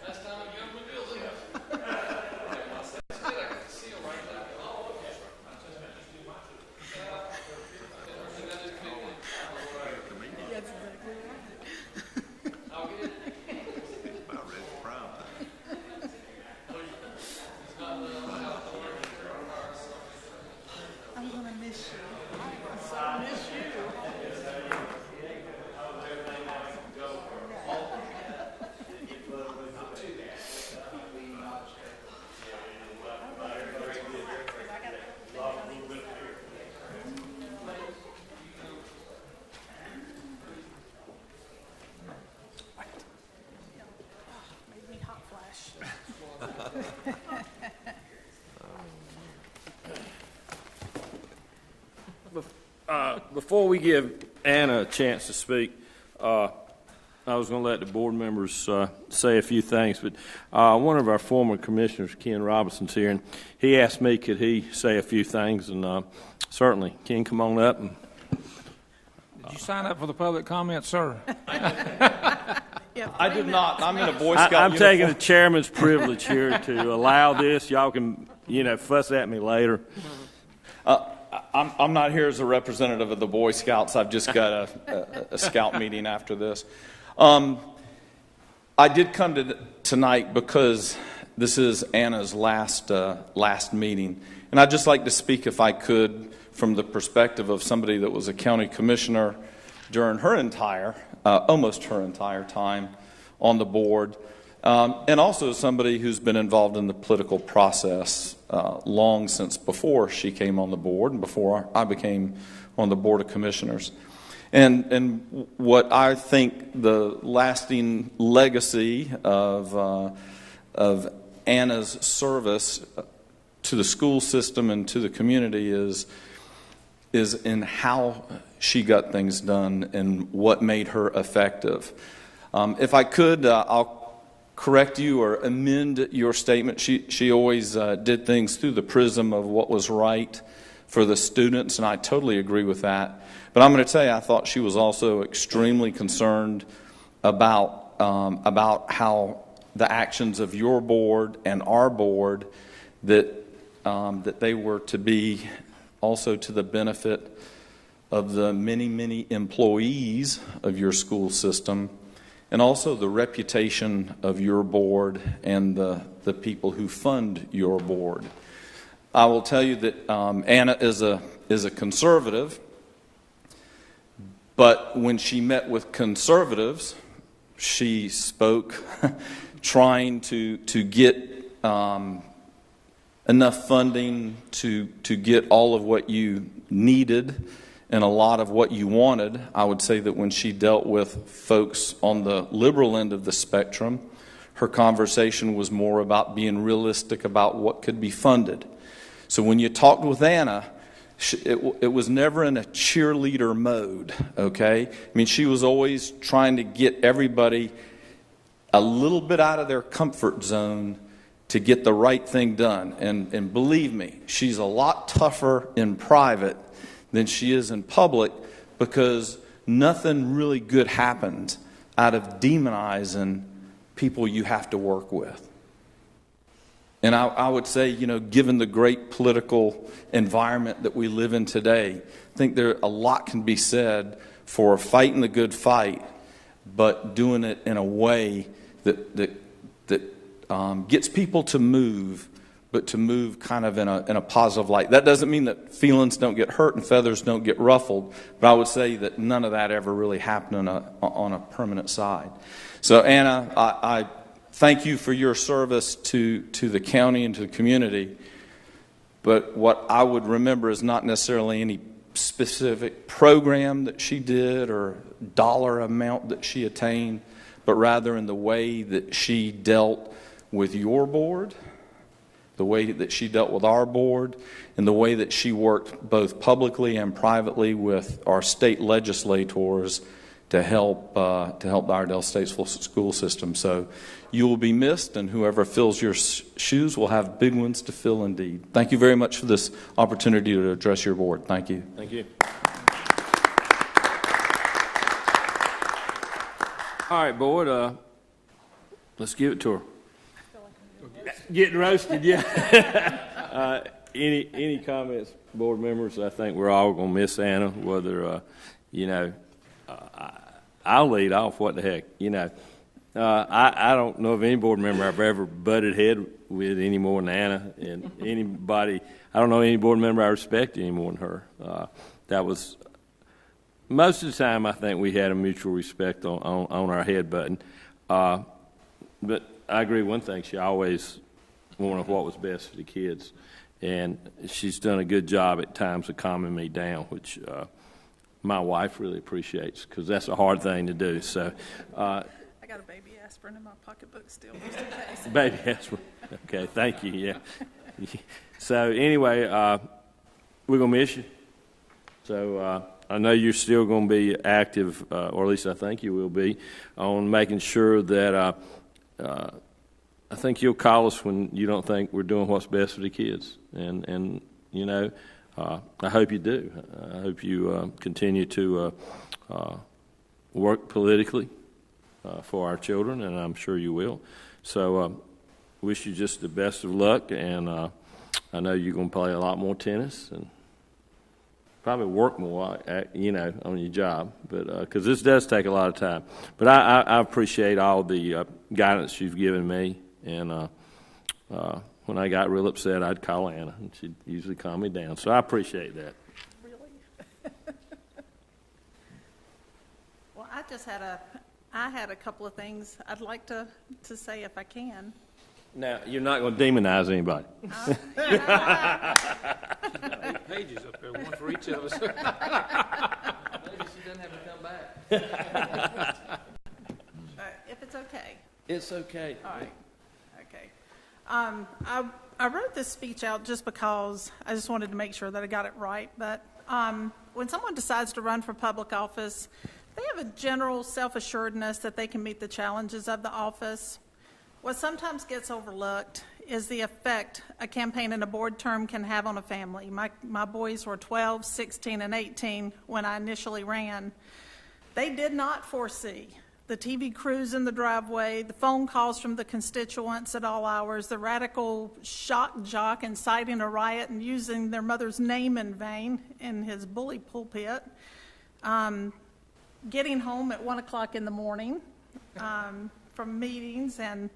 Last time I jumped with Billy. That's exactly right. I'll get it. About ready for prime time. I'm gonna miss you. I miss you. Made me hot flash. Before we give Anna a chance to speak, I was going to let the board members say a few things, but one of our former commissioners, Ken Robinson's here, and he asked me could he say a few things, and certainly, Ken, come on up. And, Did you sign up for the public comment, sir? I did not. I'm in a Boy Scout I'm uniform. taking the chairman's privilege here to allow this. Y'all can, fuss at me later. I'm not here as a representative of the Boy Scouts. I've just got a scout meeting after this. I did come to tonight because this is Anna's last meeting, and I'd just like to speak, if I could, from the perspective of somebody that was a county commissioner during almost her entire time on the board, and also somebody who's been involved in the political process long since before she came on the board and before I became on the Board of Commissioners. And what I think the lasting legacy of Anna's service to the school system and to the community is in how she got things done and what made her effective. If I could, I'll correct you or amend your statement. She always did things through the prism of what was right for the students, and I totally agree with that. But I'm going to tell you, I thought she was also extremely concerned about how the actions of your board and our board that they were to be also to the benefit of the many, many employees of your school system, and also the reputation of your board and the people who fund your board. I will tell you that Anna is a conservative, but when she met with conservatives, she spoke trying to get enough funding to get all of what you needed and a lot of what you wanted. I would say that when she dealt with folks on the liberal end of the spectrum, her conversation was more about being realistic about what could be funded. So when you talked with Anna, it was never in a cheerleader mode, okay? I mean, she was always trying to get everybody a little bit out of their comfort zone to get the right thing done. And believe me, she's a lot tougher in private than she is in public, because nothing really good happens out of demonizing people you have to work with. And I would say, given the great political environment that we live in today, I think a lot can be said for fighting the good fight, but doing it in a way that gets people to move, but to move kind of in a positive light. That doesn't mean that feelings don't get hurt and feathers don't get ruffled, but I would say that none of that ever really happened on a permanent side. So, Anna, I thank you for your service to the county and to the community, but what I would remember is not necessarily any specific program that she did or dollar amount that she attained, but rather in the way that she dealt with your board, the way that she dealt with our board, and the way that she worked both publicly and privately with our state legislators to help the Iredell-Statesville school system. So you will be missed, and whoever fills your shoes will have big ones to fill indeed. Thank you very much for this opportunity to address your board. Thank you. Thank you. All right, board, let's give it to her. Getting roasted, yeah. Any comments, board members? I think we're all going to miss Anna, whether, I'll lead off. What the heck, I don't know of any board member I've ever butted head with any more than Anna, and anybody, I don't know any board member I respect any more than her. That was, most of the time I think we had a mutual respect on our head button. But I agree one thing, she always wanted what was best for the kids, and she's done a good job at times of calming me down, which my wife really appreciates, because that's a hard thing to do. So I got a baby aspirin in my pocketbook still, just in case. Baby aspirin. Okay, thank you. Yeah. So anyway, we're gonna miss you. So I know you're still going to be active, or at least I think you will be, on making sure that I think you'll call us when you don't think we're doing what's best for the kids. And I hope you do. I hope you continue to work politically for our children, and I'm sure you will. So wish you just the best of luck, and I know you're going to play a lot more tennis and probably work more, on your job, but because this does take a lot of time. But I appreciate all the guidance you've given me, and when I got real upset, I'd call Anna, and she'd usually calm me down. So I appreciate that. Really? Well, I had a couple of things I'd like to say if I can. Now, you're not going to demonize anybody. 8 pages up there, one for each of us. Maybe she doesn't have to come back. If it's okay. It's okay. All right. Okay. I wrote this speech out just because I just wanted to make sure that I got it right. But when someone decides to run for public office, they have a general self-assuredness that they can meet the challenges of the office. What sometimes gets overlooked is the effect a campaign and a board term can have on a family. My boys were 12, 16, and 18 when I initially ran. They did not foresee the TV crews in the driveway, the phone calls from the constituents at all hours, the radical shock jock inciting a riot and using their mother's name in vain in his bully pulpit, getting home at 1 o'clock in the morning from meetings, and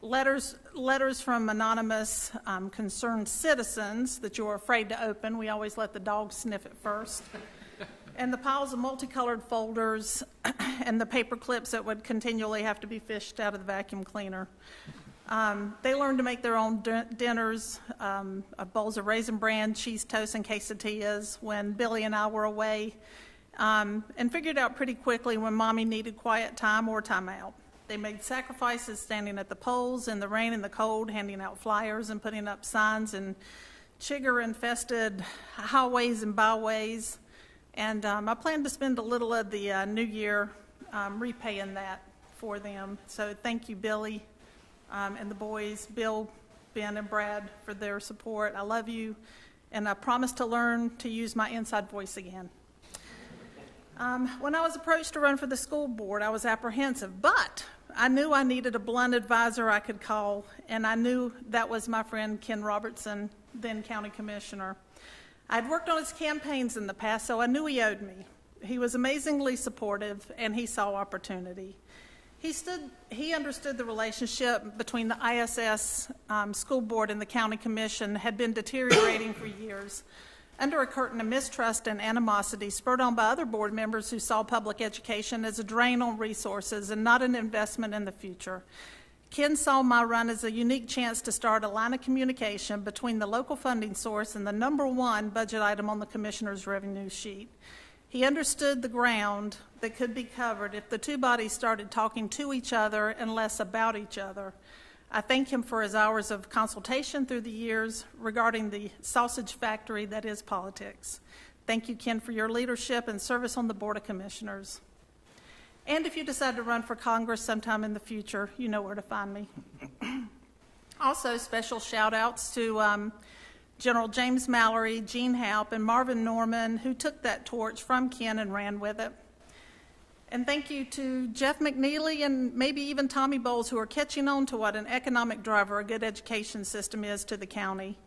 letters from anonymous concerned citizens that you're afraid to open. We always let the dogs sniff it first. And the piles of multicolored folders and the paper clips that would continually have to be fished out of the vacuum cleaner. They learned to make their own dinners, bowls of Raisin Bran, cheese toast, and quesadillas when Billy and I were away, and figured out pretty quickly when Mommy needed quiet time or time out. They made sacrifices standing at the polls in the rain and the cold, handing out flyers and putting up signs in chigger-infested highways and byways. And I plan to spend a little of the new year repaying that for them. So thank you, Billy, and the boys, Bill, Ben, and Brad, for their support. I love you, and I promise to learn to use my inside voice again. When I was approached to run for the school board, I was apprehensive, but I knew I needed a blunt advisor I could call, and I knew that was my friend Ken Robertson, then county commissioner. I'd worked on his campaigns in the past, so I knew he owed me. He was amazingly supportive, and he saw opportunity. He understood the relationship between the ISS school board and the county commission had been deteriorating for years under a curtain of mistrust and animosity spurred on by other board members who saw public education as a drain on resources and not an investment in the future. Ken saw my run as a unique chance to start a line of communication between the local funding source and the number one budget item on the commissioner's revenue sheet. He understood the ground that could be covered if the two bodies started talking to each other and less about each other. I thank him for his hours of consultation through the years regarding the sausage factory that is politics. Thank you, Ken, for your leadership and service on the Board of Commissioners. And if you decide to run for Congress sometime in the future, you know where to find me. Also, special shout-outs to General James Mallory, Gene Haupt, and Marvin Norman, who took that torch from Ken and ran with it. And thank you to Jeff McNeely and maybe even Tommy Bowles, who are catching on to what an economic driver a good education system is to the county.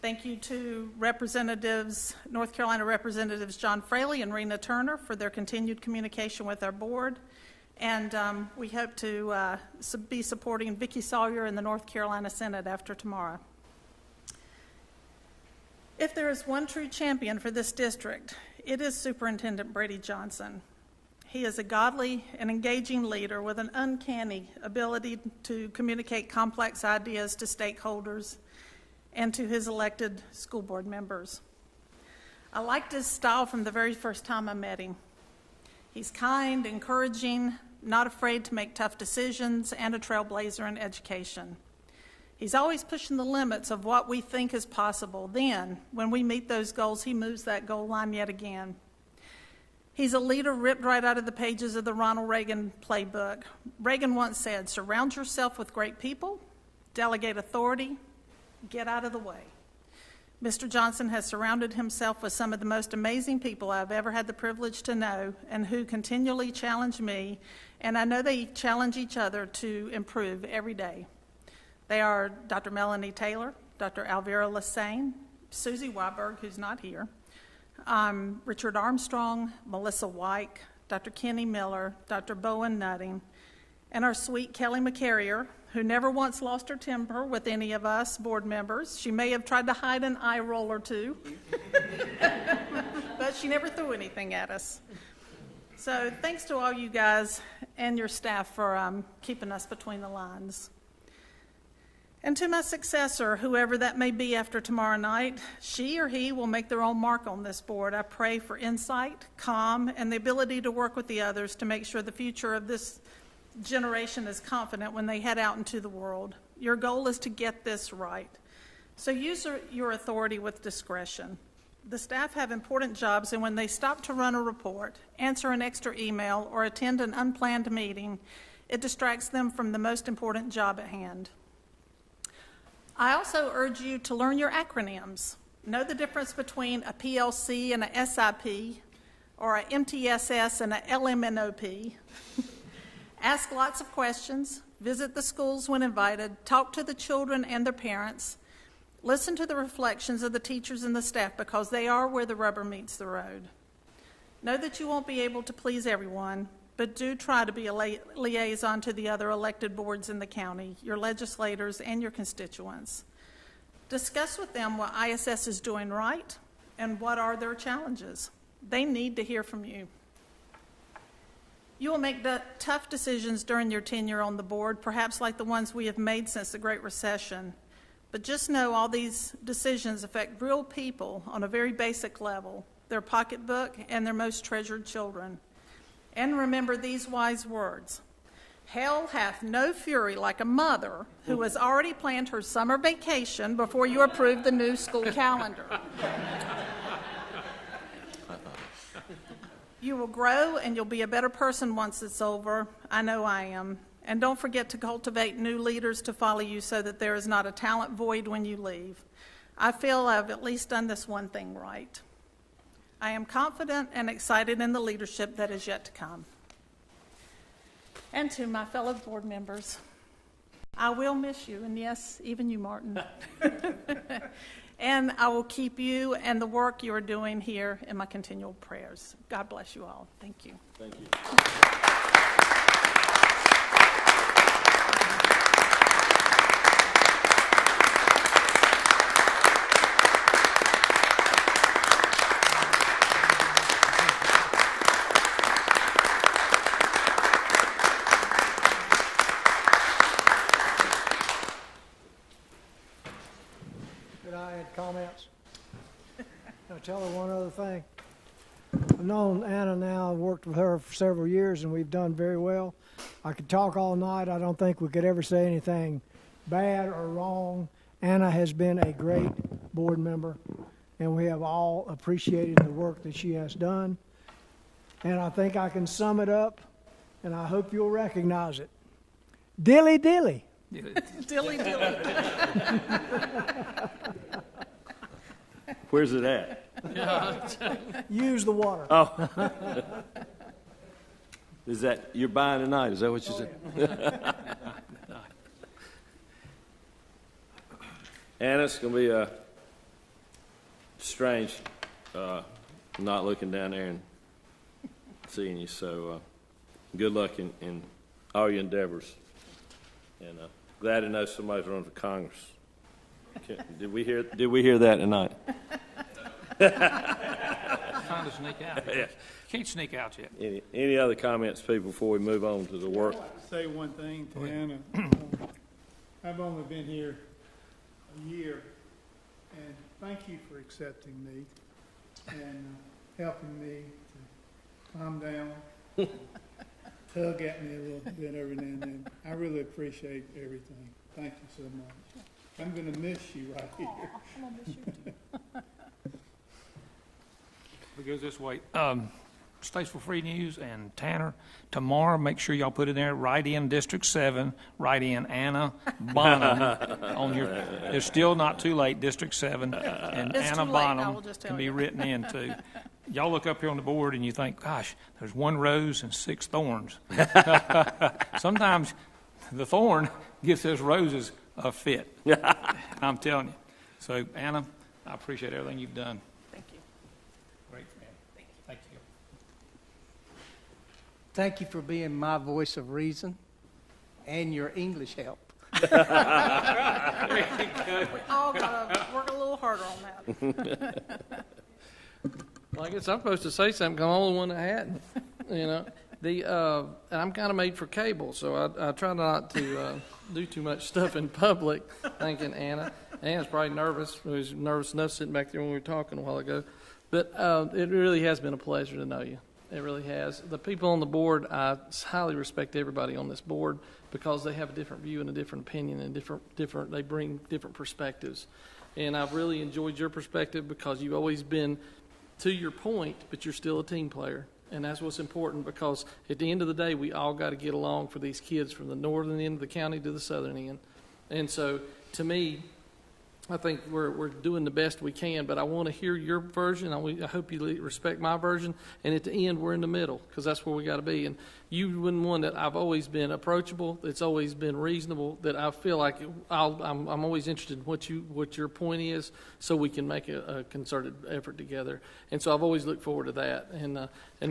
Thank you to North Carolina Representatives John Fraley and Rena Turner for their continued communication with our board. And we hope to be supporting Vicki Sawyer in the North Carolina Senate after tomorrow. If there is one true champion for this district, it is Superintendent Brady Johnson. He is a godly and engaging leader with an uncanny ability to communicate complex ideas to stakeholders and to his elected school board members. I liked his style from the very first time I met him. He's kind, encouraging, not afraid to make tough decisions, and a trailblazer in education. He's always pushing the limits of what we think is possible. Then, when we meet those goals, he moves that goal line yet again. He's a leader ripped right out of the pages of the Ronald Reagan playbook. Reagan once said, "Surround yourself with great people, delegate authority, get out of the way." Mr. Johnson has surrounded himself with some of the most amazing people I've ever had the privilege to know and who continually challenge me, and I know they challenge each other to improve every day. They are Dr. Melanie Taylor, Dr. Alvira Lassane, Susie Weiberg, who's not here, Richard Armstrong, Melissa Wyke, Dr. Kenny Miller, Dr. Bowen Nutting, and our sweet Kelly McCarrier, who never once lost her temper with any of us board members. She may have tried to hide an eye roll or two, but she never threw anything at us. So thanks to all you guys and your staff for keeping us between the lines. And to my successor, whoever that may be after tomorrow night, she or he will make their own mark on this board. I pray for insight, calm, and the ability to work with the others to make sure the future of this generation is confident when they head out into the world. Your goal is to get this right. So use your authority with discretion. The staff have important jobs, and when they stop to run a report, answer an extra email, or attend an unplanned meeting, it distracts them from the most important job at hand. I also urge you to learn your acronyms. Know the difference between a PLC and a SIP, or a MTSS and a LMNOP. Ask lots of questions, visit the schools when invited, talk to the children and their parents, listen to the reflections of the teachers and the staff because they are where the rubber meets the road. Know that you won't be able to please everyone, but do try to be a liaison to the other elected boards in the county, your legislators, and your constituents. Discuss with them what ISS is doing right and what are their challenges. They need to hear from you. You will make tough decisions during your tenure on the board, perhaps like the ones we have made since the Great Recession. But just know all these decisions affect real people on a very basic level, their pocketbook and their most treasured children. And remember these wise words: hell hath no fury like a mother who has already planned her summer vacation before you approve the new school calendar. You will grow and you'll be a better person once it's over. I know I am. And don't forget to cultivate new leaders to follow you so that there is not a talent void when you leave. I feel I've at least done this one thing right. I am confident and excited in the leadership that is yet to come. And to my fellow board members, I will miss you, and yes, even you, Martin. And I will keep you and the work you are doing here in my continual prayers. God bless you all. Thank you. Thank you. Could I add comments? I'll tell her one other thing. I've known Anna now, I've worked with her for several years, and we've done very well. I could talk all night. I don't think we could ever say anything bad or wrong. Anna has been a great board member, and we have all appreciated the work that she has done. And I think I can sum it up, and I hope you'll recognize it. Dilly dilly. Dilly dilly. Where's it at? Use the water. Oh. Is that, you're buying tonight? Is that what you said? Anna, it's going to be strange not looking down there and seeing you. So good luck in all your endeavors. And glad to know somebody's running for Congress. Did we hear that tonight? Trying to sneak out. Yeah. Can't sneak out yet. Any other comments, people, before we move on to the work? I'd like to say one thing to Anna. I've only been here a year, and thank you for accepting me and helping me to calm down, tug at me a little bit every now and then. I really appreciate everything. Thank you so much. I'm going to miss you right here. I'm going to miss you too. It goes this way. Statesville Free News and Tanner, tomorrow, make sure y'all put in there, write in District 7, write in Anna Bonham on your, it's still not too late, District 7, and It's Anna too late, I Bonham will just tell can be you. written in too. Y'all look up here on the board and you think, gosh, there's 1 rose and 6 thorns. Sometimes the thorn gives those roses a fit. I'm telling you. So, Anna, I appreciate everything you've done. Thank you. Great friend. Thank you. Thank you for being my voice of reason and your English help. We all got to work a little harder on that. Well, I guess I'm supposed to say something, 'cause I'm the only one that hadn't, you know. And I'm kind of made for cable, so I try not to do too much stuff in public, thanking Anna. Anna's probably nervous. She was nervous enough sitting back there when we were talking a while ago. But it really has been a pleasure to know you. It really has. The people on the board, I highly respect everybody on this board because they have a different view and a different opinion and different. They bring different perspectives. And I've really enjoyed your perspective because you've always been to your point, but you're still a team player. And that's what's important because at the end of the day, we all got to get along for these kids from the northern end of the county to the southern end. And so, to me, I think we're doing the best we can, but I want to hear your version. I hope you respect my version. And at the end, we're in the middle because that's where we got to be. And you've been one that I've always been approachable. That's always been reasonable. That I feel like I'm always interested in what your point is, so we can make a concerted effort together. And so I've always looked forward to that. And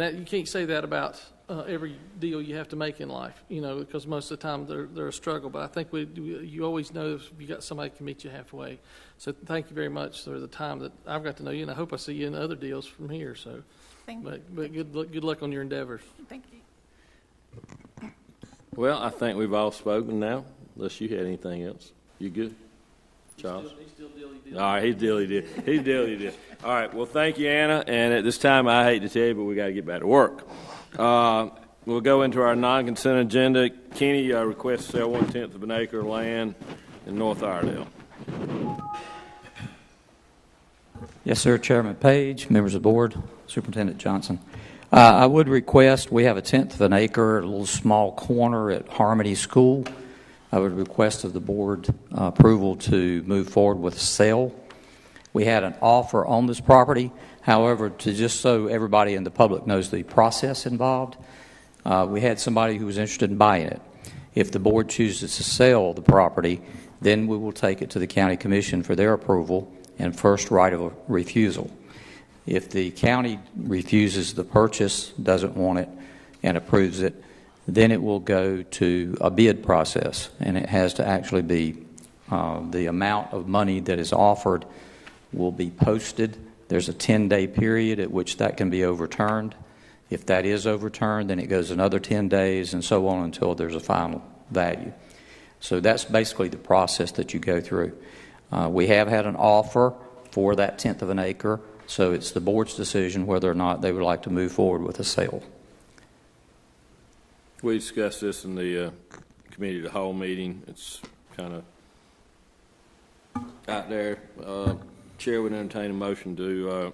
that you can't say that about every deal you have to make in life, you know, because most of the time they're a struggle. But I think you always know if you got somebody that can meet you halfway. So thank you very much for the time that I've got to know you, and I hope I see you in other deals from here. So, but good luck on your endeavors. Thank you. Well, I think we've all spoken now, unless you had anything else. You good, Charles? He's still dilly-dilly. All right, he's dilly-dilly. He's dilly-dilly. All right, well, thank you, Anna. And at this time, I hate to tell you, but we got to get back to work. We'll go into our non-consent agenda. Kenny requests to sell 1/10 of an acre of land in North Iredell. Yes, sir. Chairman Page, members of the board, Superintendent Johnson. I would request, we have 1/10 of an acre, a little small corner at Harmony School. I would request of the board approval to move forward with a sale. We had an offer on this property. However, just so everybody in the public knows the process involved, we had somebody who was interested in buying it. If the board chooses to sell the property, then we will take it to the county commission for their approval, and first right of refusal. If the county refuses the purchase, doesn't want it, and approves it, then it will go to a bid process, and it has to actually be the amount of money that is offered will be posted. There's a 10-day period at which that can be overturned. If that is overturned, then it goes another 10 days and so on until there's a final value. So that's basically the process that you go through. We have had an offer for that 1/10 of an acre, so it's the board's decision whether or not they would like to move forward with a sale. We discussed this in the committee of the whole meeting. It's kind of out there. Chair would entertain a motion to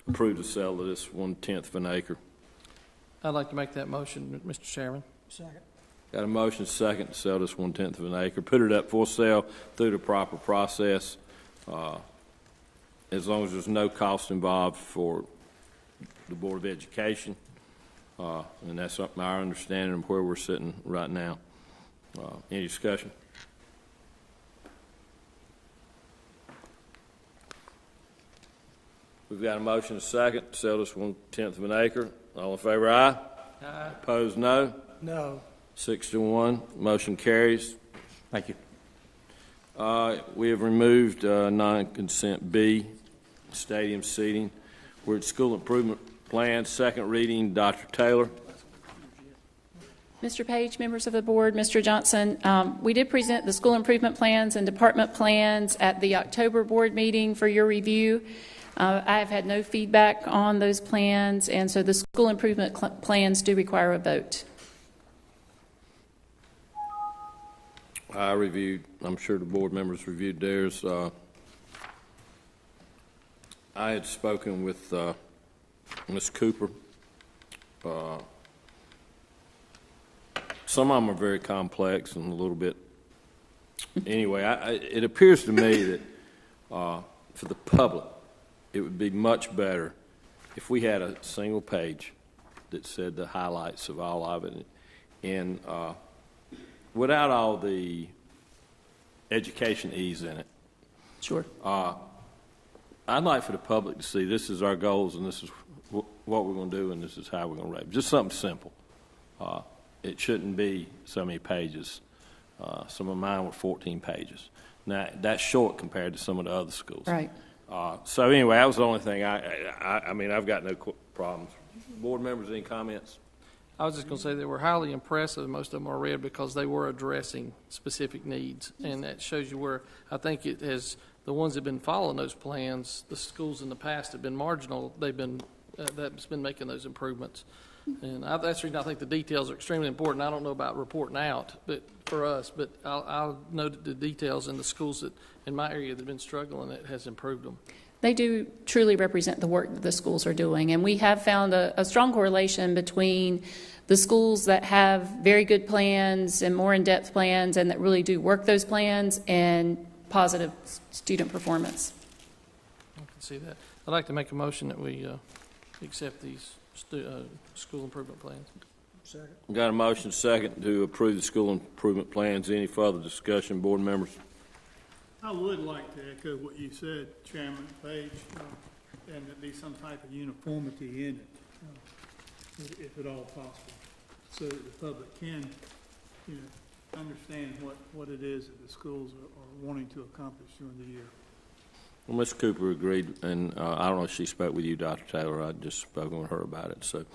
approve the sale of this 1/10 of an acre. I'd like to make that motion, Mr. Chairman. Second. Got a motion second to sell this 1/10 of an acre. Put it up for sale through the proper process. As long as there's no cost involved for the Board of Education. And that's our understanding of where we're sitting right now. Any discussion? We've got a motion and a second to sell this 1/10 of an acre. All in favor, aye? Aye. Opposed, no? No. 6-1. Motion carries. Thank you. We have removed non-consent B, stadium seating. We're at school improvement plan, second reading. Dr. Taylor. Mr. Page, members of the board, Mr. Johnson, we did present the school improvement plans and department plans at the October board meeting for your review. I have had no feedback on those plans, and so the school improvement plans do require a vote. I reviewed, I'm sure the board members reviewed theirs. I had spoken with Ms. Cooper. Some of them are very complex and a little bit. Anyway, it appears to me that for the public, it would be much better if we had a single page that said the highlights of all of it, and without all the education ease in it. Sure. I'd like for the public to see this is our goals and this is what we're going to do and this is how we're going to rate. Just something simple. It shouldn't be so many pages. Some of mine were 14 pages. Now, that's short compared to some of the other schools. Right. So anyway, that was the only thing. I mean, I've got no problems. Board members, any comments? I was just going to say they were highly impressive. Most of them are read because they were addressing specific needs, and that shows you where I think it has. The ones that have been following those plans, the schools in the past have been marginal. They've been that's been making those improvements, and that's the reason I think the details are extremely important. I don't know about reporting out, but for us, but I'll note the details in the schools that in my area that have been struggling. It has improved them. They do truly represent the work that the schools are doing, and we have found a strong correlation between the schools that have very good plans and more in-depth plans and that really do work those plans and positive student performance. I can see that. I'd like to make a motion that we accept these school improvement plans. Second. Got a motion second to approve the school improvement plans. Any further discussion, board members? I would like to echo what you said, Chairman Page, and there be some type of uniformity in it, if at all possible, so that the public can, understand what it is that the schools are wanting to accomplish during the year. Well, Ms. Cooper agreed, and I don't know if she spoke with you, Dr. Taylor. I'd just spoken with her about it. So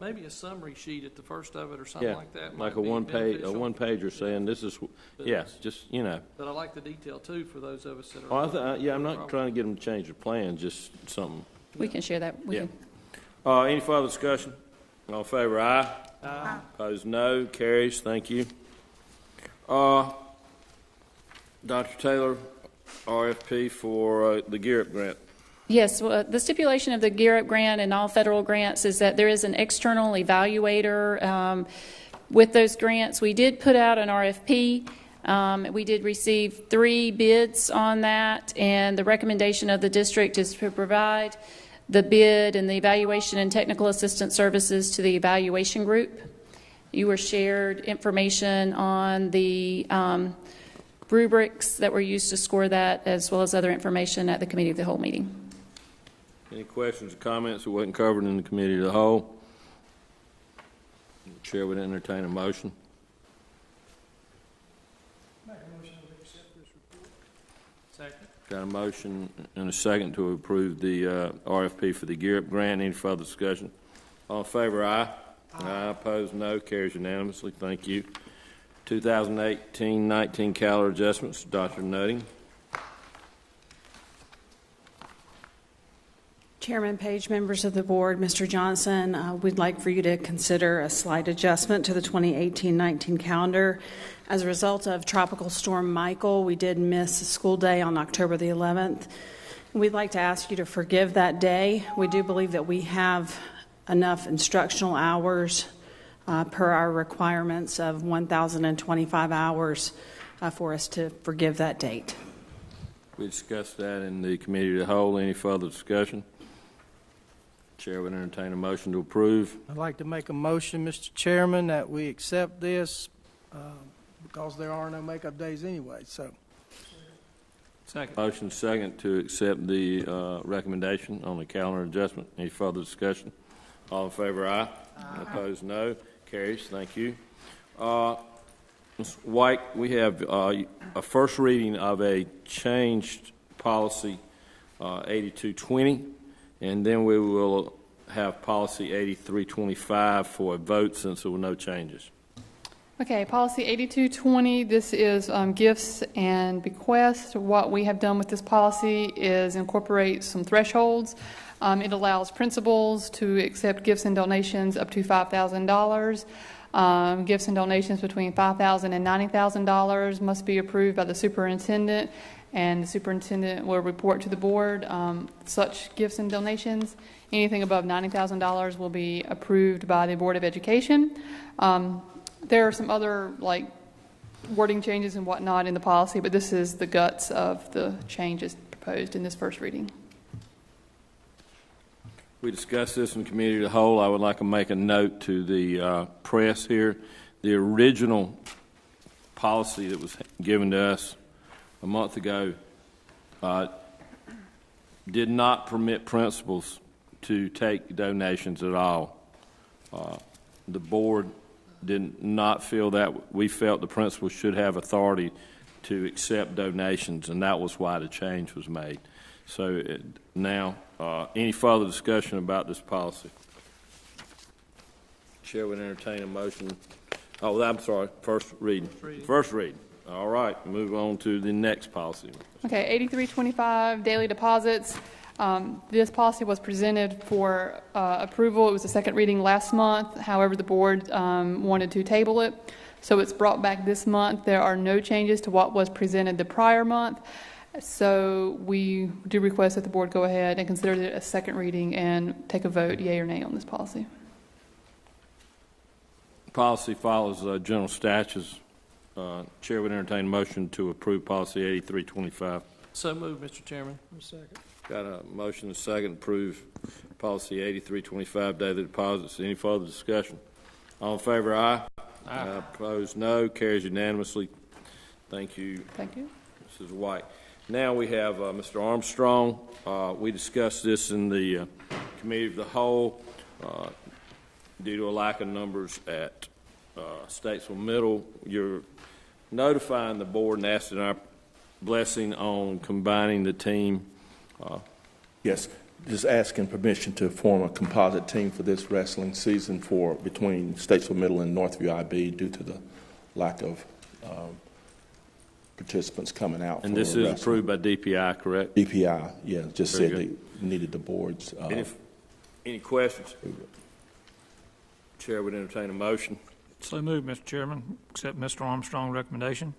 maybe a summary sheet at the first of it or something like that. Like a one-pager saying this is, just, But I like the detail, too, for those of us that are... I'm not trying to get them to change their plan, just something. We can share that. Any further discussion? All in favor, aye? Aye. Opposed, no. Carries. Thank you. Dr. Taylor, RFP for the Gear Up grant. Yes, well, the stipulation of the Gear Up grant and all federal grants is that there is an external evaluator with those grants. We did put out an RFP. We did receive 3 bids on that, and the recommendation of the district is to provide the bid and the evaluation and technical assistance services to the evaluation group. You were shared information on the rubrics that were used to score that, as well as other information at the Committee of the Whole meeting. Any questions or comments that wasn't covered in the Committee of the Whole? The Chair would entertain a motion. Second. Got a motion and a second to approve the RFP for the Gear Up Grant. Any further discussion? All in favor, aye. Aye. Opposed, no. Carries unanimously. Thank you. 2018-19 calendar adjustments. Dr. Nutting. Chairman Page, members of the board, Mr. Johnson, we'd like for you to consider a slight adjustment to the 2018-19 calendar. As a result of Tropical Storm Michael, we did miss a school day on October the 11th. We'd like to ask you to forgive that day. We do believe that we have enough instructional hours per our requirements of 1,025 hours for us to forgive that date. We discussed that in the Committee of the Whole. Any further discussion? Chair would entertain a motion to approve. I'd like to make a motion, Mr. Chairman, that we accept this because there are no makeup days anyway. So, Second. Motion second to accept the recommendation on the calendar adjustment. Any further discussion? All in favor, aye. Aye. Opposed, no. Carries. Thank you. Ms. White, we have a first reading of a changed policy 8220, and then we will have policy 8325 for a vote since there were no changes. Okay, policy 8220, this is gifts and bequests. What we have done with this policy is incorporate some thresholds. It allows principals to accept gifts and donations up to $5,000. Gifts and donations between $5,000 and $90,000 must be approved by the superintendent, and the superintendent will report to the board such gifts and donations. Anything above $90,000 will be approved by the Board of Education. There are some other wording changes and whatnot in the policy, but this is the guts of the changes proposed in this first reading. We discussed this in Committee of the Whole. I would like to make a note to the press here. The original policy that was given to us a month ago did not permit principals to take donations at all. The board did not feel that. We felt the principals should have authority to accept donations, and that was why the change was made. So now, any further discussion about this policy? Chair would entertain a motion. Oh, I'm sorry, first reading. First reading. All right, move on to the next policy. Okay, 8325, daily deposits. This policy was presented for approval. It was the second reading last month. However, the board wanted to table it, so it's brought back this month. There are no changes to what was presented the prior month. So we do request that the board go ahead and consider it a second reading and take a vote, yea or nay, on this policy. Policy follows general statutes. Chair would entertain a motion to approve policy 8325. So moved, Mr. Chairman. Second. Got a motion and a second to approve policy 8325, daily deposits. Any further discussion? All in favor, aye. Aye. Opposed, no. Carries unanimously. Thank you. Thank you. Mrs. White. Now we have Mr. Armstrong. We discussed this in the Committee of the Whole. Due to a lack of numbers at Statesville Middle, you're notifying the board and asking our blessing on combining the team. Yes, just asking permission to form a composite team for this wrestling season between Statesville Middle and Northview IB due to the lack of participants coming out. And this is approved by DPI, correct? DPI, yeah, just Very said good. they needed the board's. Any questions? Chair would entertain a motion. So moved, Mr. Chairman. Accept Mr. Armstrong's recommendation.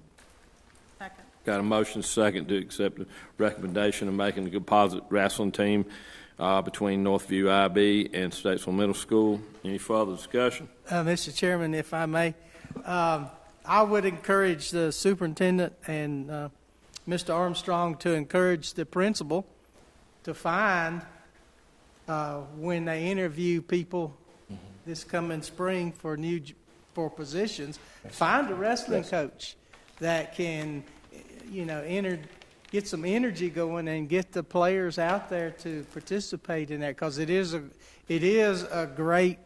Second. Got a motion second to accept the recommendation of making the composite wrestling team between Northview IB and Statesville Middle School. Any further discussion? Mr. Chairman, if I may, I would encourage the superintendent and Mr. Armstrong to encourage the principal to find when they interview people this coming spring for positions, find a wrestling coach that can get some energy going and get the players out there to participate in that, because it is a great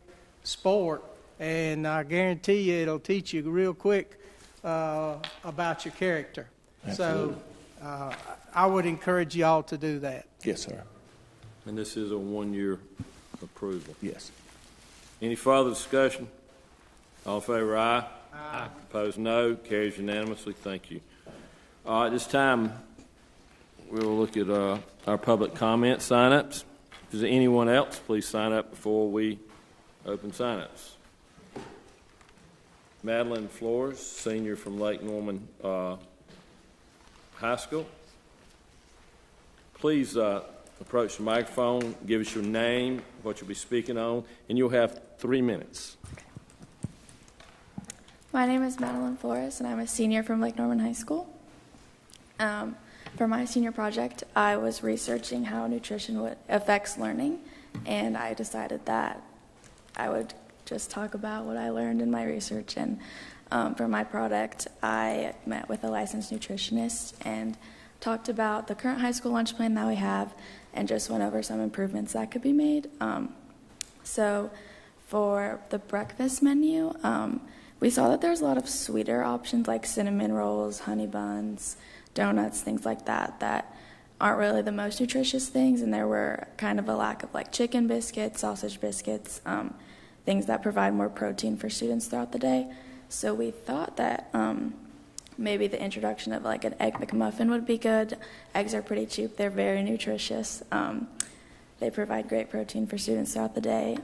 sport, and I guarantee you it'll teach you real quick about your character. Absolutely. So I would encourage you all to do that. Yes, sir. And this is a one-year approval. Yes. Any further discussion? All in favor, aye. Aye. Opposed, no. Carries unanimously. Thank you. At this time, we'll look at our public comment sign-ups. If there's anyone else, please sign up before we open sign-ups. Madeline Flores, senior from Lake Norman High School. Please approach the microphone, give us your name, what you'll be speaking on, and you'll have 3 minutes. My name is Madeline Flores, and I'm a senior from Lake Norman High School. For my senior project, I was researching how nutrition affects learning, and I decided that I would just talk about what I learned in my research. And for my product, I met with a licensed nutritionist and talked about the current high school lunch plan that we have and just went over some improvements that could be made. So for the breakfast menu, we saw that there's a lot of sweeter options like cinnamon rolls, honey buns, donuts, things like that, that aren't really the most nutritious things, and there were kind of a lack of like chicken biscuits, sausage biscuits, things that provide more protein for students throughout the day. So we thought that maybe the introduction of like an Egg McMuffin would be good. Eggs are pretty cheap. They're very nutritious. They provide great protein for students throughout the day.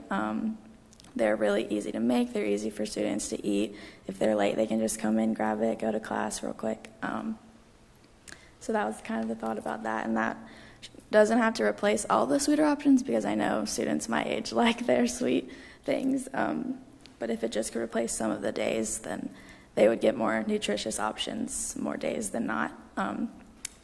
They're really easy to make. They're easy for students to eat. If they're late, they can just come in, grab it, go to class real quick. So that was kind of the thought about that. And that doesn't have to replace all the sweeter options, because I know students my age like their sweet things. But if it just could replace some of the days, then they would get more nutritious options more days than not.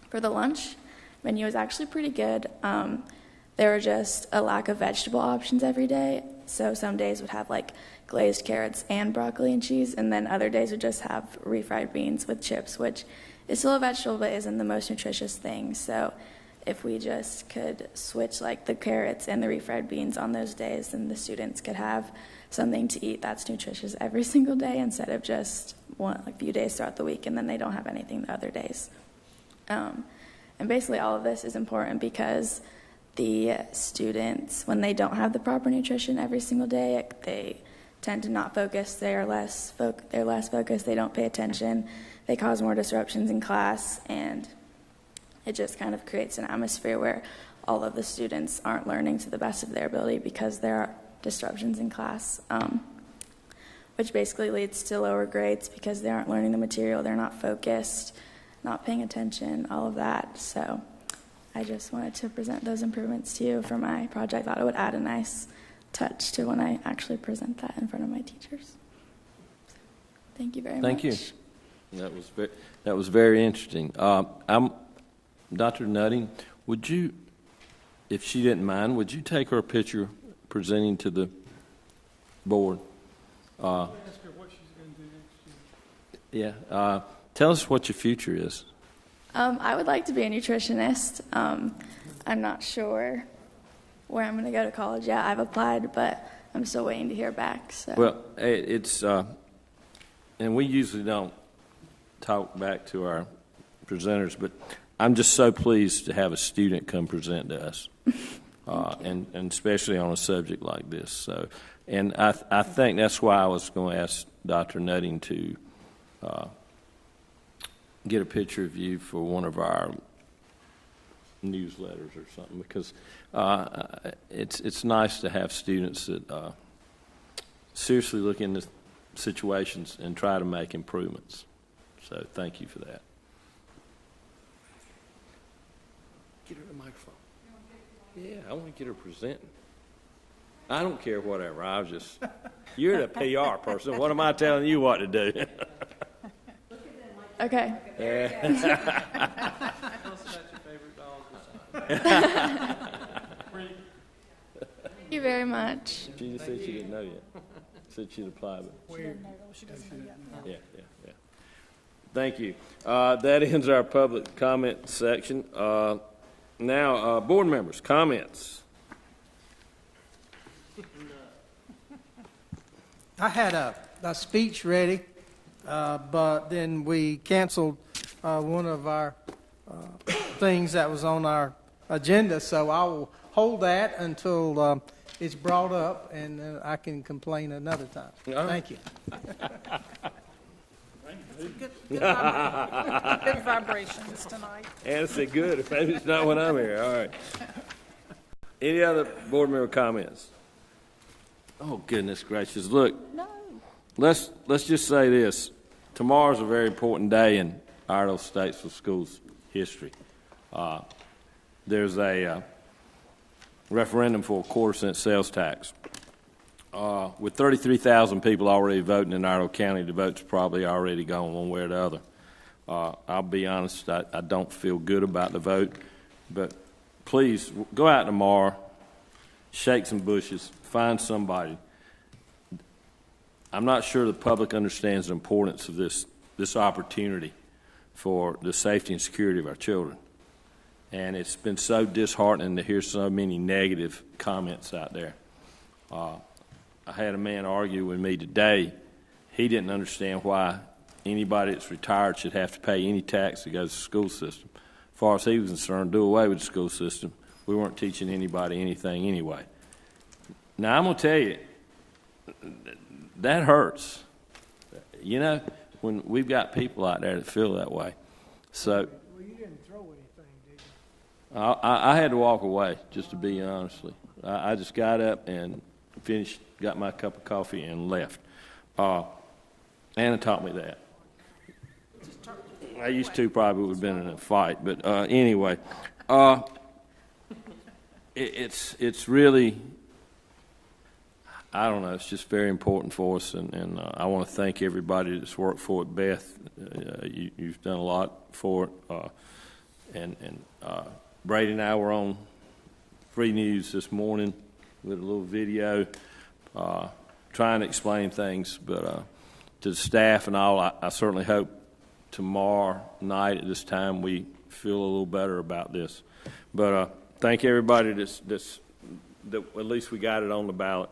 For the lunch menu was actually pretty good. There were just a lack of vegetable options every day. So some days would have like glazed carrots and broccoli and cheese, and then other days would just have refried beans with chips, which is still a vegetable but isn't the most nutritious thing. So if we just could switch like the carrots and the refried beans on those days, then the students could have something to eat that's nutritious every single day instead of just a few days throughout the week and then they don't have anything the other days. And basically all of this is important because the students, when they don't have the proper nutrition every single day, they tend to not focus. They're less focused. They don't pay attention. They cause more disruptions in class, and it just kind of creates an atmosphere where all of the students aren't learning to the best of their ability because there are disruptions in class, which basically leads to lower grades because they aren't learning the material, they're not focused, not paying attention, all of that. So I just wanted to present those improvements to you for my project. I thought it would add a nice touch to when I actually present that in front of my teachers. So, thank you very much. Thank you. That was very interesting. Dr. Nutting, would you, if she didn't mind, would you take her picture presenting to the board? Ask her what she's going to do next year. Yeah. Tell us what your future is. I would like to be a nutritionist. I'm not sure where I'm going to go to college yet. I've applied, but I'm still waiting to hear back. So. Well, it's, and we usually don't talk back to our presenters, but I'm just so pleased to have a student come present to us, and especially on a subject like this. So, and I think that's why I was going to ask Dr. Nutting to get a picture of you for one of our newsletters or something, because it's nice to have students that seriously look into situations and try to make improvements. So thank you for that. Get her the microphone. Yeah, I want to get her presenting. I don't care whatever. I was just, you're the PR person. What am I telling you what to do? Okay. Tell us about your favorite dog this time. Thank you very much. She just said she didn't know yet. Said she'd apply, but She didn't know. She doesn't know yet. yeah. Thank you. That ends our public comment section. Now, board members, comments. I had a speech ready, but then we canceled one of our things that was on our agenda, so I will hold that until it's brought up, and I can complain another time. Thank you. Good vibrations tonight. Anna said good. Maybe it's not when I'm here. All right. Any other board member comments? Oh, goodness gracious. Look, let's just say this. Tomorrow's a very important day in Iredell-Statesville Schools history. There's a referendum for a quarter-cent sales tax. With 33,000 people already voting in Iredell County, the vote's probably already gone one way or the other. I'll be honest, I don't feel good about the vote, but please go out tomorrow, shake some bushes, find somebody. I'm not sure the public understands the importance of this opportunity for the safety and security of our children. And it's been so disheartening to hear so many negative comments out there. I had a man argue with me today. He didn't understand why anybody that's retired should have to pay any tax that goes to the school system. As far as he was concerned, do away with the school system. We weren't teaching anybody anything anyway. Now, I'm going to tell you, that hurts. You know, when we've got people out there that feel that way. So, Well, you didn't throw anything, did you? I had to walk away, just to be honestly. I just got up and finished, got my cup of coffee and left. Anna taught me that. I used to probably would have been in a fight, but anyway, it's really, I don't know, it's just very important for us, and I want to thank everybody that's worked for it. Beth, you've done a lot for it, and Brady and I were on Free News this morning with a little video trying to explain things, but to the staff and all, I certainly hope tomorrow night at this time we feel a little better about this. But thank everybody that at least we got it on the ballot,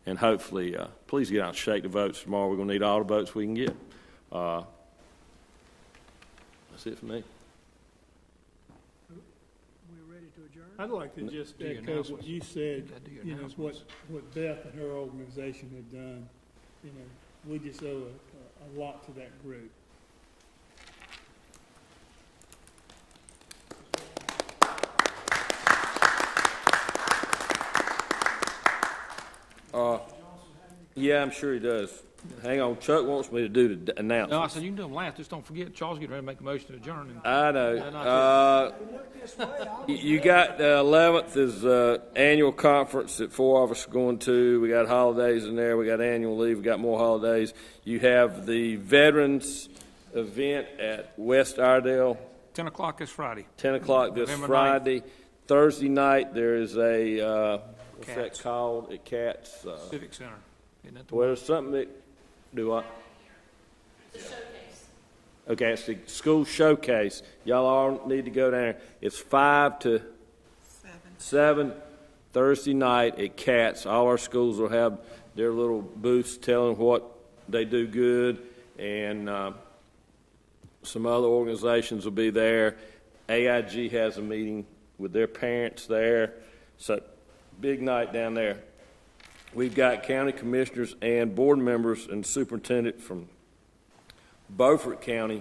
and hopefully please get out and shake the votes tomorrow. We're going to need all the votes we can get. That's it for me. We're ready to adjourn? I'd like to just echo what you said, you know, what Beth and her organization have done. You know, we just owe a lot to that group. Yeah, I'm sure he does. Hang on, Chuck wants me to do the announcement. No, I said you can do them last. Just don't forget, Charles getting ready to make a motion to adjourn. I know. You got the 11th is annual conference that 4 of us are going to. We got holidays in there. We got annual leave. We got more holidays. You have the Veterans event at West Iredell. 10 o'clock this Friday. 10 o'clock this November Friday. 9th. Thursday night there is a what's that called? At Cats Civic Center. Isn't that the well, there's something that do I? It's a showcase. Okay, it's the school showcase. Y'all all need to go down there. It's 5 to 7 Thursday night at Cats. All our schools will have their little booths telling what they do good, and some other organizations will be there. AIG has a meeting with their parents there. So, big night down there. We've got county commissioners and board members and superintendent from Beaufort County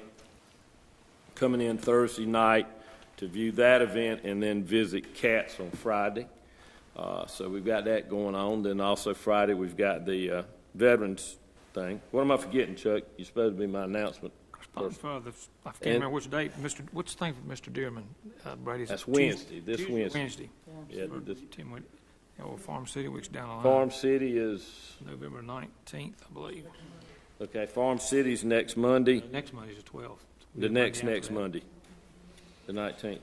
coming in Thursday night to view that event and then visit Cats on Friday. So we've got that going on. Then also Friday we've got the Veterans thing. What am I forgetting, Chuck? You're supposed to be my announcement. I can't remember which date. What's the thing for Mr. Dearman? Brady's that's Wednesday. This Wednesday. Yeah, Farm City, which down the line. Farm City is November 19th, I believe. Okay, Farm City's next Monday. Next Monday's the 12th. The next Monday, the 19th.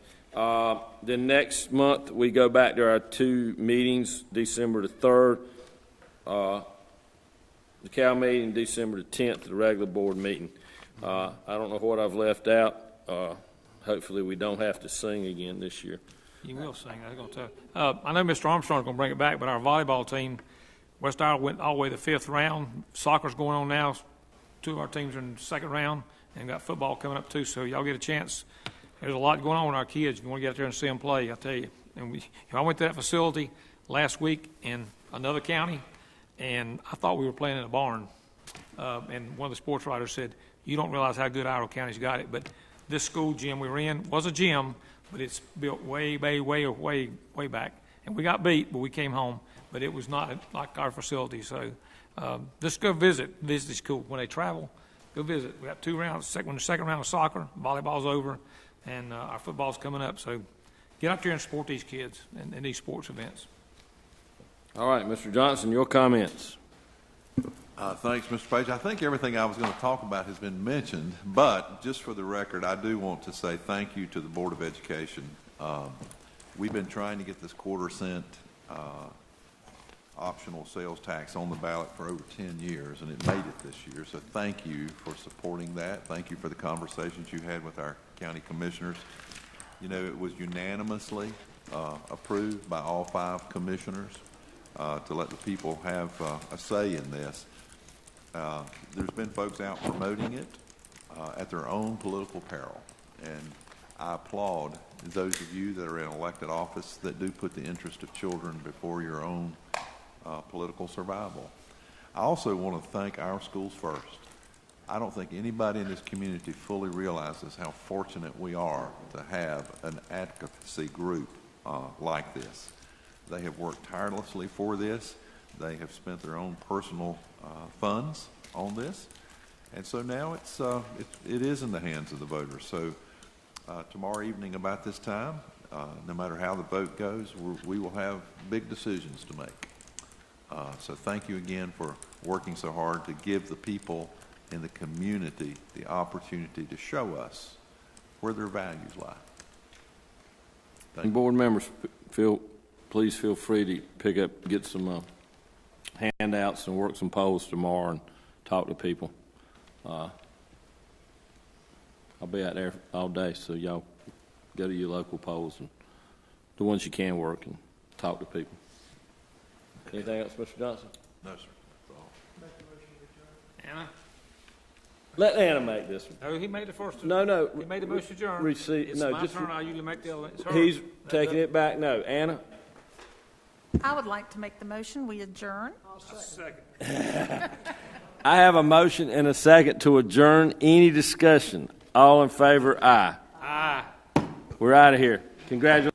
Then next month we go back to our 2 meetings, December the 3rd, the Cal meeting, December the 10th, the regular board meeting. I don't know what I've left out. Hopefully we don't have to sing again this year. You will sing. I was going to tell. I know Mr. Armstrong's going to bring it back, but our volleyball team, West Iowa went all the way to the 5th round. Soccer's going on now. 2 of our teams are in the 2nd round, and got football coming up too. So y'all get a chance. There's a lot going on with our kids. You want to get out there and see them play, I tell you. And I went to that facility last week in another county, and I thought we were playing in a barn. And one of the sports writers said, "You don't realize how good Iredell County's got it." But this school gym we were in was a gym, but it's built way back. And we got beat, but we came home. But it was not like our facility. So just go visit the school. When they travel, go visit. We got 2 rounds. When the 2nd round of soccer, volleyball's over, and our football's coming up. So get out there and support these kids and these sports events. All right, Mr. Johnson, your comments. Thanks, Mr. Page. I think everything I was going to talk about has been mentioned, but just for the record, I do want to say thank you to the Board of Education. We've been trying to get this quarter-cent optional sales tax on the ballot for over 10 years, and it made it this year. So thank you for supporting that. Thank you for the conversations you had with our county commissioners. You know, it was unanimously approved by all 5 commissioners to let the people have a say in this. There's been folks out promoting it at their own political peril, and I applaud those of you that are in elected office that do put the interest of children before your own political survival. I also want to thank our schools first. I don't think anybody in this community fully realizes how fortunate we are to have an advocacy group like this. They have worked tirelessly for this. They have spent their own personal funds on this, and so now it is in the hands of the voters. So tomorrow evening about this time, no matter how the vote goes, we will have big decisions to make. So thank you again for working so hard to give the people in the community the opportunity to show us where their values lie. Thank you. Board members, please feel free to get some handouts and work some polls tomorrow and talk to people. I'll be out there all day, so y'all go to your local polls and the ones you can work and talk to people. Anything else, Mr. Johnson? No, sir. Anna? Let Anna make this one. No, he made the first. No. He made the motion adjourn. It's my just turn. I usually make the other. He's taking it back. No, Anna. I would like to make the motion. We adjourn. Second. I have a motion and a second to adjourn. Any discussion? All in favor, aye. Aye. We're out of here. Congratulations.